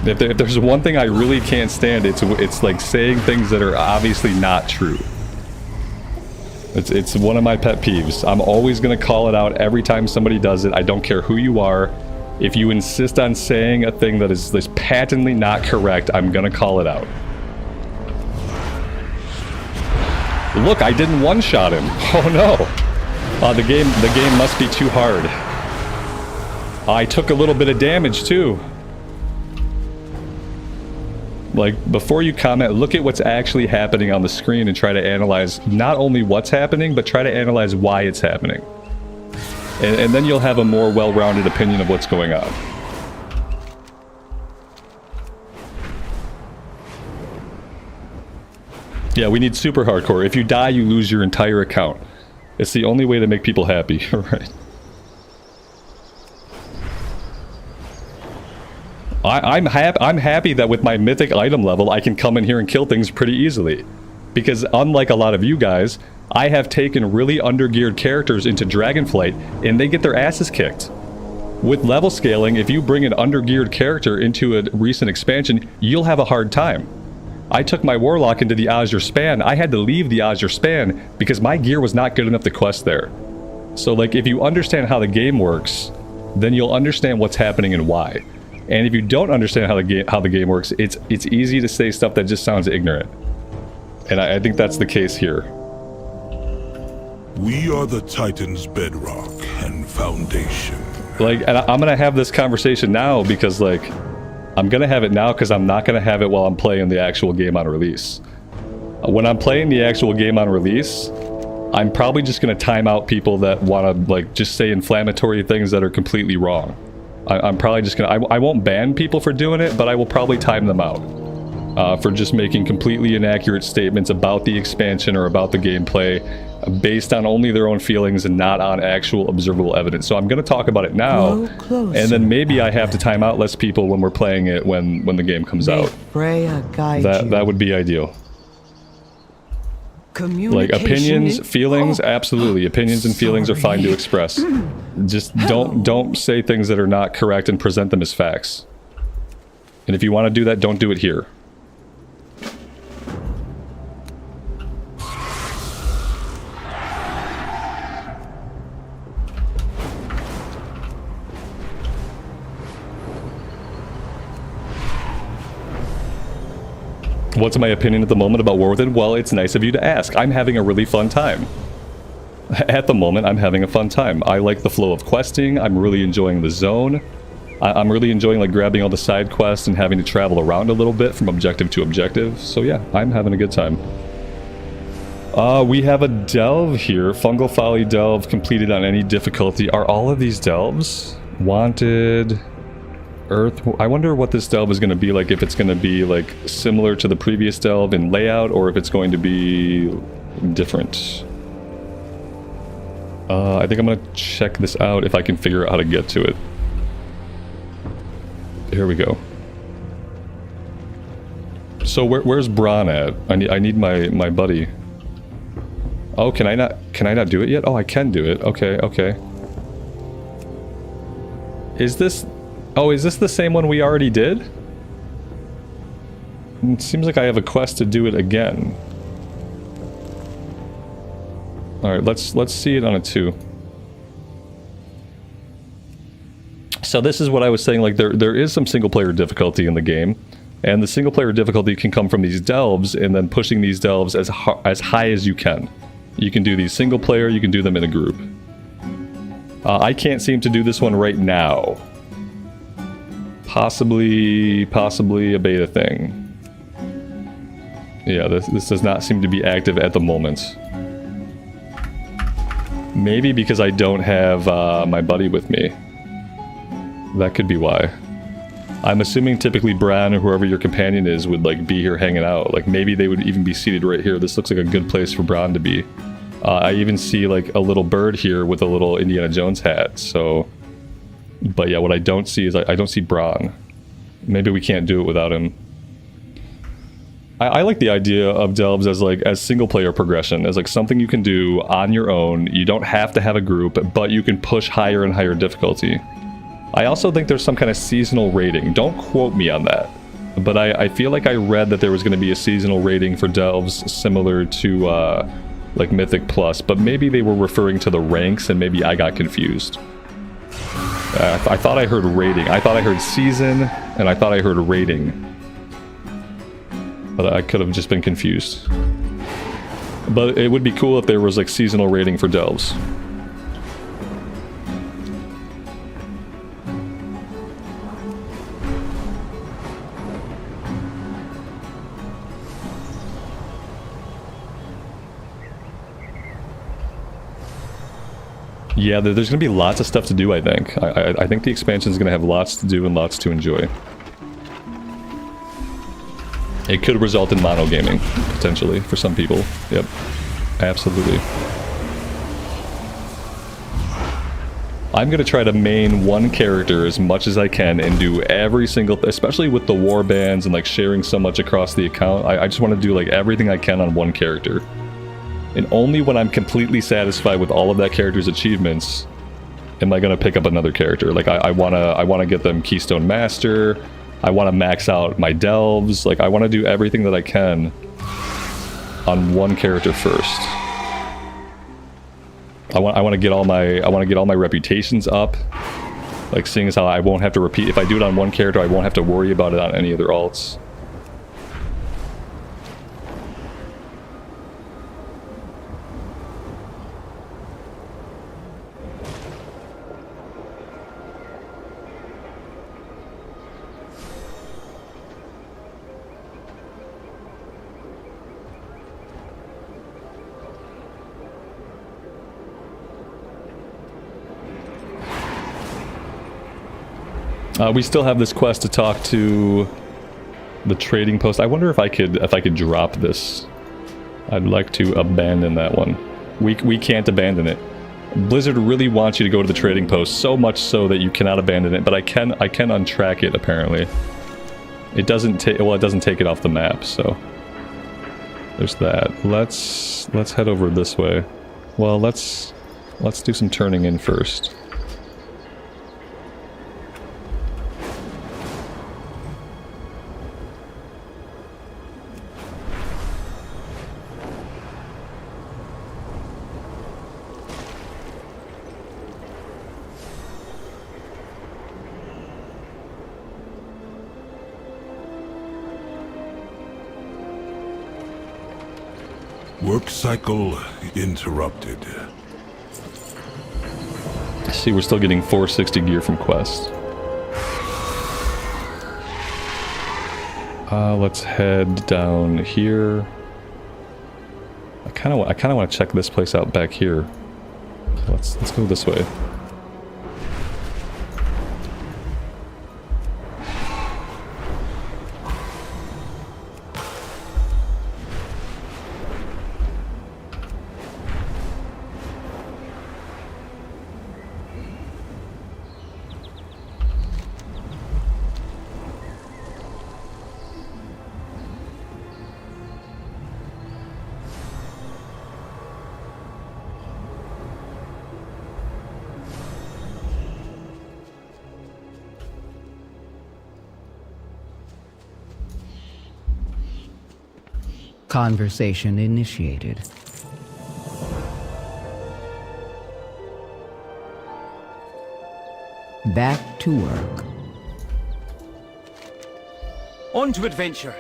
If there's one thing I really can't stand, it's like saying things that are obviously not true. It's one of my pet peeves. I'm always going to call it out every time somebody does it. I don't care who you are. If you insist on saying a thing that is patently not correct, I'm going to call it out. Look, I didn't one-shot him. Oh no. The game must be too hard. I took a little bit of damage too. Like, before you comment, look at what's actually happening on the screen and try to analyze not only what's happening, but try to analyze why it's happening. And then you'll have a more well-rounded opinion of what's going on. Yeah, we need super hardcore. If you die, you lose your entire account. It's the only way to make people happy, right? I'm happy that with my mythic item level, I can come in here and kill things pretty easily. Because unlike a lot of you guys, I have taken really undergeared characters into Dragonflight, and they get their asses kicked. With level scaling, if you bring an undergeared character into a recent expansion, you'll have a hard time. I took my Warlock into the Azure Span. I had to leave the Azure Span because my gear was not good enough to quest there. So, like, if you understand how the game works, then you'll understand what's happening and why. And if you don't understand how the game works, it's easy to say stuff that just sounds ignorant. And I think that's the case here. We are the Titan's bedrock and foundation. Like, and I'm gonna have this conversation now because, like, I'm gonna have it now because I'm not gonna have it while I'm playing the actual game on release. When I'm playing the actual game on release, I'm probably just gonna time out people that wanna, like, just say inflammatory things that are completely wrong. I'm probably just gonna, I won't ban people for doing it, but I will probably time them out for just making completely inaccurate statements about the expansion or about the gameplay based on only their own feelings and not on actual observable evidence. So I'm gonna talk about it now, and then maybe I have to time out less people when we're playing it when the game comes out. Freya guide you. That would be ideal. Like, opinions, feelings, absolutely. Opinions and feelings are fine to express. Just don't say things that are not correct and present them as facts. And if you want to do that, don't do it here. What's my opinion at the moment about War Within? Well, it's nice of you to ask. I'm having a really fun time. At the moment, I'm having a fun time. I like the flow of questing. I'm really enjoying the zone. I'm really enjoying, like, grabbing all the side quests and having to travel around a little bit from objective to objective. So yeah, I'm having a good time. We have a delve here. Fungal Folly delve completed on any difficulty. Are all of these delves wanted? Earth. I wonder what this delve is going to be like, if it's going to be, like, similar to the previous delve in layout, or if it's going to be different. I think I'm gonna check this out if I can figure out how to get to it. Here we go. So where's Bron at? I need my buddy. Oh, can I not do it yet? Oh, I can do it. Okay, okay. Is this the same one we already did? It seems like I have a quest to do it again. Alright, let's see it on a 2. So this is what I was saying, like there is some single player difficulty in the game, and the single player difficulty can come from these delves and then pushing these delves as high as you can. You can do these single player, you can do them in a group. I can't seem to do this one right now. Possibly a beta thing. Yeah, this does not seem to be active at the moment. Maybe because I don't have my buddy with me. That could be why. I'm assuming typically Bran or whoever your companion is would like be here hanging out. Like maybe they would even be seated right here. This looks like a good place for Bran to be. I even see like a little bird here with a little Indiana Jones hat. So, but yeah, what I don't see is I don't see Bran. Maybe we can't do it without him. I like the idea of delves as single player progression, as like something you can do on your own. You don't have to have a group, but you can push higher and higher difficulty. I also think there's some kind of seasonal rating. Don't quote me on that, but I feel like I read that there was going to be a seasonal rating for delves similar to like Mythic Plus, but maybe they were referring to the ranks and maybe I got confused. I thought I heard rating. I thought I heard season and I thought I heard rating. But I could have just been confused. But it would be cool if there was like seasonal rating for delves. Yeah, there's going to be lots of stuff to do, I think. I think the expansion is going to have lots to do and lots to enjoy. It could result in mono gaming, potentially, for some people. Yep, absolutely. I'm going to try to main one character as much as I can and do every single, especially with the war bands and like sharing so much across the account. I just want to do like everything I can on one character. And only when I'm completely satisfied with all of that character's achievements am I going to pick up another character. Like I want to get them Keystone Master. I want to max out my delves. Like I want to do everything that I can on one character first. I want to get all my reputations up. Like seeing as how I won't have to repeat, if I do it on one character, I won't have to worry about it on any other alts. We still have this quest to talk to the trading post. I wonder if I could drop this. I'd like to abandon that one. We can't abandon it. Blizzard really wants you to go to the trading post, so much so that you cannot abandon it, but I can untrack it apparently. It doesn't take it off the map, so there's that. Let's head over this way. Well, let's do some turning in first. Work cycle interrupted. See, we're still getting 460 gear from Quest. Let's head down here. I kind of want to check this place out back here. Let's go this way. Conversation initiated. Back to work. On to adventure.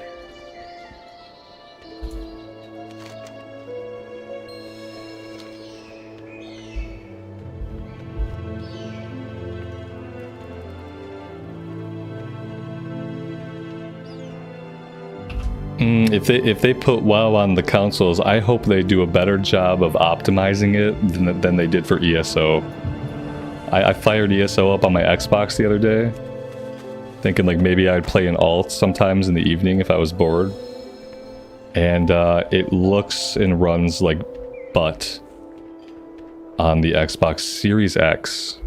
If they put WoW on the consoles, I hope they do a better job of optimizing it than they did for ESO. I fired ESO up on my Xbox the other day, thinking like maybe I'd play an alt sometimes in the evening if I was bored. And it looks and runs like butt on the Xbox Series X.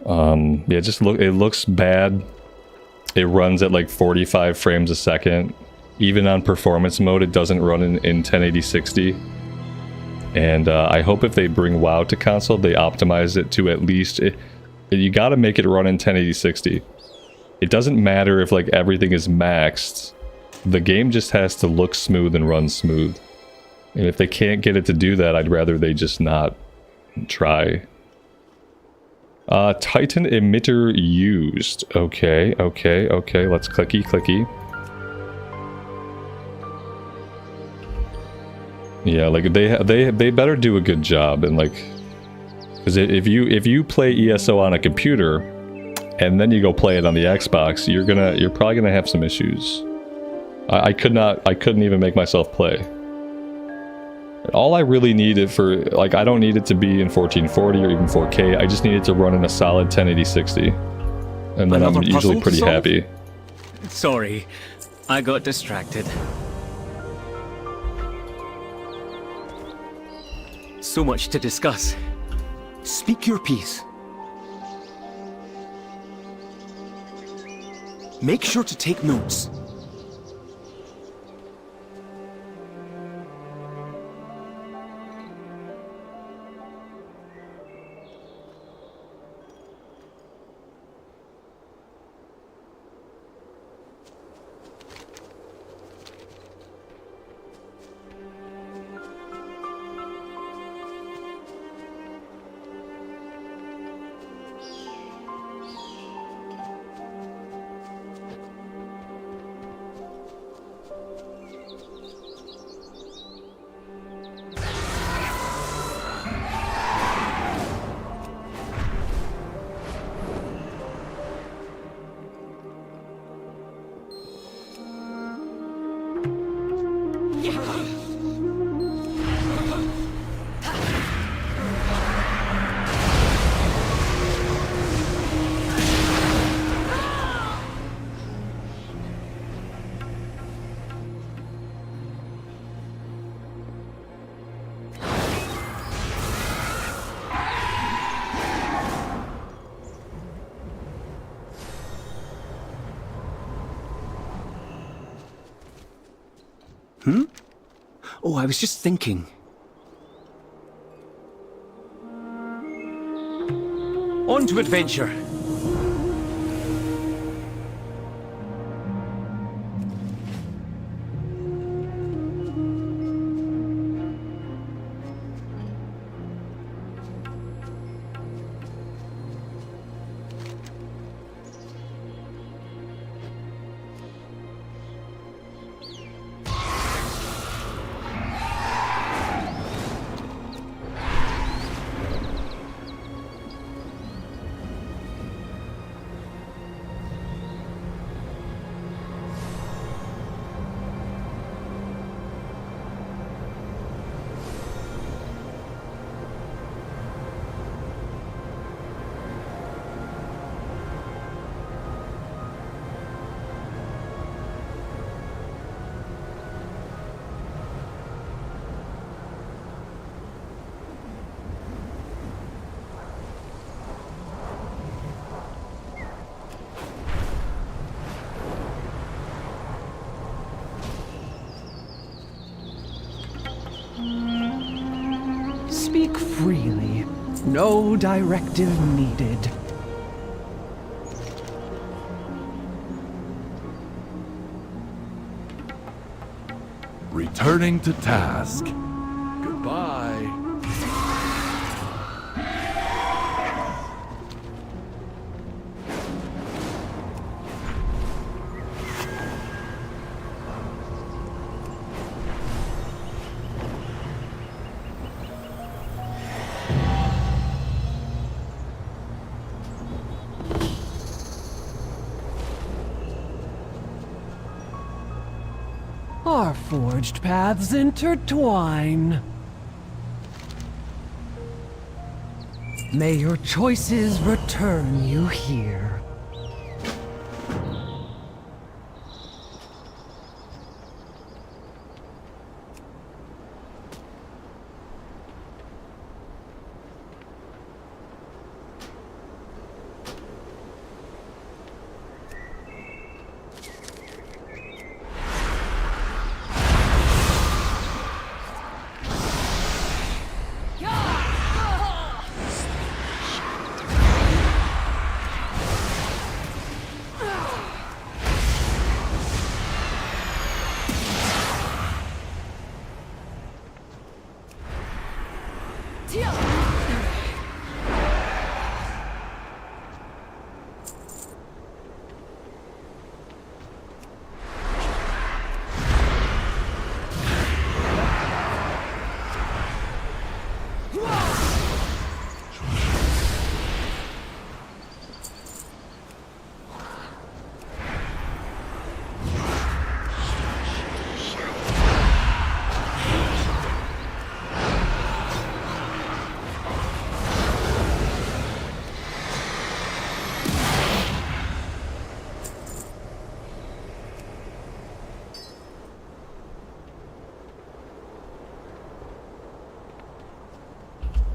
Yeah, it looks bad. It runs at like 45 frames a second. Even on performance mode, it doesn't run in 1080 60. And I hope if they bring WoW to console, they optimize it to at least... you gotta make it run in 1080 60. It doesn't matter if like everything is maxed. The game just has to look smooth and run smooth. And if they can't get it to do that, I'd rather they just not try. Titan emitter used. Okay, let's clicky. Yeah, like they better do a good job, and like, because if you play ESO on a computer and then you go play it on the Xbox, you're probably gonna have some issues. I couldn't even make myself play. All I really need it for, like, I don't need it to be in 1440 or even 4K. I just need it to run in a solid 1080 60, and then I'm usually pretty happy. Sorry, I got distracted. So much to discuss. Speak your piece. Make sure to take notes. Oh, I was just thinking. On to adventure. Speak freely. No directive needed. Returning to task. Goodbye. Our forged paths intertwine. May your choices return you here.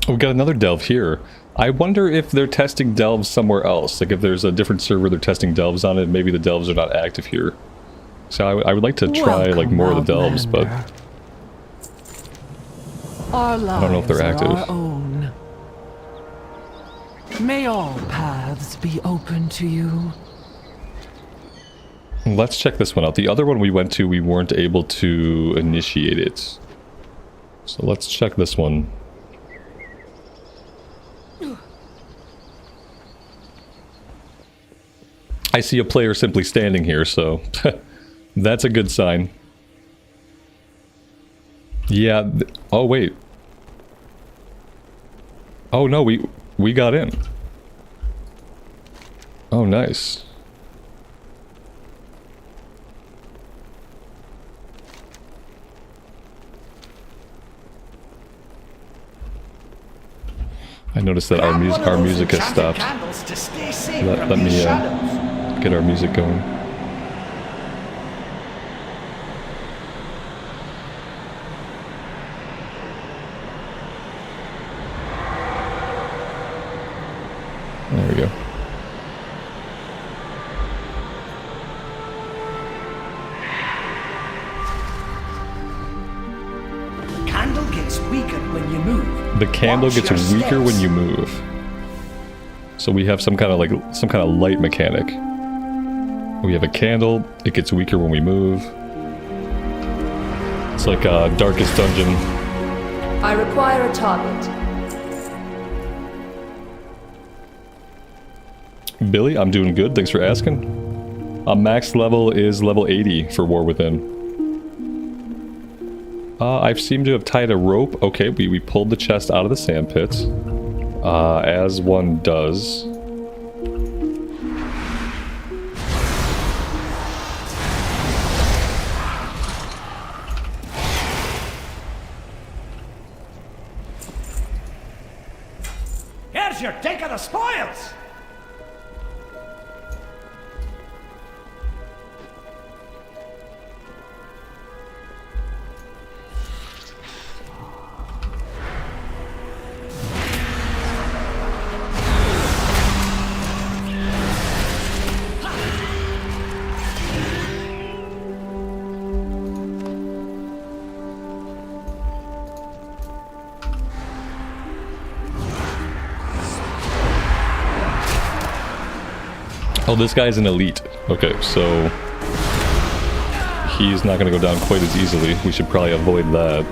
We've got another delve here. I wonder if they're testing delves somewhere else. Like if there's a different server they're testing delves on it, maybe the delves are not active here. So I would like to try like more of the delves, but I don't know if they're active. Our own. May all paths be open to you. Let's check this one out. The other one we went to, we weren't able to initiate it. So let's check this one. I see a player simply standing here, so that's a good sign. Yeah. Oh, wait. Oh, no, we got in. Oh, nice. I noticed that our music has stopped. Let me get our music going. There we go. Candle gets weaker when you move. The candle gets weaker when you move. So we have some kind of light mechanic. We have a candle, it gets weaker when we move. It's like a darkest dungeon. I require a target. Billy, I'm doing good, thanks for asking. Max level is level 80 for War Within. I seem to have tied a rope. Okay, we pulled the chest out of the sand pit. As one does. Here's your take of the spoils! Oh, this guy's an elite. Okay, so key's not going to go down quite as easily. We should probably avoid that.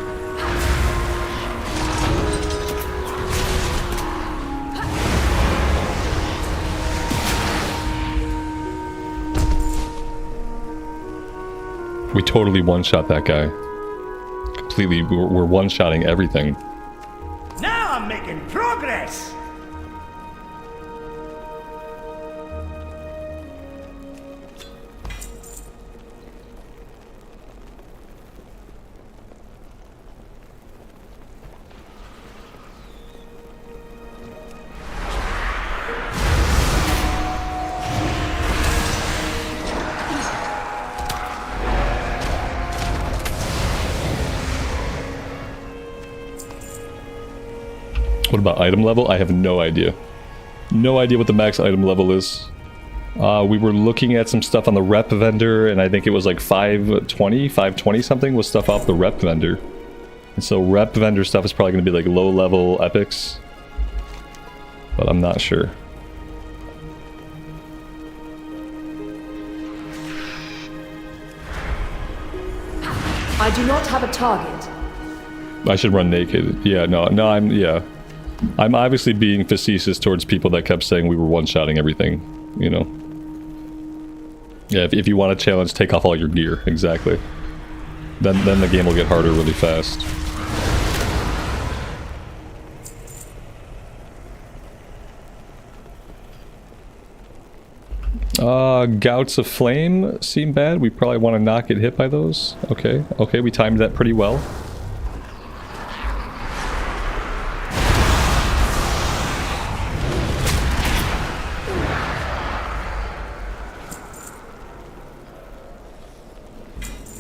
We totally one-shot that guy. Completely, we're one-shotting everything. Now I'm making progress! What about item level? I have no idea. No idea what the max item level is. We were looking at some stuff on the rep vendor, and I think it was like 520 something was stuff off the rep vendor. And so rep vendor stuff is probably going to be like low level epics. But I'm not sure. I do not have a target. I should run naked. Yeah, I'm obviously being facetious towards people that kept saying we were one-shotting everything, you know. Yeah, if you want a challenge, take off all your gear. Exactly. Then the game will get harder really fast. Gouts of flame seem bad. We probably want to not get hit by those. Okay, we timed that pretty well.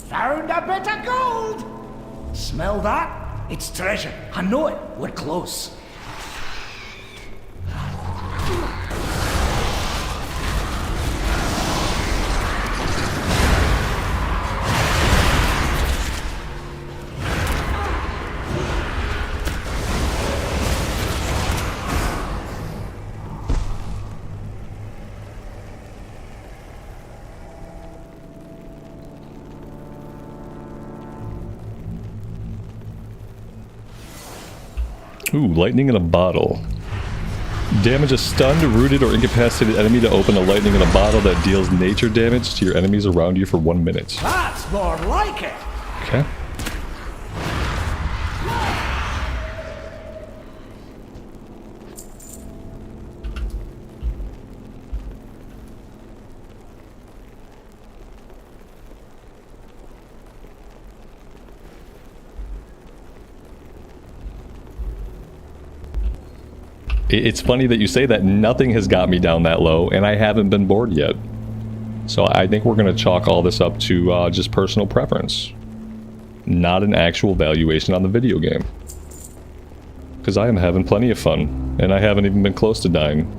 Found a bit of gold! Smell that? It's treasure. I know it. We're close. Ooh, lightning in a bottle. Damage a stunned, rooted, or incapacitated enemy to open a lightning in a bottle that deals nature damage to your enemies around you for 1 minute. That's more like it! Okay. It's funny that you say that. Nothing has got me down that low, and I haven't been bored yet. So I think we're going to chalk all this up to just personal preference. Not an actual valuation on the video game. Because I am having plenty of fun, and I haven't even been close to dying.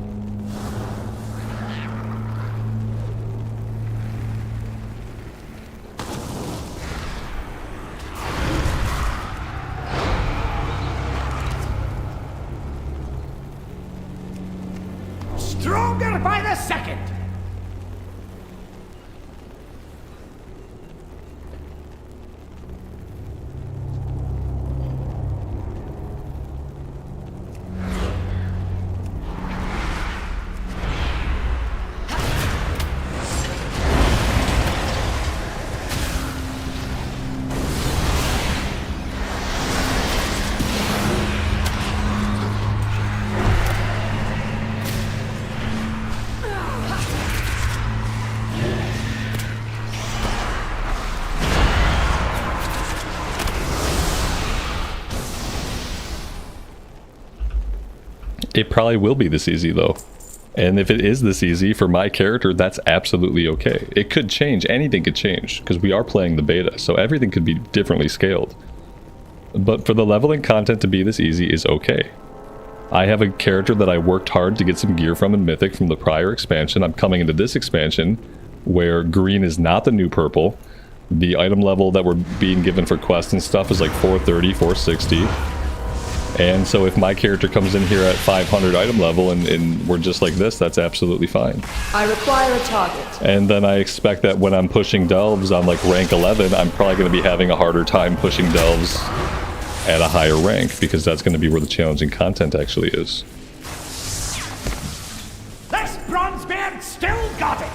Stronger by the second! It probably will be this easy though. And if it is this easy for my character, that's absolutely okay. It could change, anything could change, because we are playing the beta, so everything could be differently scaled. But for the leveling content to be this easy is okay. I have a character that I worked hard to get some gear from in Mythic from the prior expansion. I'm coming into this expansion where green is not the new purple. The item level that we're being given for quests and stuff is like 430, 460. And so if my character comes in here at 500 item level and we're just like this, that's absolutely fine. I require a target. And then I expect that when I'm pushing delves on like rank 11, I'm probably going to be having a harder time pushing delves at a higher rank, because that's going to be where the challenging content actually is. This Bronzebeard still got it!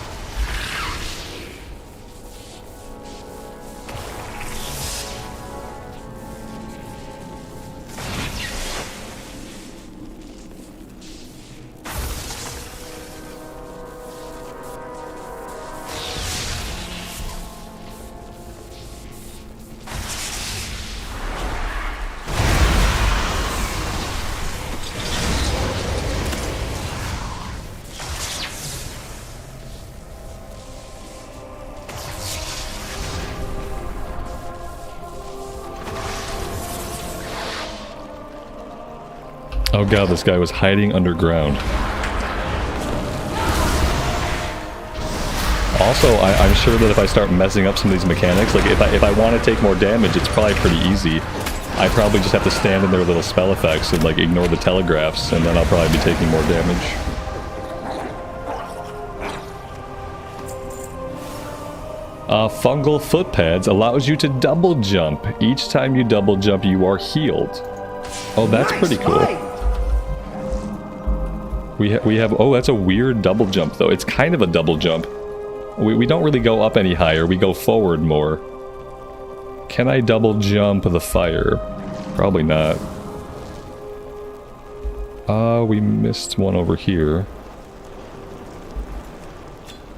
Oh god, this guy was hiding underground. Also, I'm sure that if I start messing up some of these mechanics, like if I want to take more damage, it's probably pretty easy. I probably just have to stand in their little spell effects and like ignore the telegraphs, and then I'll probably be taking more damage. Fungal foot pads allows you to double jump. Each time you double jump, you are healed. Oh, that's pretty cool. We have, oh, that's a weird double jump though. It's kind of a double jump. We don't really go up any higher, we go forward more. Can I double jump the fire? Probably not. We missed one over here.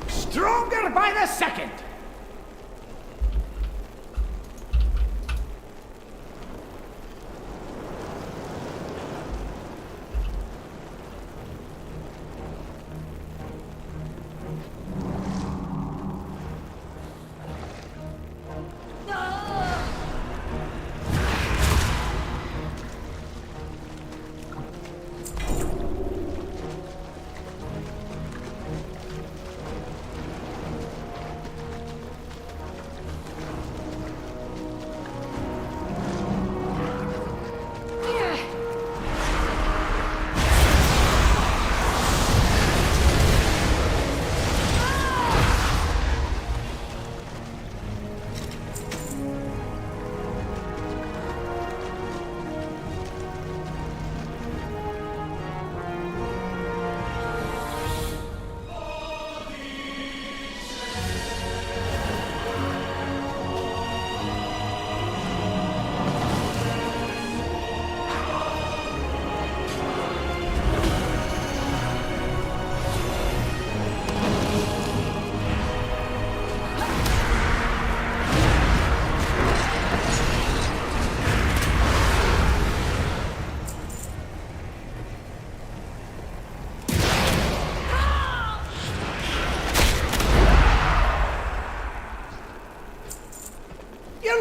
Stronger by the second!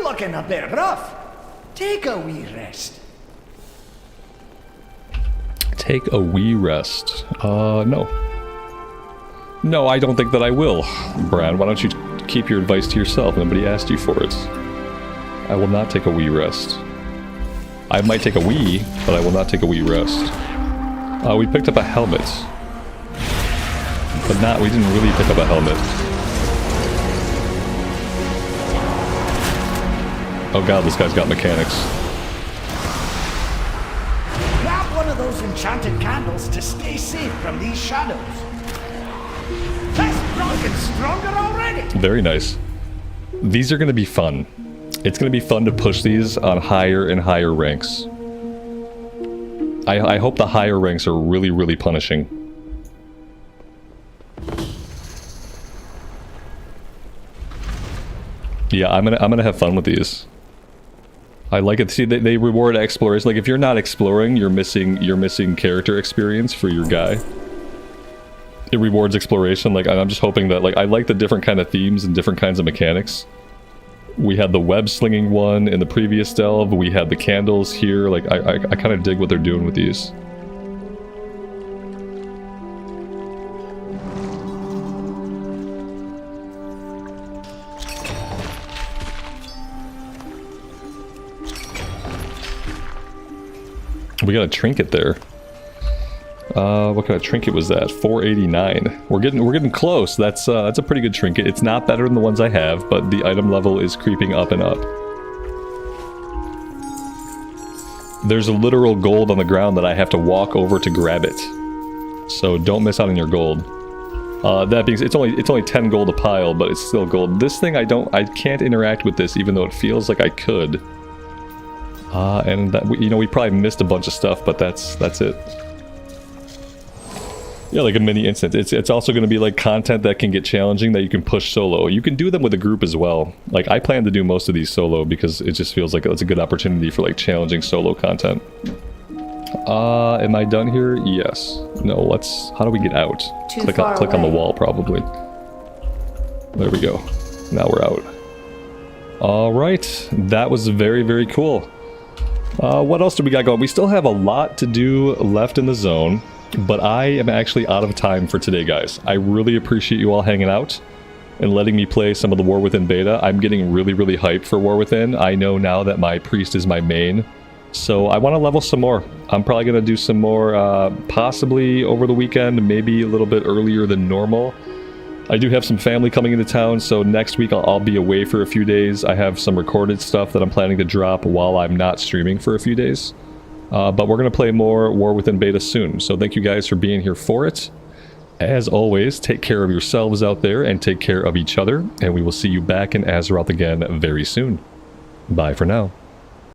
Looking a bit rough. Take a wee rest. Take a wee rest. No. No, I don't think that I will. Brad, why don't you keep your advice to yourself? Nobody asked you for it. I will not take a wee rest. I might take a wee, but I will not take a wee rest. We picked up a helmet. But we didn't really pick up a helmet. Oh god, this guy's got mechanics. Grab one of those enchanted candles to stay safe from these shadows. That's drunk and stronger already! Very nice. These are going to be fun. It's going to be fun to push these on higher and higher ranks. I hope the higher ranks are really, really punishing. Yeah, I'm gonna have fun with these. I like it. See, they reward exploration. Like if you're not exploring, you're missing character experience for your guy. It rewards exploration. Like I'm just hoping that I like the different kind of themes and different kinds of mechanics. We had the web slinging one in the previous delve. We had the candles here. Like I kind of dig what they're doing with these. We got a trinket there. What kind of trinket was that? 489. We're getting close. That's a pretty good trinket. It's not better than the ones I have, but the item level is creeping up and up. There's a literal gold on the ground that I have to walk over to grab it. So don't miss out on your gold. That being said, it's only 10 gold a pile, but it's still gold. This thing I can't interact with this, even though it feels like I could. And that, you know, we probably missed a bunch of stuff, but that's it. Yeah, like a mini instant. It's also going to be like content that can get challenging that you can push solo. You can do them with a group as well. Like I plan to do most of these solo because it just feels like it's a good opportunity for like challenging solo content. Am I done here? Yes. No, let's... How do we get out? Click on the wall, probably. There we go. Now we're out. Alright. That was very, very cool. What else do we got going? We still have a lot to do left in the zone, but I am actually out of time for today, guys. I really appreciate you all hanging out and letting me play some of the War Within beta. I'm getting really, really hyped for War Within. I know now that my priest is my main. So I want to level some more. I'm probably going to do some more, possibly over the weekend, maybe a little bit earlier than normal. I do have some family coming into town, so next week I'll be away for a few days. I have some recorded stuff that I'm planning to drop while I'm not streaming for a few days. But we're going to play more War Within beta soon, so thank you guys for being here for it. As always, take care of yourselves out there and take care of each other, and we will see you back in Azeroth again very soon. Bye for now.